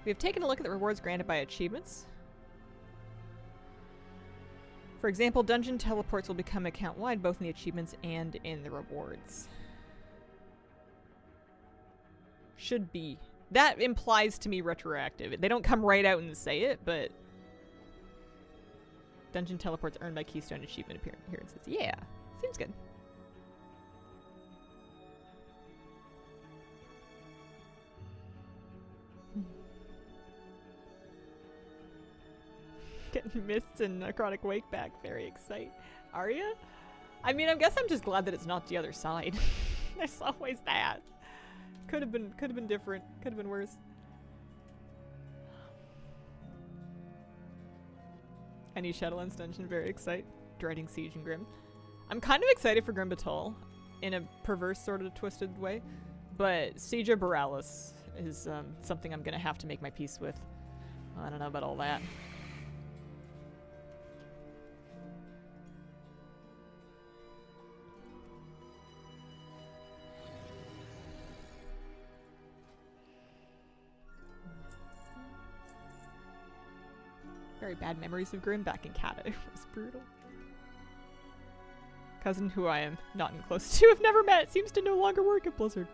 We have taken a look at the rewards granted by achievements. For example, dungeon teleports will become account-wide both in the achievements and in the rewards. Should be. That implies to me retroactive. They don't come right out and say it, but dungeon teleports earned by Keystone achievement appearances. Yeah, seems good. Getting Mists and Necrotic Wake back. Very excited. Are ya? I mean, I guess I'm just glad that it's not the other side. There's always that. Could have been different. Could have been worse. Any Shadowlands dungeon. Very excited. Dreading Siege and Grim. I'm kind of excited for Grim Batol in a perverse sort of twisted way, but Siege of Borealis is something I'm gonna have to make my peace with. I don't know about all that. Very very bad memories of Grim back in Canada. It was brutal. Cousin who I am not in close to, have never met, seems to no longer work at Blizzard.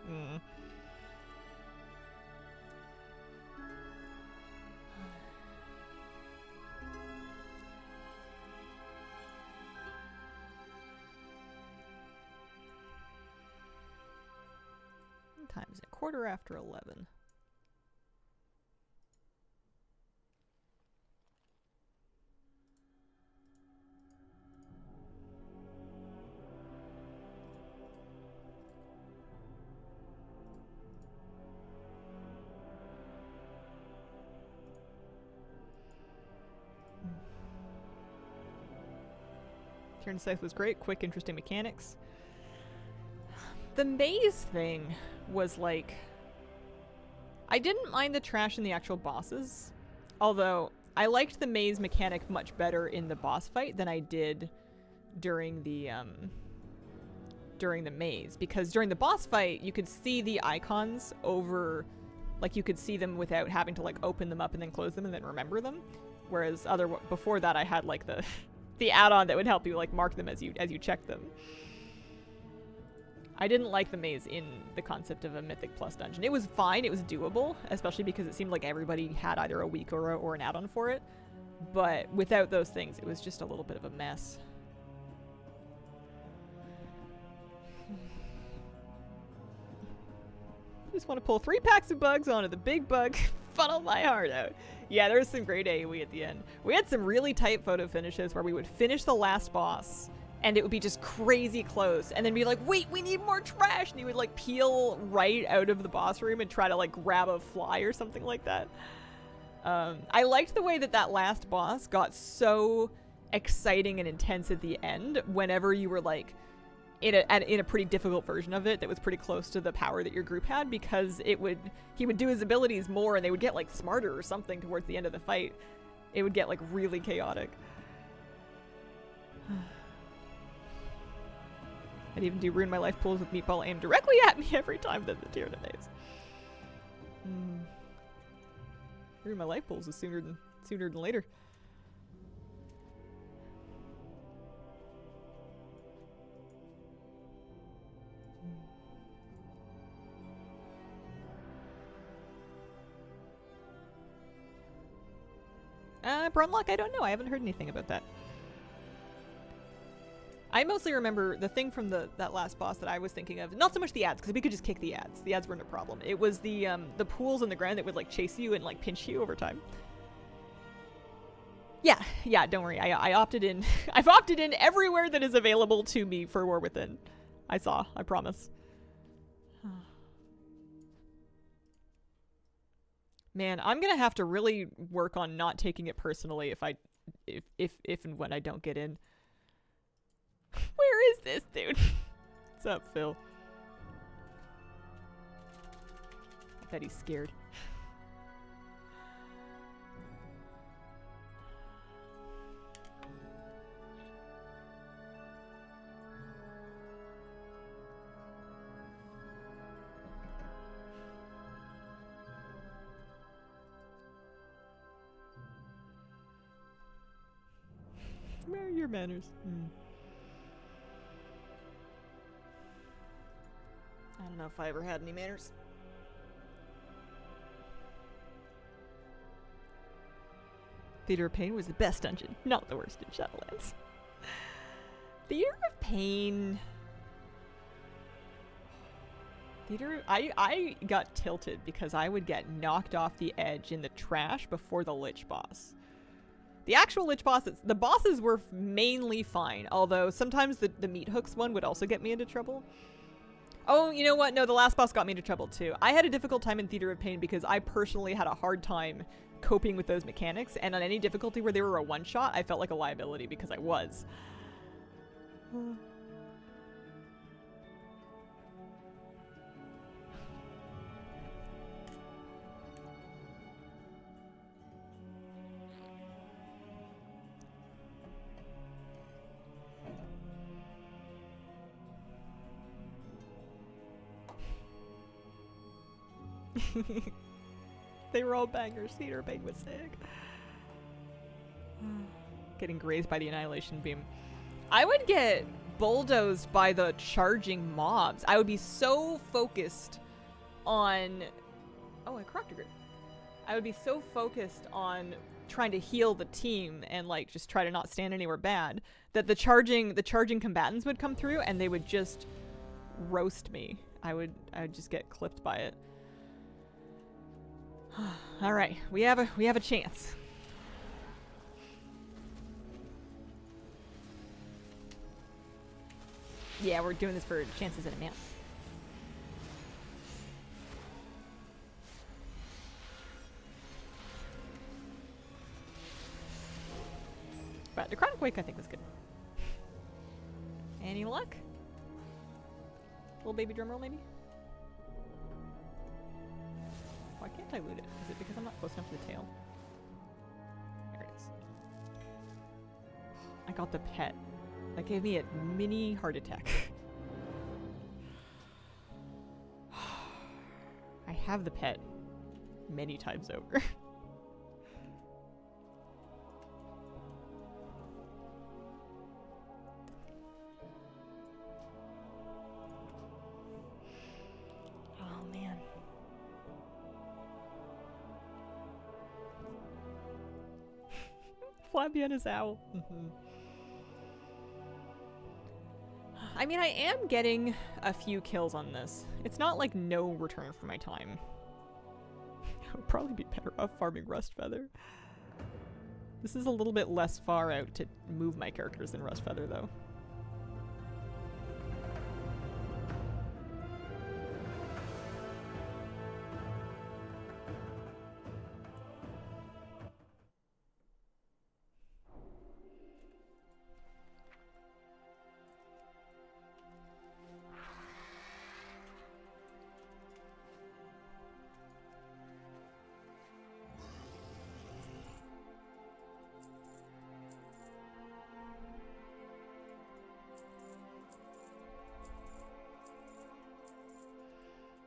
What time is it? 11:15. Turn South was great, quick, interesting mechanics. The maze thing was like... I didn't mind the trash in the actual bosses, although I liked the maze mechanic much better in the boss fight than I did during the maze, because during the boss fight you could see the icons over, like you could see them without having to like open them up and then close them and then remember them, whereas before that I had like the add-on that would help you like mark them as you check them. I didn't like the maze in the concept of a Mythic Plus dungeon. It was fine, it was doable, especially because it seemed like everybody had either a week or an add-on for it. But without those things, it was just a little bit of a mess. Just want to pull 3 packs of bugs onto the big bug, funnel my heart out. Yeah, there was some great AoE at the end. We had some really tight photo finishes where we would finish the last boss, and it would be just crazy close, and then be like, wait, we need more trash, and he would like peel right out of the boss room and try to like grab a fly or something like that. I liked the way that last boss got so exciting and intense at the end whenever you were like in a pretty difficult version of it that was pretty close to the power that your group had, because he would do his abilities more and they would get like smarter or something towards the end of the fight. It would get like really chaotic. I'd even do ruin my life pulls with meatball aimed directly at me every time that the Tyranid maze. Ruin my life pulls is sooner than later. Brunlock, I don't know. I haven't heard anything about that. I mostly remember the thing from that last boss that I was thinking of. Not so much the ads, because we could just kick the ads. The ads weren't a problem. It was the pools on the ground that would like chase you and like pinch you over time. Yeah, don't worry. I opted in. I've opted in everywhere that is available to me for War Within. I promise. Man, I'm gonna have to really work on not taking it personally if and when I don't get in. Where is this dude? What's up, Phil? I bet he's scared. Where are your manners? I don't know if I ever had any manners. Theater of Pain was the best dungeon, not the worst in Shadowlands. Theater of Pain... I got tilted because I would get knocked off the edge in the trash before the Lich boss. The actual Lich bosses, the bosses were mainly fine, although sometimes the meat hooks one would also get me into trouble. Oh, you know what? No, the last boss got me into trouble too. I had a difficult time in Theater of Pain because I personally had a hard time coping with those mechanics, and on any difficulty where they were a one-shot, I felt like a liability because I was. They were all bangers. Theater of Pain was sick. getting grazed by the Annihilation Beam. I would get bulldozed by the charging mobs. I would be so focused on... Oh, I crocked a grid. I would be so focused on trying to heal the team and like just try to not stand anywhere bad that the charging combatants would come through and they would just roast me. I would just get clipped by it. All right, we have a chance. Yeah, we're doing this for chances at a man. But the Chronic Wake I think was good. Any luck? Little baby drum roll maybe? Why can't I loot it? Is it because I'm not close enough to the tail? There it is. I got the pet. That gave me a mini heart attack. I have the pet many times over. Oh man. Flabiana's owl. I mean, I am getting a few kills on this. It's not like no return for my time. I would probably be better off farming Rust Feather. This is a little bit less far out to move my characters than Rust Feather, though.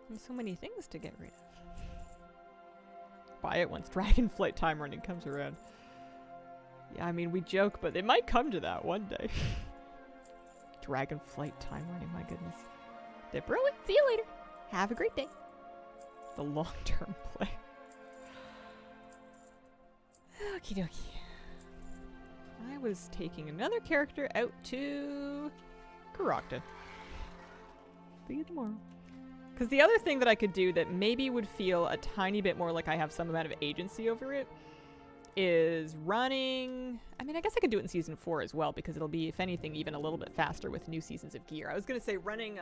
There's so many things to get rid of. Buy it once Dragonflight time running comes around. Yeah, I mean, we joke, but it might come to that one day. Dragonflight time running, my goodness. Brilliant. See you later. Have a great day. The long-term play. Okie dokie. I was taking another character out to Karakta. See you tomorrow. Because the other thing that I could do that maybe would feel a tiny bit more like I have some amount of agency over it is running... I mean, I guess I could do it in Season 4 as well, because it'll be, if anything, even a little bit faster with new seasons of gear. I was going to say running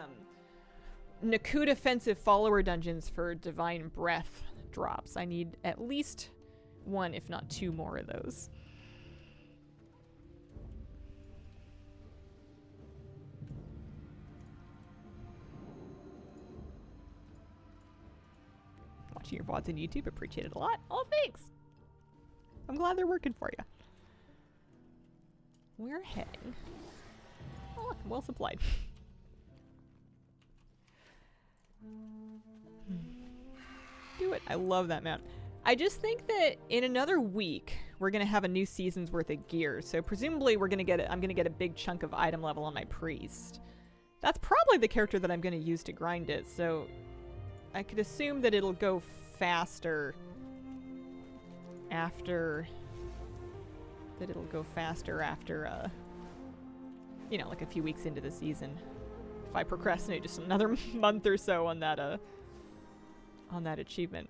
Naku defensive follower dungeons for Divine Breath drops. I need at least one, if not two more of those. Watching your VODs on YouTube, appreciate it a lot. Oh, thanks! I'm glad they're working for you. We're heading... Oh, look, well supplied. Do it. I love that mount. I just think that in another week, we're going to have a new season's worth of gear. So presumably we're going to get I'm going to get a big chunk of item level on my priest. That's probably the character that I'm going to use to grind it. So I could assume that it'll go faster after... you know, like a few weeks into the season. If I procrastinate just another month or so on that achievement.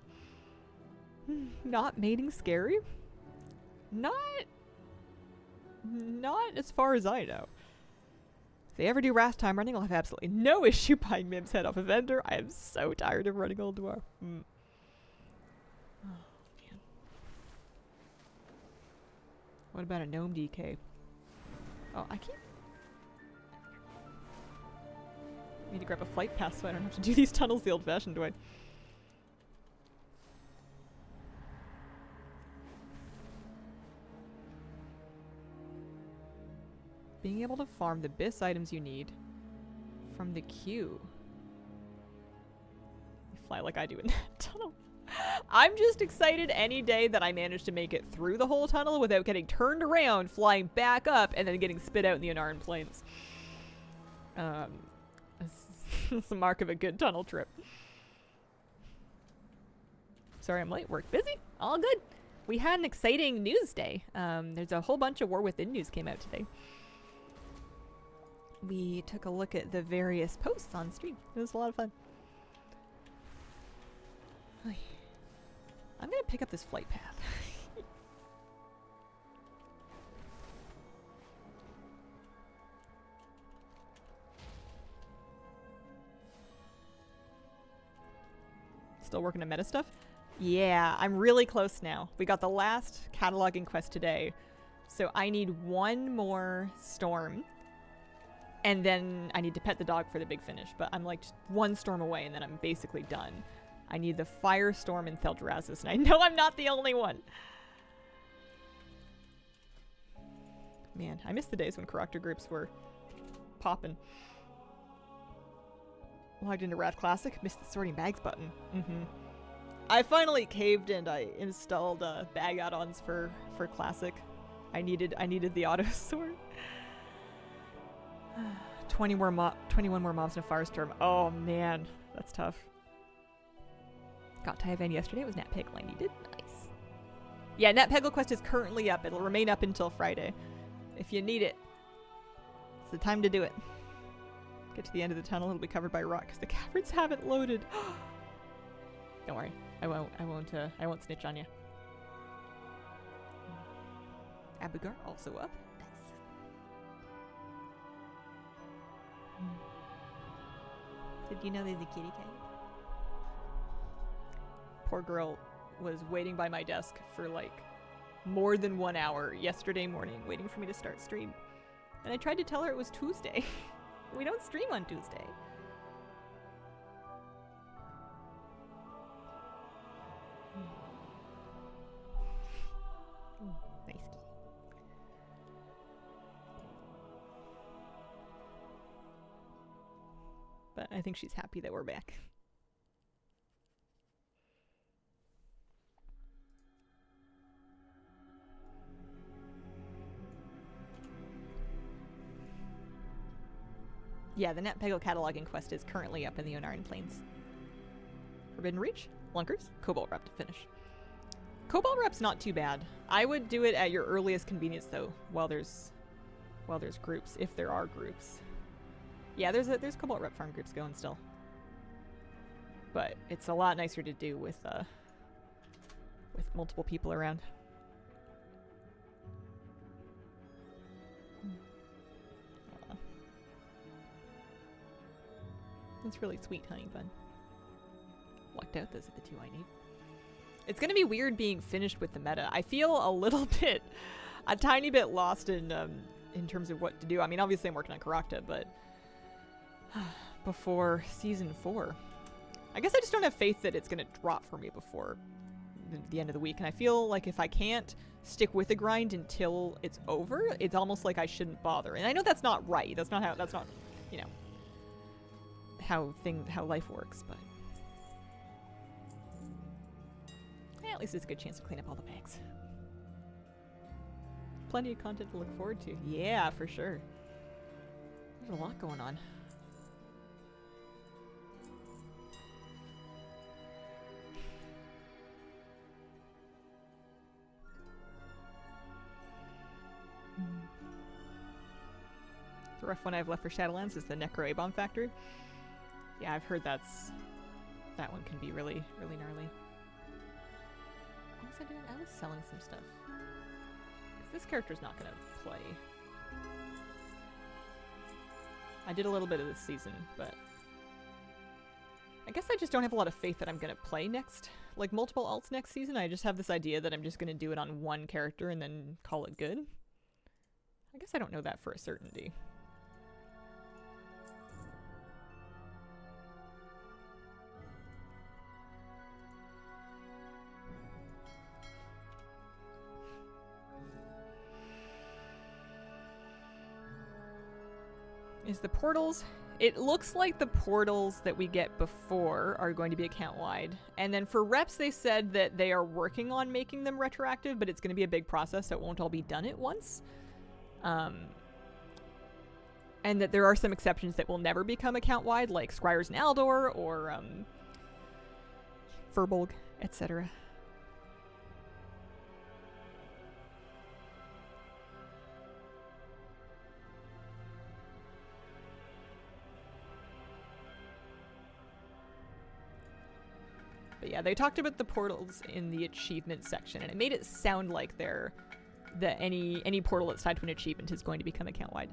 Not mating scary? Not as far as I know. If they ever do Wrath time running, I'll have absolutely no issue buying Mim's head off a vendor. I am so tired of running Old Dwarf. Oh, man. What about a gnome DK? Oh, I can't... I need to grab a flight pass so I don't have to do these tunnels the old-fashioned way. Being able to farm the BIS items you need from the queue. You fly like I do in that tunnel. I'm just excited any day that I manage to make it through the whole tunnel without getting turned around, flying back up, and then getting spit out in the Anaran Plains. It's the mark of a good tunnel trip. Sorry I'm late. Work busy? All good. We had an exciting news day. There's a whole bunch of War Within news came out today. We took a look at the various posts on stream. It was a lot of fun. I'm gonna pick up this flight path. Still working on meta stuff? Yeah, I'm really close now. We got the last cataloging quest today. So I need one more storm. And then I need to pet the dog for the big finish. But I'm like just one storm away and then I'm basically done. I need the Firestorm in Theldraszus, and I know I'm not the only one. Man, I miss the days when character groups were poppin'. Logged into Wrath Classic, missed the sorting bags button. I finally caved and I installed bag add-ons for Classic. I needed the auto sort. 21 more mobs in a Firestorm. Oh man, that's tough. Got Taivan yesterday. It was Nat Peggle I needed. Nice. Yeah, Nat Peggle quest is currently up. It'll remain up until Friday. If you need it, it's the time to do it. Get to the end of the tunnel. It'll be covered by rock because the caverns haven't loaded. Don't worry. I won't snitch on you. Abigar also up. Nice. Did you know there's a kitty cat? Poor girl was waiting by my desk for like more than 1 hour yesterday morning waiting for me to start stream. And I tried to tell her it was Tuesday. We don't stream on Tuesday. Nice kitty. But I think she's happy that we're back. Yeah, the Nat Peggle cataloging quest is currently up in the Anaran Plains. Forbidden Reach, Lunkers, Cobalt Rep to finish. Cobalt Rep's not too bad. I would do it at your earliest convenience though, while there's groups, if there are groups. Yeah, there's Cobalt Rep farm groups going still. But it's a lot nicer to do with multiple people around. That's really sweet, honey bun. Lucked out, those are the two I need. It's gonna be weird being finished with the meta. I feel a tiny bit lost in terms of what to do. I mean, obviously I'm working on Karakta, but before season 4. I guess I just don't have faith that it's gonna drop for me before the end of the week. And I feel like if I can't stick with the grind until it's over, it's almost like I shouldn't bother. And I know that's not right. That's not, you know, how life works, but yeah, at least it's a good chance to clean up all the bags. Plenty of content to look forward to. Yeah, for sure. There's a lot going on. The rough one I've left for Shadowlands is the Necro A-Bomb Factory. Yeah, I've heard that one can be really, really gnarly. What was I doing? I was selling some stuff. 'Cause this character's not gonna play. I did a little bit of this season, but I guess I just don't have a lot of faith that I'm gonna play like multiple alts next season. I just have this idea that I'm just gonna do it on one character and then call it good. I guess I don't know that for a certainty. is the portals. It looks like the portals that we get before are going to be account-wide. And then for reps, they said that they are working on making them retroactive, but it's going to be a big process, so it won't all be done at once. And that there are some exceptions that will never become account-wide, like Scryers and Aldor, or Furbolg, etc. But yeah, they talked about the portals in the achievement section, and it made it sound like any portal that's tied to an achievement is going to become account-wide.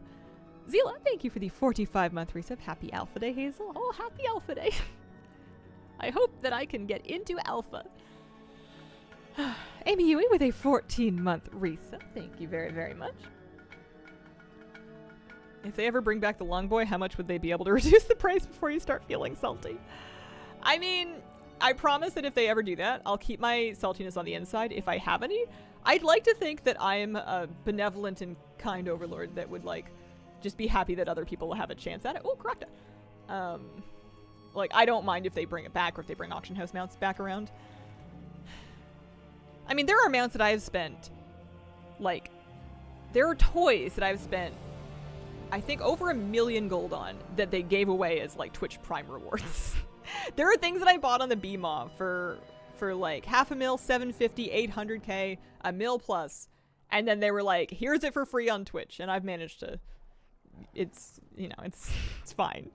Zila, thank you for the 45-month resub. Happy Alpha Day, Hazel. Oh, happy Alpha Day. I hope that I can get into Alpha. Amy Ewing with a 14-month resub. Thank you very, very much. If they ever bring back the Longboy, how much would they be able to reduce the price before you start feeling salty? I mean, I promise that if they ever do that, I'll keep my saltiness on the inside if I have any. I'd like to think that I am a benevolent and kind overlord that would, like, just be happy that other people will have a chance at it. Oh, Correcta. Like, I don't mind if they bring it back or if they bring auction house mounts back around. I mean, there are mounts that I've spent, like, there are toys that I've spent, I think, over 1 million gold on that they gave away as, like, Twitch Prime rewards. There are things that I bought on the BMOB for like 500,000, 750, 800k, $1 million plus, and then they were like, here's it for free on Twitch, and I've managed to, it's, you know, it's fine.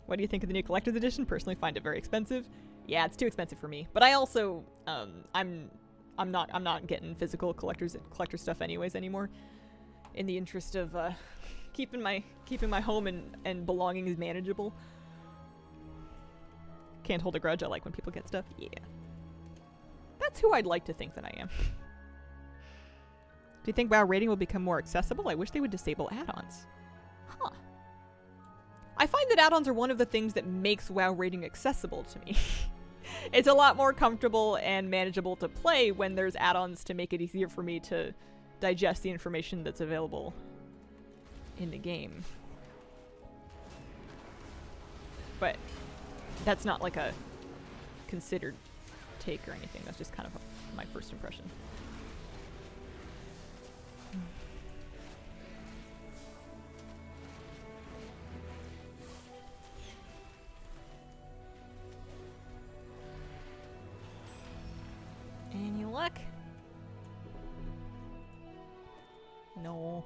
What do you think of the new collector's edition? Personally find it very expensive. Yeah, it's too expensive for me, but I also, I'm not getting physical collector stuff anyways anymore. In the interest of keeping my home and belongings manageable. Can't hold a grudge. I like when people get stuff. Yeah. That's who I'd like to think that I am. Do you think WoW rating will become more accessible? I wish they would disable add-ons. Huh. I find that add-ons are one of the things that makes WoW rating accessible to me. It's a lot more comfortable and manageable to play when there's add-ons to make it easier for me to digest the information that's available in the game. But that's not like a considered take or anything. That's just kind of my first impression. Any luck? No.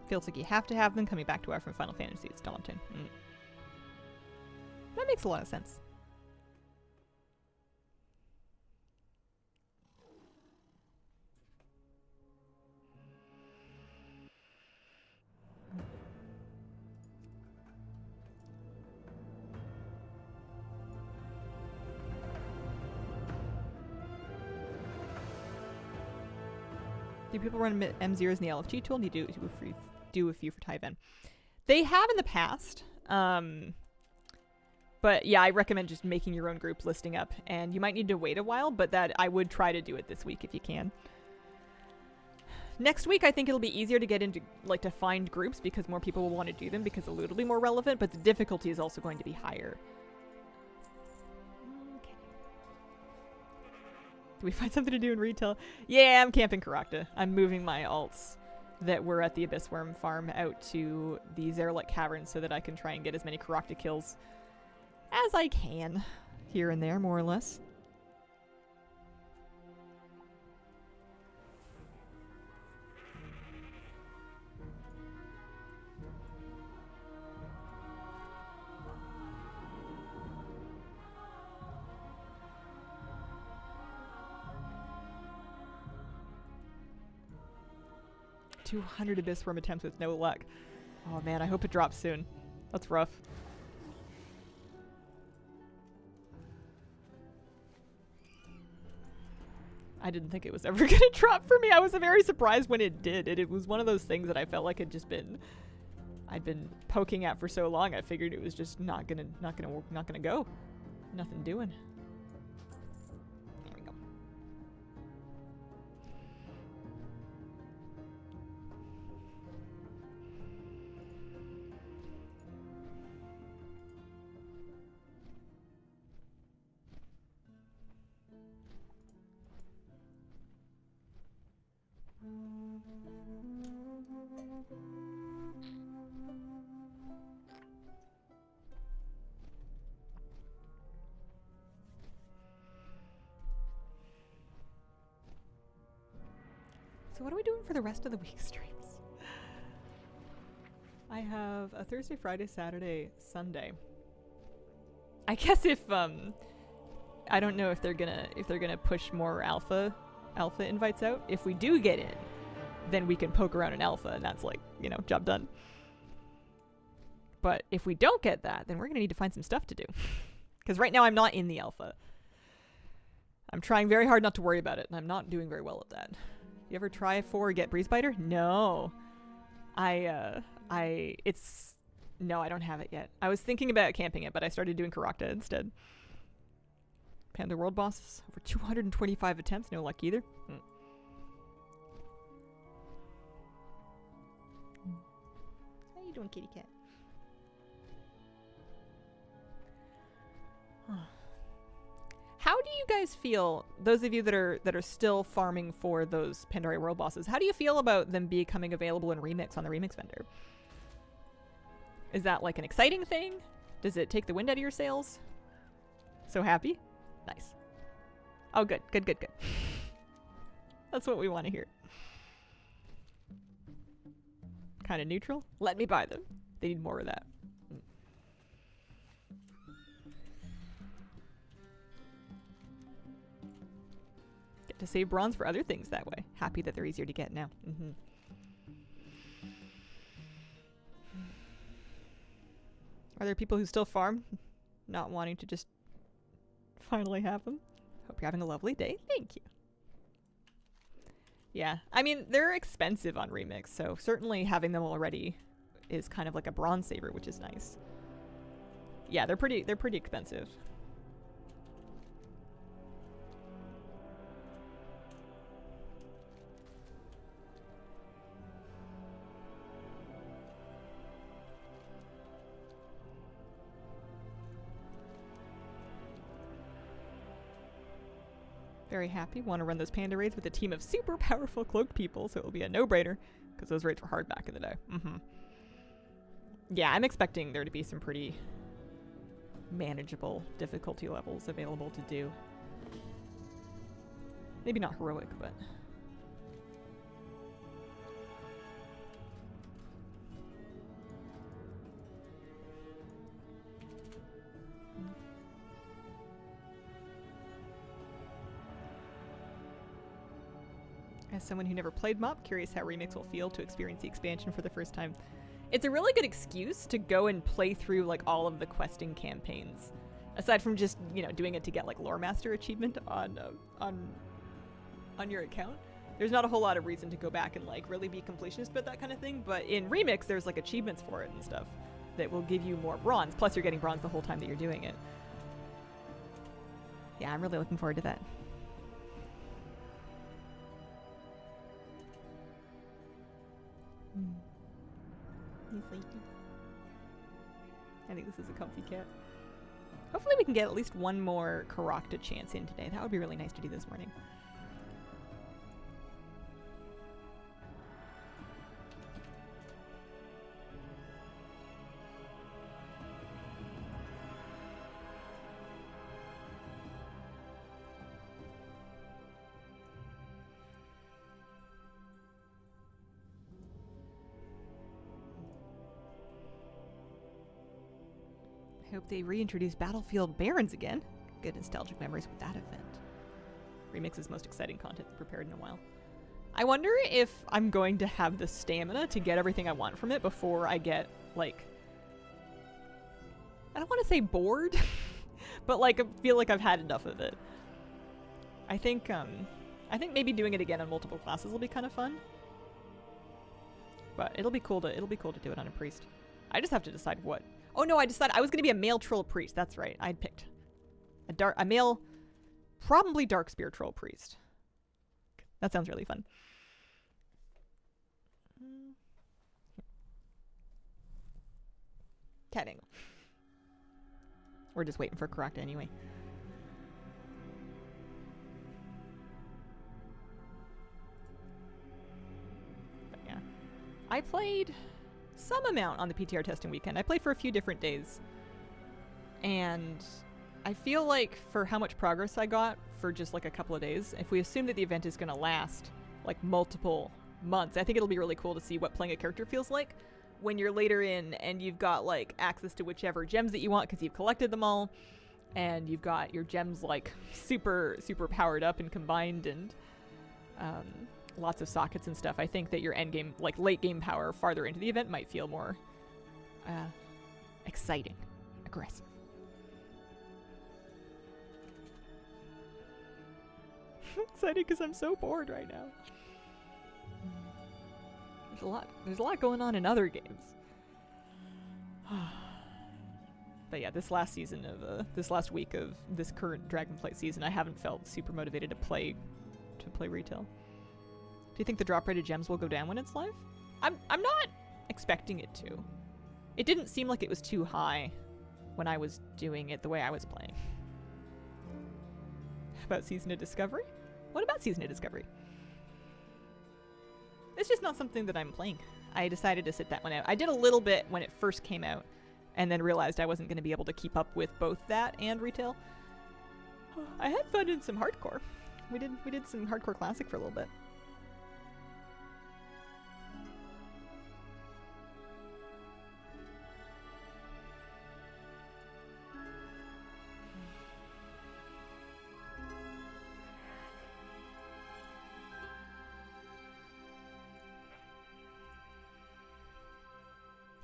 Feels like you have to have them coming back to our from Final Fantasy. It's daunting. That makes a lot of sense. Do people run M0s in the LFG tool? And you do a few for Tyven. They have in the past. But yeah, I recommend just making your own group listing up. And you might need to wait a while, but that I would try to do it this week if you can. Next week, I think it'll be easier to get into, like, to find groups because more people will want to do them because the loot will be more relevant, but the difficulty is also going to be higher. Do we find something to do in retail? Yeah, I'm camping Karakta. I'm moving my alts that were at the Abyss Worm farm out to the Zerlik Caverns so that I can try and get as many Karakta kills as I can. Here and there, more or less. $200 Abyss Worm attempts with no luck. Oh man, I hope it drops soon. That's rough. I didn't think it was ever gonna drop for me. I was very surprised when it did. It was one of those things that I felt like I'd been poking at for so long. I figured it was just not gonna go. Nothing doing. There we go. So what are we doing for the rest of the week streams? I have a Thursday, Friday, Saturday, Sunday. I guess if I don't know if they're gonna push more alpha invites out. If we do get in, then we can poke around in alpha, and that's like, you know, job done. But if we don't get that, then we're gonna need to find some stuff to do. Because right now I'm not in the alpha. I'm trying very hard not to worry about it, and I'm not doing very well at that. You ever try for get breeze biter? No. No, I don't have it yet. I was thinking about camping it, but I started doing Karakta instead. Panda world bosses, over 225 attempts, no luck either. How you doing, kitty cat? How do you guys feel, those of you that are still farming for those Pandaria world bosses, how do you feel about them becoming available in Remix on the Remix vendor? Is that like an exciting thing? Does it take the wind out of your sails? So happy? Nice. Oh, good. That's what we want to hear. Kind of neutral? Let me buy them. They need more of that. Get to save bronze for other things that way. Happy that they're easier to get now. Are there people who still farm, not wanting to just finally have them? Hope you're having a lovely day. Thank you. Yeah, I mean, they're expensive on Remix, so certainly having them already is kind of like a bronze saver, which is nice. Yeah, they're pretty expensive. Very happy. Want to run those panda raids with a team of super powerful cloaked people, so it will be a no-brainer, because those raids were hard back in the day. Yeah, I'm expecting there to be some pretty manageable difficulty levels available to do. Maybe not heroic, but... As someone who never played MOP, curious how Remix will feel to experience the expansion for the first time. It's a really good excuse to go and play through like all of the questing campaigns. Aside from just, you know, doing it to get like Lore Master achievement on your account. There's not a whole lot of reason to go back and like really be completionist about that kind of thing, but in Remix there's like achievements for it and stuff that will give you more bronze, plus you're getting bronze the whole time that you're doing it. Yeah, I'm really looking forward to that. He's sleepy. I think this is a comfy cat. Hopefully we can get at least one more Karakta chance in today. That would be really nice to do this morning. I hope they reintroduce Battlefield Barons again. Good nostalgic memories with that event. Remix's most exciting content prepared in a while. I wonder if I'm going to have the stamina to get everything I want from it before I get, like... I don't want to say bored, but like I feel like I've had enough of it. I think I think maybe doing it again on multiple classes will be kind of fun. But it'll be cool to do it on a priest. I just have to decide what. Oh no, I decided I was going to be a male troll priest. That's right. I'd picked a male, probably Darkspear troll priest. That sounds really fun. Cat angle. We're just waiting for Karakta anyway. But yeah. I played some amount on the PTR testing weekend. I played for a few different days. And I feel like for how much progress I got for just like a couple of days, if we assume that the event is going to last like multiple months, I think it'll be really cool to see what playing a character feels like when you're later in and you've got like access to whichever gems that you want because you've collected them all and you've got your gems like super powered up and combined and lots of sockets and stuff. I think that your end game, like late game power farther into the event might feel more exciting, aggressive. Excited because I'm so bored right now. There's a lot going on in other games. But yeah, this last week of this current Dragonflight season, I haven't felt super motivated to play retail. Do you think the drop rate of gems will go down when it's live? I'm not expecting it to. It didn't seem like it was too high when I was doing it the way I was playing. About Season of Discovery? What about Season of Discovery? It's just not something that I'm playing. I decided to sit that one out. I did a little bit when it first came out, and then realized I wasn't going to be able to keep up with both that and retail. I had fun in some hardcore. We did some hardcore classic for a little bit.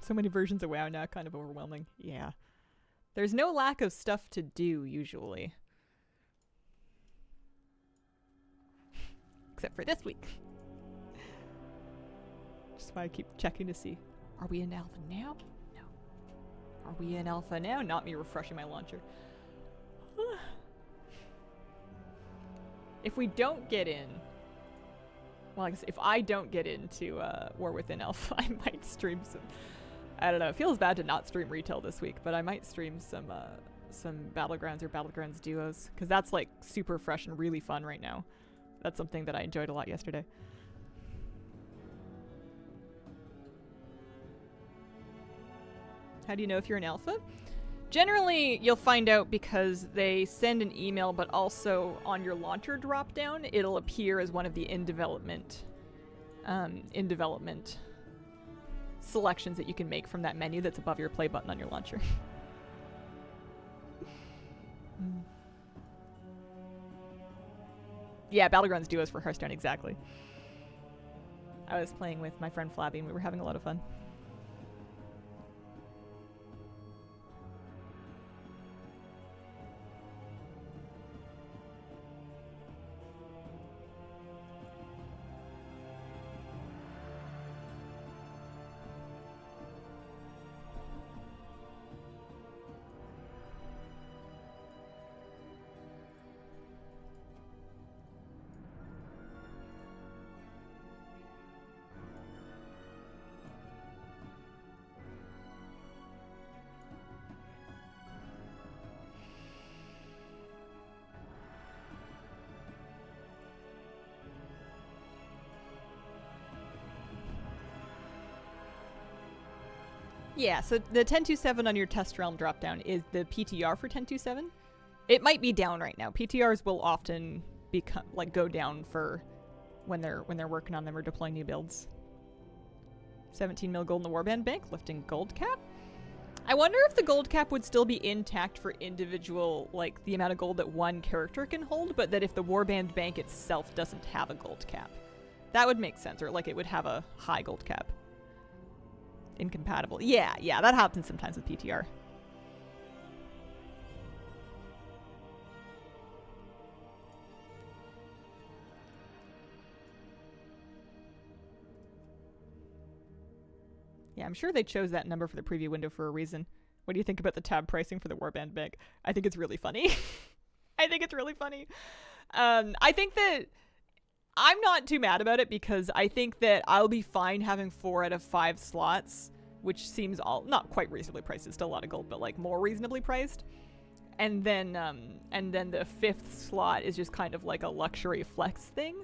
So many versions of WoW now, kind of overwhelming. Yeah. There's no lack of stuff to do, usually. Except for this week. Just why I keep checking to see. Are we in alpha now? No. Are we in alpha now? Not me refreshing my launcher. If we don't get in... Well, I guess if I don't get into War Within Alpha, I might stream some... I don't know. It feels bad to not stream retail this week, but I might stream some Battlegrounds or Battlegrounds duos, because that's like super fresh and really fun right now. That's something that I enjoyed a lot yesterday. How do you know if you're an alpha? Generally, you'll find out because they send an email, but also on your launcher dropdown, it'll appear as one of the in development selections that you can make from that menu that's above your play button on your launcher. Yeah, Battlegrounds duos for Hearthstone, exactly. I was playing with my friend Flabby and we were having a lot of fun. Yeah, so the 1027 on your test realm dropdown is the PTR for 1027. It might be down right now. PTRs will often become go down for when they're working on them or deploying new builds. 17 mil gold in the Warband bank, lifting gold cap. I wonder if the gold cap would still be intact for individual, like the amount of gold that one character can hold, but that if the Warband bank itself doesn't have a gold cap. That would make sense, or like it would have a high gold cap. Incompatible. Yeah, that happens sometimes with PTR. Yeah, I'm sure they chose that number for the preview window for a reason. What do you think about the tab pricing for the Warband bank? I think it's really funny. I think it's really funny. I think that I'm not too mad about it because I think that I'll be fine having 4 out of 5 slots, which seems all not quite reasonably priced. It's still a lot of gold, but like more reasonably priced. And then the 5th slot is just kind of like a luxury flex thing.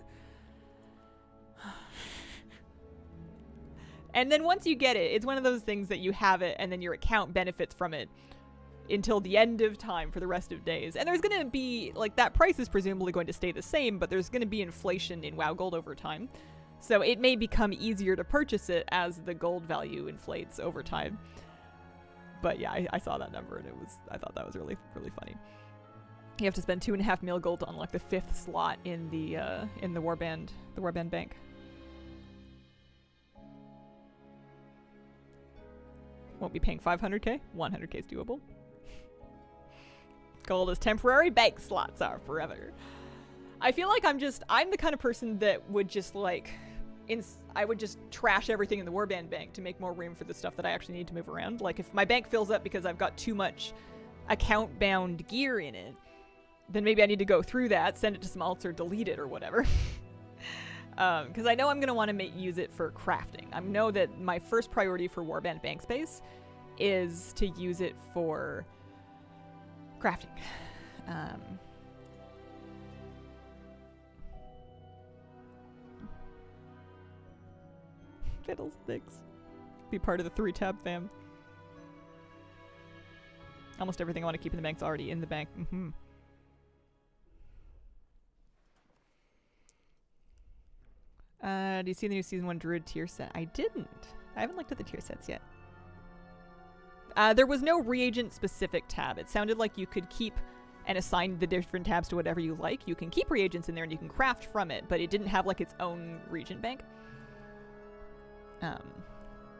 And then once you get it, it's one of those things that you have it and then your account benefits from it until the end of time for the rest of days. And there's going to be, like, that price is presumably going to stay the same, but there's going to be inflation in WoW Gold over time. So it may become easier to purchase it as the gold value inflates over time. But yeah, I saw that number and I thought that was really, really funny. You have to spend 2.5 mil gold to unlock the 5th slot in the Warband bank. Won't be paying 500k. 100k is doable. Gold is temporary. Bank slots are forever. I feel like I'm the kind of person that would just like, I would just trash everything in the Warband bank to make more room for the stuff that I actually need to move around. Like if my bank fills up because I've got too much account-bound gear in it, then maybe I need to go through that, send it to some alts or delete it or whatever. Because I know I'm going to want to use it for crafting. I know that my first priority for Warband bank space is to use it for crafting. Fiddlesticks. Be part of the 3-tab fam. Almost everything I want to keep in the bank's already in the bank. Do you see the new Season 1 Druid tier set? I didn't. I haven't looked at the tier sets yet. There was no reagent-specific tab. It sounded like you could keep and assign the different tabs to whatever you like. You can keep reagents in there and you can craft from it, but it didn't have like its own reagent bank.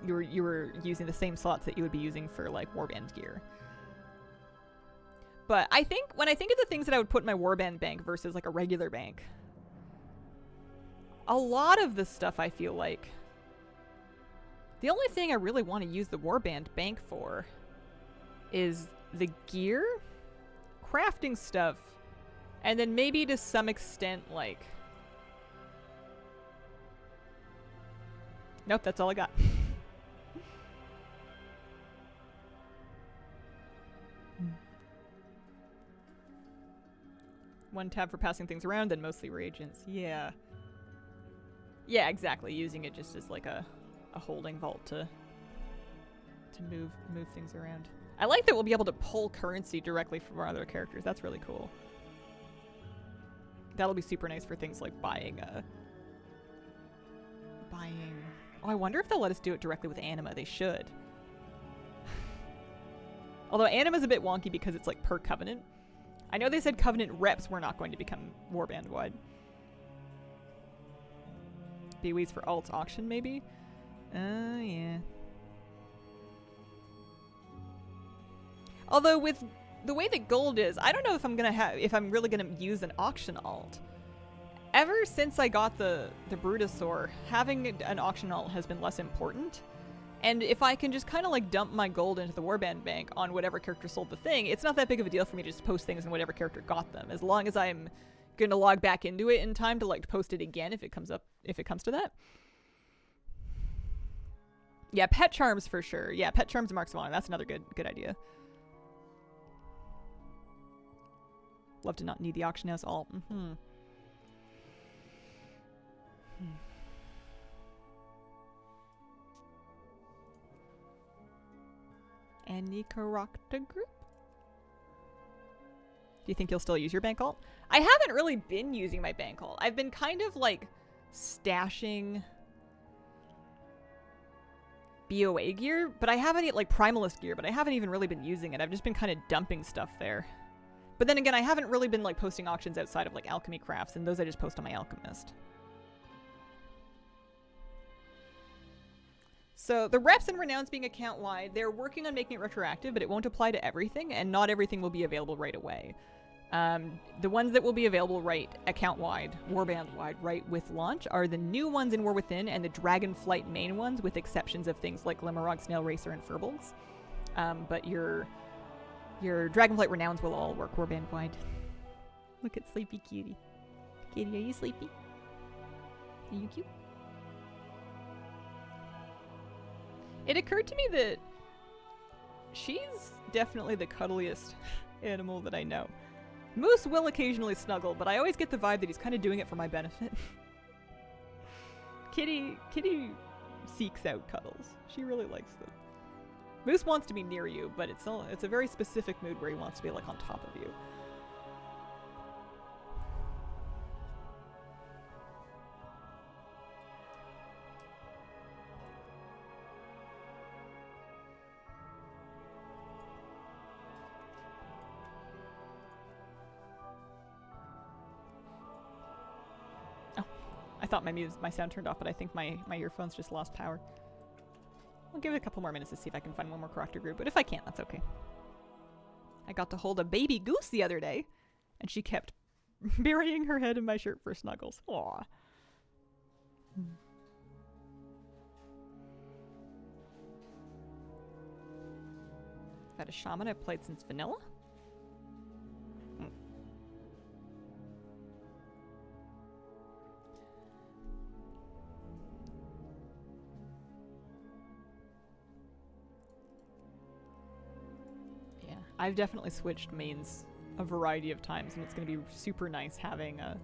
You were using the same slots that you would be using for like Warband gear. But I think when I think of the things that I would put in my Warband bank versus like a regular bank, a lot of the stuff I feel like the only thing I really want to use the Warband bank for is the gear, crafting stuff, and then maybe to some extent like... Nope, that's all I got. One tab for passing things around, then mostly reagents. Yeah. Yeah, exactly. Using it just as like a holding vault to move things around. I like that we'll be able to pull currency directly from our other characters. That's really cool. That'll be super nice for things like buying. Oh, I wonder if they'll let us do it directly with Anima. They should. Although Anima's a bit wonky because it's like per Covenant. I know they said Covenant reps were not going to become Warband wide. BWs for alts auction, maybe? Yeah. Although with the way that gold is, I don't know if I'm really gonna use an auction alt. Ever since I got the Brutosaur, having an auction alt has been less important. And if I can just kind of like dump my gold into the Warband bank on whatever character sold the thing, it's not that big of a deal for me to just post things in whatever character got them, as long as I'm gonna log back into it in time to like post it again if it comes to that. Yeah, pet charms for sure. Yeah, pet charms and marks of honor. That's another good idea. Love to not need the auction house alt. Any character group? Do you think you'll still use your bank alt? I haven't really been using my bank alt. I've been kind of like stashing BOA gear, but I haven't like Primalist gear, but I haven't even really been using it. I've just been kind of dumping stuff there. But then again, I haven't really been like posting auctions outside of like alchemy crafts, and those I just post on my alchemist. So the reps and renowns being account wide, they're working on making it retroactive, but it won't apply to everything, and not everything will be available right away. The ones that will be available right account-wide, Warband-wide, right with launch are the new ones in War Within and the Dragonflight main ones, with exceptions of things like Glimmerog, Snail Racer, and Furbolgs. But your Dragonflight Renowns will all work Warband-wide. Look at Sleepy Cutie. Kitty, are you sleepy? Are you cute? It occurred to me that she's definitely the cuddliest animal that I know. Moose will occasionally snuggle, but I always get the vibe that he's kind of doing it for my benefit. Kitty seeks out cuddles. She really likes them. Moose wants to be near you, but it's a very specific mood where he wants to be like on top of you. I thought my sound turned off, but I think my earphones just lost power. I'll give it a couple more minutes to see if I can find one more character group, but if I can't, that's okay. I got to hold a baby goose the other day, and she kept burying her head in my shirt for snuggles. Aww. Got a shaman I've played since vanilla? I've definitely switched mains a variety of times, and it's going to be super nice having a...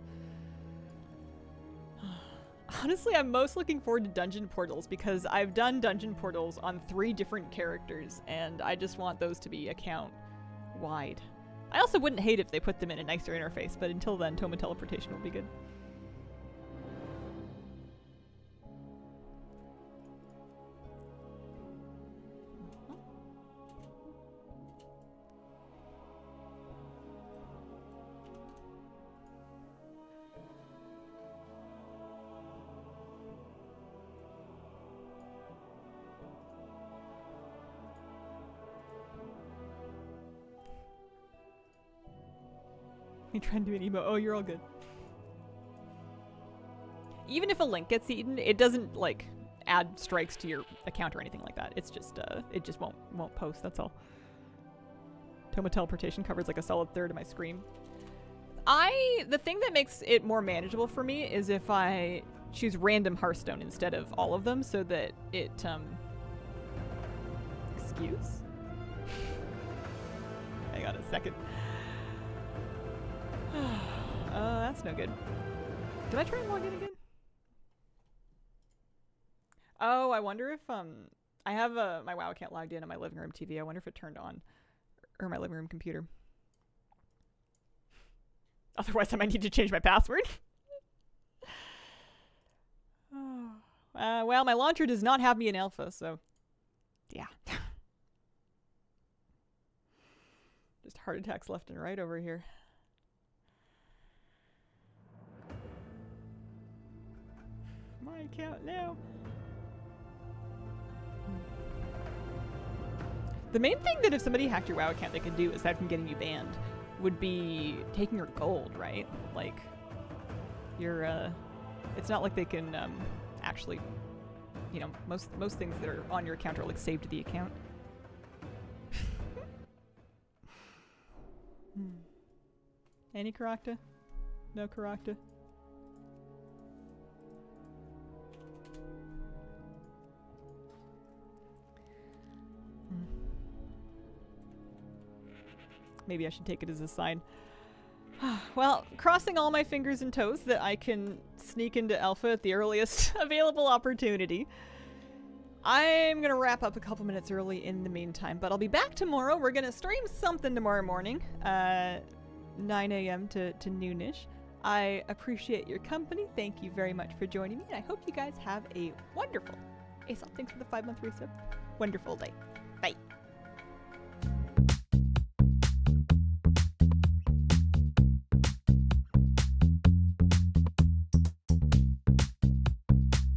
Honestly, I'm most looking forward to dungeon portals, because I've done dungeon portals on 3 different characters, and I just want those to be account-wide. I also wouldn't hate if they put them in a nicer interface, but until then, Tome of Teleportation will be good. You trying to do an emo? Oh, you're all good. Even if a link gets eaten, it doesn't like add strikes to your account or anything like that. It's just it just won't post. That's all. Tome of Teleportation covers like a solid third of my screen. The thing that makes it more manageable for me is if I choose random Hearthstone instead of all of them, so that it excuse? I got a second. That's no good. Did I try and log in again? Oh, I wonder if I have my WoW account logged in on my living room TV. I wonder if it turned on, or my living room computer. Otherwise, I might need to change my password. Well, my launcher does not have me in alpha, so yeah. Just heart attacks left and right over here. My account now. The main thing that if somebody hacked your WoW account they could do, aside from getting you banned, would be taking your gold, right? Like, it's not like they can actually, you know, most things that are on your account are like saved to the account. Any Karakta? No Karakta? Maybe I should take it as a sign. Well, crossing all my fingers and toes that I can sneak into alpha at the earliest available opportunity. I'm going to wrap up a couple minutes early in the meantime, but I'll be back tomorrow. We're going to stream something tomorrow morning, 9 a.m. to noonish. I appreciate your company. Thank you very much for joining me, and I hope you guys have a wonderful, Aesop, thanks for the 5-month resub, wonderful day.